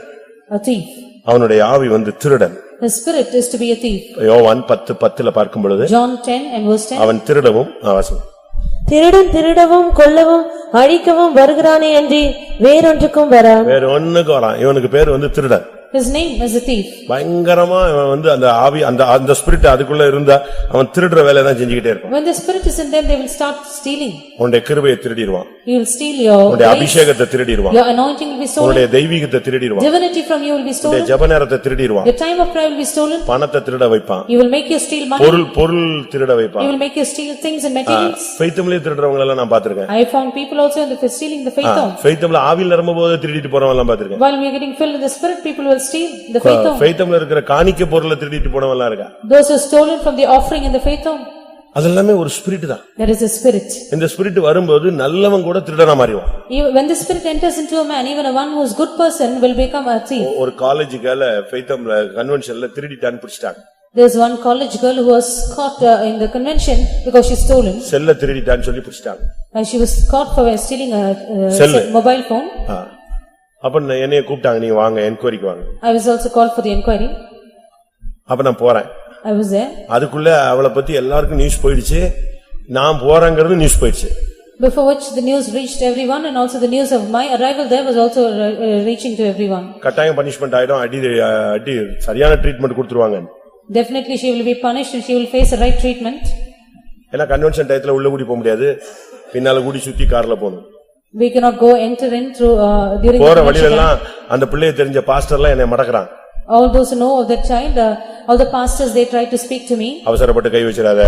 a thief. அவனுடைய ஆவி வந்து திருடன். The spirit is to be a thief. யோவான் 10:10ல பார்க்கும் பொழுது John 10 and verse 10. அவன் திருடவும் வாசம். திருடன் திருடவும் கொல்லவும் அழிக்கவும் வருகிறானே அன்றி வேறொன்றுக்கும் வரான். வேற ஒண்ணுக்கு வரான். இவனுக்கு பேர் வந்து திருடன். His name is a thief. பயங்கரமா அவன் வந்து அந்த ஆவி அந்த ஸ்பிரிட் அதுக்குள்ள இருந்தா அவன் திருடுற வேலையை தான் செஞ்சுக்கிட்டே இருப்பான். When the spirit is in them, they will start stealing. உன்னுடைய கிருபையை திருடிடுவான். He will steal your உன்னுடைய அபிஷேகத்தை திருடிடுவான். Your anointing will be stolen. உன்னுடைய தெய்வீகத்தை திருடிடுவான். Divinity from you will be stolen. உன்னுடைய ஜெப நேரத்தை திருடிடுவான். The time of prayer will be stolen. பணத்தை திருட வைப்பான். He will make you steal money. பொருள் திருட வைப்பான். He will make you steal things and materials. ஃபெய்த்ம்லயே திருடுறவங்க எல்லாம் நான் பாத்துர்க்கேன். I found people also in the stealing the faith home. ஃபெய்த்ம்ல ஆவியில நிரம்பும்போது திருடிட்டு போறவங்க எல்லாம் பாத்துர்க்கேன். While we are getting filled with the spirit, people will steal the faith home. ஃபெய்த்ம்ல இருக்கிற காணிக்கை பொருளை திருடிட்டு போறவங்க எல்லாம் இருக்கா. Those who stolen from the offering in the faith home. அதெல்லாமே ஒரு ஸ்பிரிட் தான். That is a spirit. இந்த ஸ்பிரிட் வரும்போது நல்லவன் கூட திருடனா மாறிடுவான். When the spirit enters into a man, even a one who is good person will become a thief. ஒரு காலேஜுக்கால ஃபெய்த்ம்ல கன்வென்ஷன்ல திருடிட்டான்னு பிடிச்சிட்டாங்க. There's one college girl who was caught in the convention because she stolen. செல்ல திருடிட்டான்னு சொல்லி பிடிச்சிட்டாங்க. And she was caught for stealing a mobile phone. அப்ப என்னைய கூப்பிட்டாங்க, நீ வாங்க என்கொயரிக்கு வாங்க. I was also called for the inquiry. அப்ப நான் போறேன். I was there. அதுக்குள்ள அவளை பத்தி எல்லாருக்கும் நியூஸ் போயிடுச்சு, நான் போறேங்கிறது நியூஸ் போயிடுச்சு. Before which the news reached everyone and also the news of my arrival there was also reaching to everyone. கட்டாயம் பனிஷ்மென்ட் ஆயிடும், அடி சரியான ட்ரீட்மென்ட் கொடுத்துருவாங்க. Definitely she will be punished and she will face the right treatment. ஏன்னா convention டயத்துல உள்ள கூடி போக முடியாது, பின்னால கூடி சுத்தி கார்ல போகணும். We cannot go enter in through during போற வழியெல்லாம் அந்த பிள்ளையை தெரிஞ்ச பாஸ்டர்லாம் என்னை மடக்குறான். All those who know of that child, all the pastors, they try to speak to me. அவசரப்பட்டு கை வச்சிராத.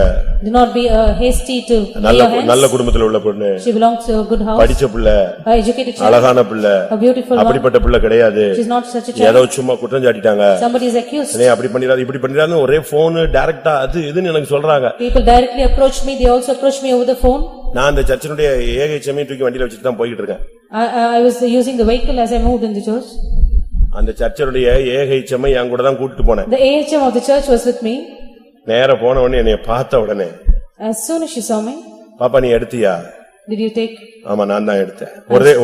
Do not be hasty to lay your hands. நல்ல குடும்பத்துல உள்ள பொண்ணு. She belongs to a good house. படிச்ச பிள்ளை. Educated child. அழகான பிள்ளை. A beautiful one. அப்படிப்பட்ட பிள்ளை கிடையாது. She is not such a child. ஏதோ சும்மா குற்றம் சாட்டிட்டாங்க. Somebody is accused. நீ அப்படி பண்ணிராத இப்படி பண்ணிராதன்னு ஒரே போன் டைரக்டா அது இதுன்னு எனக்கு சொல்றாங்க. People directly approached me, they also approached me over the phone. நான் அந்த சர்ச்சினுடைய ஏகைச்சமே தூக்கி வண்டியில வச்சிட்டு தான் போயிட்டு இருக்கேன். I was using the vehicle as I moved in the church. அந்த சர்ச்சினுடைய ஏகைச்சமே என் கூட தான் கூட்டிட்டு போனேன். The AHM of the church was with me. நேரா போன உடனே என்னைய பார்த்த உடனே, As soon as she saw me, பாப்பா நீ எடுத்தியா? did you take? ஆமா நான் தான் எடுத்தேன்.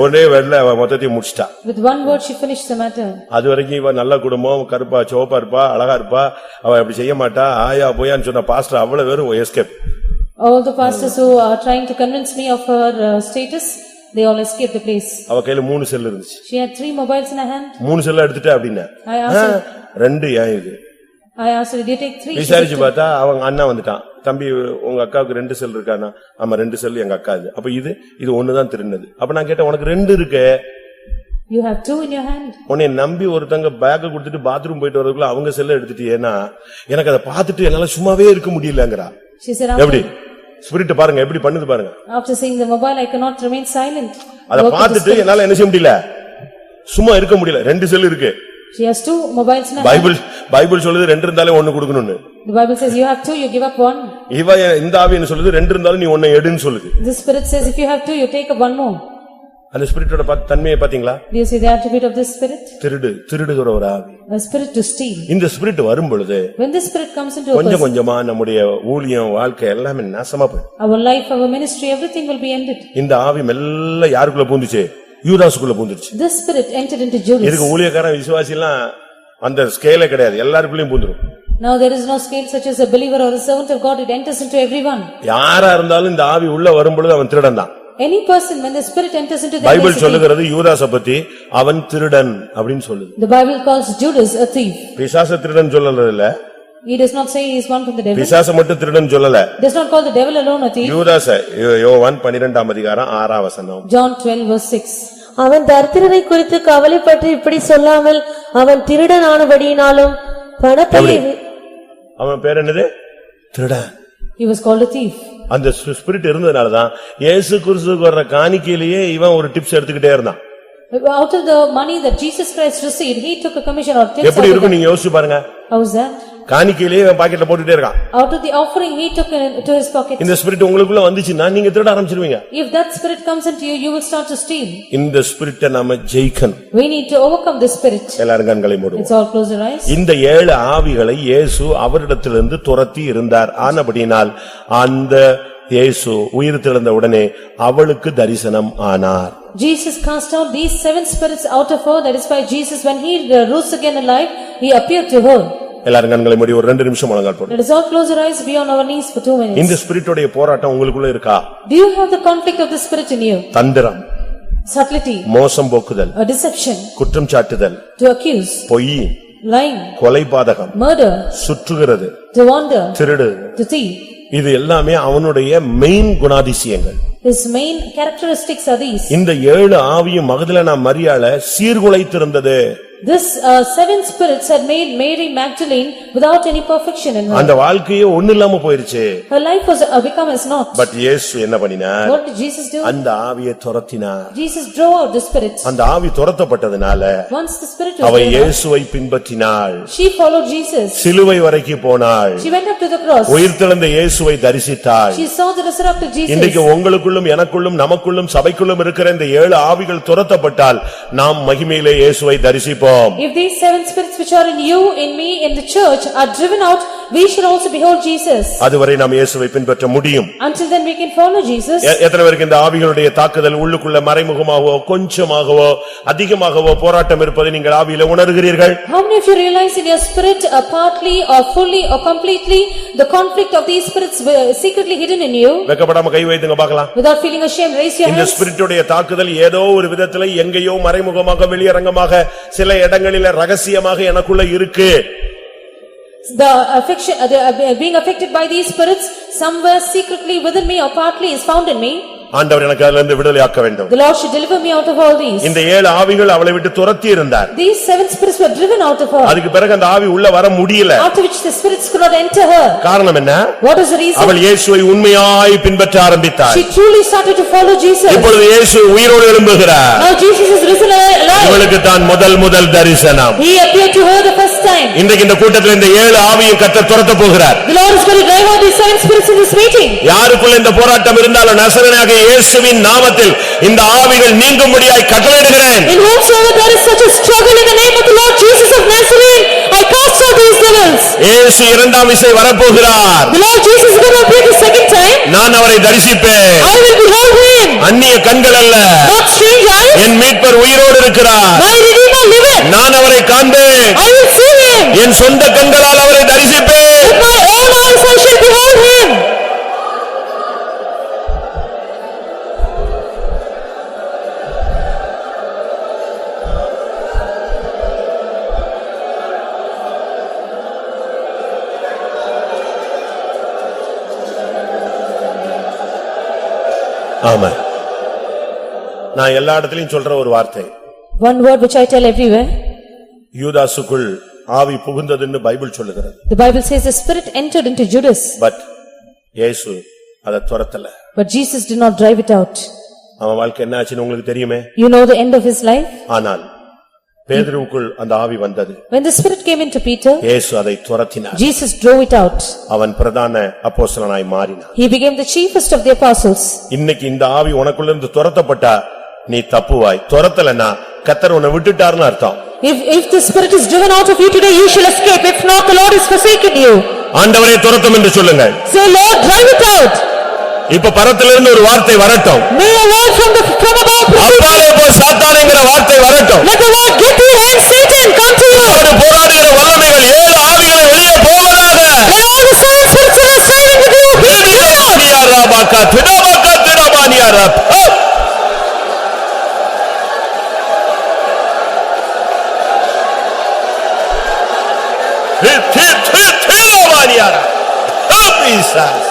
ஒரே வேர்ட்ல மொத்தத்தையும் முடிச்சிட்டா. With one word she finished the matter. அது வரைக்கும் இவ நல்ல குடும்பம், கருப்பா சோப்பா இருப்பா, அழகா இருப்பா, அவ அப்படி செய்ய மாட்டா, ஆயா போயான்னு சொன்ன பாஸ்டர் அவ்வளவு பேரும் escape. All the pastors who are trying to convince me of her status, they all escaped the place. அவ கையில 3 செல் இருந்துச்சு. She had 3 mobiles in her hand. 3 செல்ல எடுத்துட்டா அப்படினா. I asked her, 2 ஏன் இது? I asked her, did you take 3? விசாரிச்சு பார்த்தா அவங்க அண்ணா வந்துட்டான். தம்பி உங்க அக்காவுக்கு 2 செல் இருக்கானா? ஆமா 2 செல் எங்க அக்கா இது. அப்ப இது ஒன்னு தான் திருடுனது. அப்ப நான் கேட்டேன் உனக்கு 2 இருக்கு. You have 2 in your hand. உன்னை நம்பி ஒருத்தங்க பேக் கொடுத்துட்டு பாத்ரூம் போயிட்டு வரதுக்குள்ள அவங்க செல்ல எடுத்துட்டியேனா எனக்கு அதை பார்த்துட்டு என்னால சும்மாவே இருக்க முடியலங்கறா. She said, எப்படி? ஸ்பிரிட் பாருங்க எப்படி பண்ணுது பாருங்க. After seeing the mobile I cannot remain silent. அத பார்த்துட்டு என்னால என்ன செய்ய முடியல, சும்மா இருக்க முடியல. 2 செல் இருக்கு. She has 2 mobiles in her hand. Bible சொல்லுது 2 இருந்தாலே 1 கொடுக்கணும்னு. The Bible says you have 2, you give up 1. இவ இந்த ஆவி என்ன சொல்லுது 2 இருந்தாலும் நீ 1 எடுன்னு சொல்லுது. The spirit says if you have 2, you take up 1 more. அந்த ஸ்பிரிட்டோட தன்மையை பாத்தீங்களா? Do you see the attribute of this spirit? திருடுகிற ஒரு ஆவி. A spirit to steal. இந்த ஸ்பிரிட் வரும் பொழுது When this spirit comes into a person, கொஞ்சமா நம்முடைய ஊழியம் வாழ்க்கை எல்லாமே நாசமா போயிடும். Our life, our ministry, everything will be ended. இந்த ஆவி மெல்ல யாருக்குள்ள பூந்துச்சு? யூதாசுக்குள்ள பூந்துச்சு. This spirit entered into Judas. இதுக்கு ஊழியக்காரன் விசுவாசி எல்லாம் அந்த ஸ்கேலே கிடையாது, எல்லாருக்குள்ளயும் பூந்துரும். Now there is no scale such as a believer or a servant of God, it enters into everyone. யாரா இருந்தாலும் இந்த ஆவி உள்ள வரும் பொழுது அவன் திருடன் தான். Any person when the spirit enters into the Bible சொல்லுகிறது யூதாச பத்தி அவன் திருடன் அப்படினு சொல்லுது. The Bible calls Judas a thief. பிசாசு திருடன் சொல்லல இல்ல. He does not say he is one from the devil. பிசாசு மட்டும் திருடன் சொல்லல. Does not call the devil alone a thief. யூதாச யோவான் 12ஆம் அதிகாரம் 6ஆம் வசனம். John 12 verse 6. அவன் தரித்திரரை குறித்து கவலைப்பட்டு இப்படி சொல்லாமல் அவன் திருடனானபடியினாலும் பணப்பையை அவன் பேர் என்னது? திருடன். He was called a thief. அந்த ஸ்பிரிட் இருந்ததனாலதான் இயேசு கிறிஸ்துவுக்கு வர்ற காணிக்கையிலேயே இவன் ஒரு டிப்ஸ் எடுத்துக்கிட்டே இருந்தான். Out of the money that Jesus Christ received, he took a commission or tips. எப்படி இருக்கும் நீங்க யோசிச்சு பாருங்க. How is that? காணிக்கையிலேயே இவன் பாக்கெட்ல போட்டுட்டே இருக்கான். Out of the offering he took to his pocket. இந்த ஸ்பிரிட் உங்களுக்குள்ள வந்துச்சுன்னா நீங்க திருட ஆரம்பிச்சிடுவீங்க. If that spirit comes into you, you will start to steal. இந்த ஸ்பிரிட்டை நாம ஜெயிக்கணும். We need to overcome this spirit. எல்லாரும் கண்களை மூடுவோம். Let's all close our eyes. இந்த 7 ஆவிகளை இயேசு அவரிடத்திலிருந்து துரத்தி இருந்தார். ஆனபடியால் அந்த இயேசு உயிர் தெழுந்த உடனே அவளுக்கு தரிசனம் ஆனார். Jesus cast out these 7 spirits out of her. That is why Jesus, when he rose again alive, he appeared to her. எல்லாரும் கண்களை மூடி ஒரு 2 நிமிஷம் முழங்கால் போடுங்க. Let us all close our eyes, be on our knees for 2 minutes. இந்த ஸ்பிரிட்டோட போராட்டம் உங்களுக்குள்ள இருக்கா? Do you have the conflict of the spirit in you? தந்திரம், subtlety, மோசம் போக்குதல், a deception, குற்றம் சாட்டுதல், to accuse, பொய், lying, கொலைபாதகம், murder, சுற்றுகிறது, to wander, திருடு, to thief. இது எல்லாமே அவனுடைய மெயின் குணாதிசயங்கள். His main characteristics are these. இந்த 7 ஆவியும் மகதலேனா மரியாளை சீர்குலைத்திருந்தது. This seven spirits had made Mary Magdalene without any perfection in her. அந்த வாழ்க்கையே ஒண்ணுமில்லாம போயிருச்சு. Her life was become as naught. But இயேசு என்ன பண்ணினார்? What did Jesus do? அந்த ஆவியை துரத்தினார். Jesus drove out the spirits. அந்த ஆவி துரத்தப்பட்டதனால Once the spirit was அவள் driven out, இயேசுவை பின்பற்றினாள். she followed Jesus. சிலுவை வரைக்கும் போனாள். She went up to the cross. உயிர்த்தெழுந்த இயேசுவை தரிசித்தாள். She saw the resurrected Jesus. இன்றைக்கு உங்களுக்குள்ளும் எனக்குள்ளும் நமக்குள்ளும் சபைக்குள்ளும் இருக்கிற இந்த 7 ஆவிகள் துரத்தப்பட்டால் நாம் மகிமையிலே இயேசுவை தரிசிப்போம். If these seven spirits which are in you, in me, in the church are driven out, we shall also behold Jesus. அதுவரை நாம் இயேசுவை பின்பற்ற முடியும். Until then we can follow Jesus. எத்தனை பேருக்கு இந்த ஆவிகளுடைய தாக்குதல் உள்ளுக்குள்ள மறைமுகமாகவோ கொஞ்சமாகவோ அதிகமாகவோ போராட்டம் இருப்பதை நீங்கள் ஆவியிலே உணர்கிறீர்கள்? How many of you realize in your spirit, partly or fully or completely, the conflict of these spirits were secretly hidden in you? வெட்கப்படாம கை வைத்துங்க பார்க்கலாம். Without feeling ashamed, raise your இந்த hands. ஸ்பிரிட்டுடைய தாக்குதல் ஏதோ ஒரு விதத்திலே எங்கேயோ மறைமுகமாக வெளியரங்கமாக சில இடங்களிலே ரகசியமாக எனக்குள்ள இருக்கு. The affection, being affected by these spirits, somewhere secretly within me or partly is found in me. ஆண்டவர் எனக்கு அதிலிருந்து விடுதலை ஆக்க வேண்டும். The Lord should deliver me out of all these. இந்த 7 ஆவிகள் அவளை விட்டு துரத்தி இருந்தார். These seven spirits were driven out of her. அதுக்கு பிறகு அந்த ஆவி உள்ள வர முடியல. After which the spirits could not enter her. காரணம் என்ன? What is the reason? அவள் இயேசுவை உண்மையாய் பின்பற்ற ஆரம்பித்தாள். She truly started to follow Jesus. இப்பொழுது இயேசு உயிரோடு எழும்புகிறார். Now Jesus is risen alive. இவளுக்கு தான் முதல் தரிசனம். He appeared to her the first time. இன்றைக்கு இந்த கூட்டத்தில் இந்த 7 ஆவியை கர்த்தர் துரத்த போகிறார். The Lord is going to drive out these seven spirits in this meeting. யாருக்குள்ள இந்த போராட்டம் இருந்தாலும் நசரேயனாகிய இயேசுவின் நாமத்தில் இந்த ஆவிகள் நீங்கும்படியாய் கட்டளையிடுகிறேன். In whomsoever there is such a struggle in the name of the Lord Jesus of Nazareth, I cast out these devils. இயேசு இரண்டாம் விசை வரப்போகிறார். The Lord Jesus is going to appear the second time. நான் அவரை தரிசிப்பேன். I will behold him. அந்நிய கண்கள் அல்ல. Not strange eyes. என் மீட்பர் உயிரோடு இருக்கிறார். My Redeemer liveth. நான் அவரை காண்பேன். I will see him. என் சொந்த கண்களால் அவரை தரிசிப்பேன். With my own eyes I shall behold him. ஆமென். நான் எல்லா இடத்திலும் சொல்ற ஒரு வார்த்தை. One word which I tell everywhere. யூதாசுக்குள் ஆவி புகுந்ததுன்னு பைபிள் சொல்லுகிறது. The Bible says the spirit entered into Judas. But இயேசு அதை துரத்தல. But Jesus did not drive it out. அவன் வாழ்க்கை என்ன ஆச்சுன்னு உங்களுக்கு தெரியுமே. You know the end of his life. ஆனால் பேதுருவுக்குள் அந்த ஆவி வந்தது. When the spirit came into Peter, இயேசு அதை துரத்தினார். Jesus drove it out. அவன் பிரதான அப்போஸ்தலனாய் மாறினான். He became the chiefest of the apostles. இன்னைக்கு இந்த ஆவி உனக்குள்ள இருந்து துரத்தப்பட்டா நீ தப்புவாய். துரத்தலனா கர்த்தர் உன்னை விட்டுட்டார்னு அர்த்தம். If the spirit is driven out of you today, you shall escape. If not, the Lord has forsaken you. ஆண்டவரே துரத்தும் என்று சொல்லுங்க. Say, Lord, drive it out. இப்ப பரத்திலிருந்து ஒரு வார்த்தை வரட்டும். May a word from above. அப்பாலே போ சாத்தானேங்கிற வார்த்தை வரட்டும். Let the word get to you and Satan come to you. உன்னோடு போராடுகிற வல்லமைகள் 7 ஆவிகளை வெளியே போவதாக. Let all the seven spirits that are striving with you be driven out. திடாபாகா திடாபானியாரா. திடாபானியாரா. Jesus.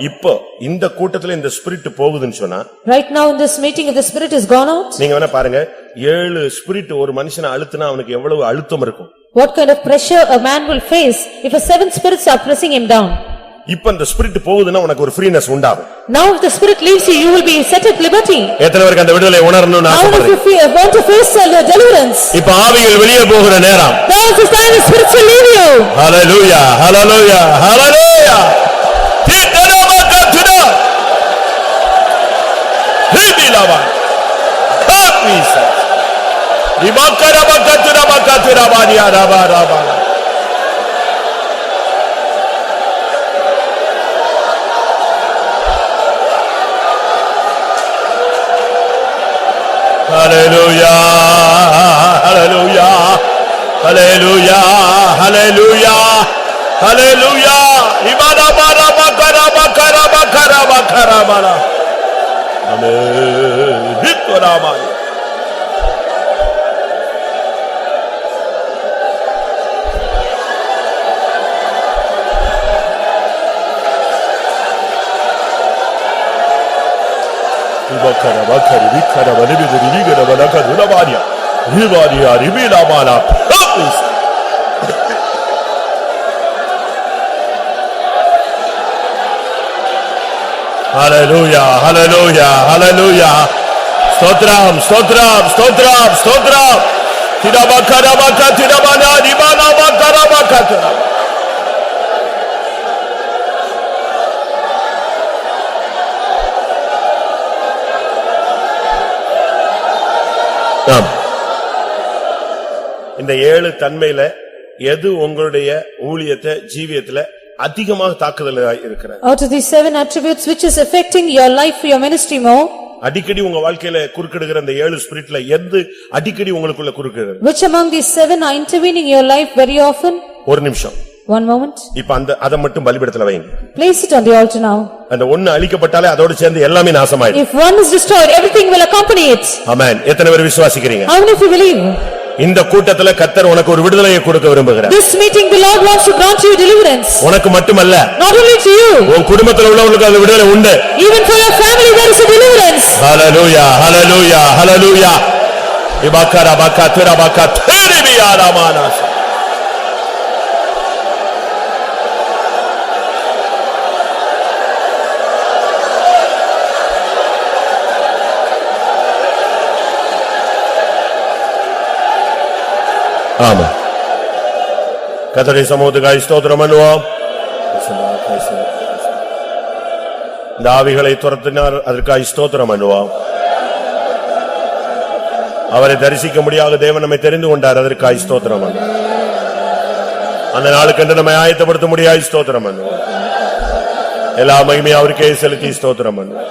இப்போ இந்த கூட்டத்துல இந்த ஸ்பிரிட் போகுதுன்னு சொன்னா, Right now in this meeting, if the spirit is gone out, நீங்க வேணா பாருங்க 7 ஸ்பிரிட் ஒரு மனுஷனை அழுத்தினா அவனுக்கு எவ்வளவு அழுத்தம் இருக்கும். what kind of pressure a man will face if a seven spirits are pressing him down. இப்ப இந்த ஸ்பிரிட் போகுதுன்னா உனக்கு ஒரு ஃப்ரீனஸ் உண்டாகும். Now if the spirit leaves you, you will be set at liberty. எத்தனை பேருக்கு அந்த விடுதலை உணரணும்னு How many ஆசைப்படுறீங்க? of you want to face deliverance? இப்ப ஆவிகள் வெளியே போகிற நேரம். Now is the time the spirits will leave you. Hallelujah hallelujah hallelujah. திடமாகத்துடா. ஹிபிலாவா. ஹாபிசா. ரிமாக்கரமாகத்துடா Bania Rafah Rafah. Hallelujah, hallelujah, hallelujah, hallelujah, hallelujah. Ibada bara bakara bakara bakara bakara bara. Amen. Hikoramani. Bakara bakara bikara bani bidiri bigara balaka dula baniya. Ribaniya ribila bala. Hallelujah, hallelujah, hallelujah. Stotram, stotram, stotram, stotram. Tira bakara bakara tira bana ribana bakara bakara. இந்த ஏழு தன்மையில எது உங்களுடைய ஊழியத்தை ஜீவியத்துல அதிகமாக தாக்குதலா இருக்கிறது? Out of these 7 attributes, which is affecting your life, your ministry more? அடிக்கடி உங்க வாழ்க்கையில குறுக்கிடுகிற அந்த ஏழு ஸ்பிரிட்ல எது அடிக்கடி உங்களுக்குள்ள குறுக்கிடுகிறது? Which among these 7 are intervening in your life very often? ஒரு நிமிஷம். One moment. இப்ப அத மட்டும் பலிபீடத்துல வைங்க. Place it on the altar now. அந்த ஒன்னு அழிக்கப்பட்டாலே அதோட சேர்ந்து எல்லாமே நாசமாயிடும். If one is destroyed, everything will accompany it. ஆமென். எத்தனை பேர் விசுவாசிக்கிறீங்க? How many of you believe? இந்த கூட்டத்துல கர்த்தர் உனக்கு ஒரு விடுதலையை கொடுக்க விரும்புகிறார். This meeting the Lord wants to grant you deliverance. உனக்கு மட்டுமல்ல. Not only to you. உன் குடும்பத்துல உள்ளவங்களுக்கு அந்த விடுதலை உண்டு. Even for your family there is a deliverance. Hallelujah, hallelujah, hallelujah. Ibakara bakatira bakatiri biyaramana. ஆமா. கர்த்தருடைய சமூகத்துக்காய் ஸ்தோத்திரம் பண்ணுவோம். இந்த ஆவிகளை துரத்தினார், அதற்காய் ஸ்தோத்திரம் பண்ணுவோம். அவரை தரிசிக்க முடியாத தேவன் நம்மை தெரிந்து கொண்டார், அதற்காய் ஸ்தோத்திரம் பண்ணுவோம். அந்த நாளுக்கென்று நம்மை ஆயத்தப்படுத்த முடியாத ஸ்தோத்திரம் பண்ணுவோம். எல்லா மகிமையும் அவருக்கே செலுத்தி ஸ்தோத்திரம் பண்ணுவோம்.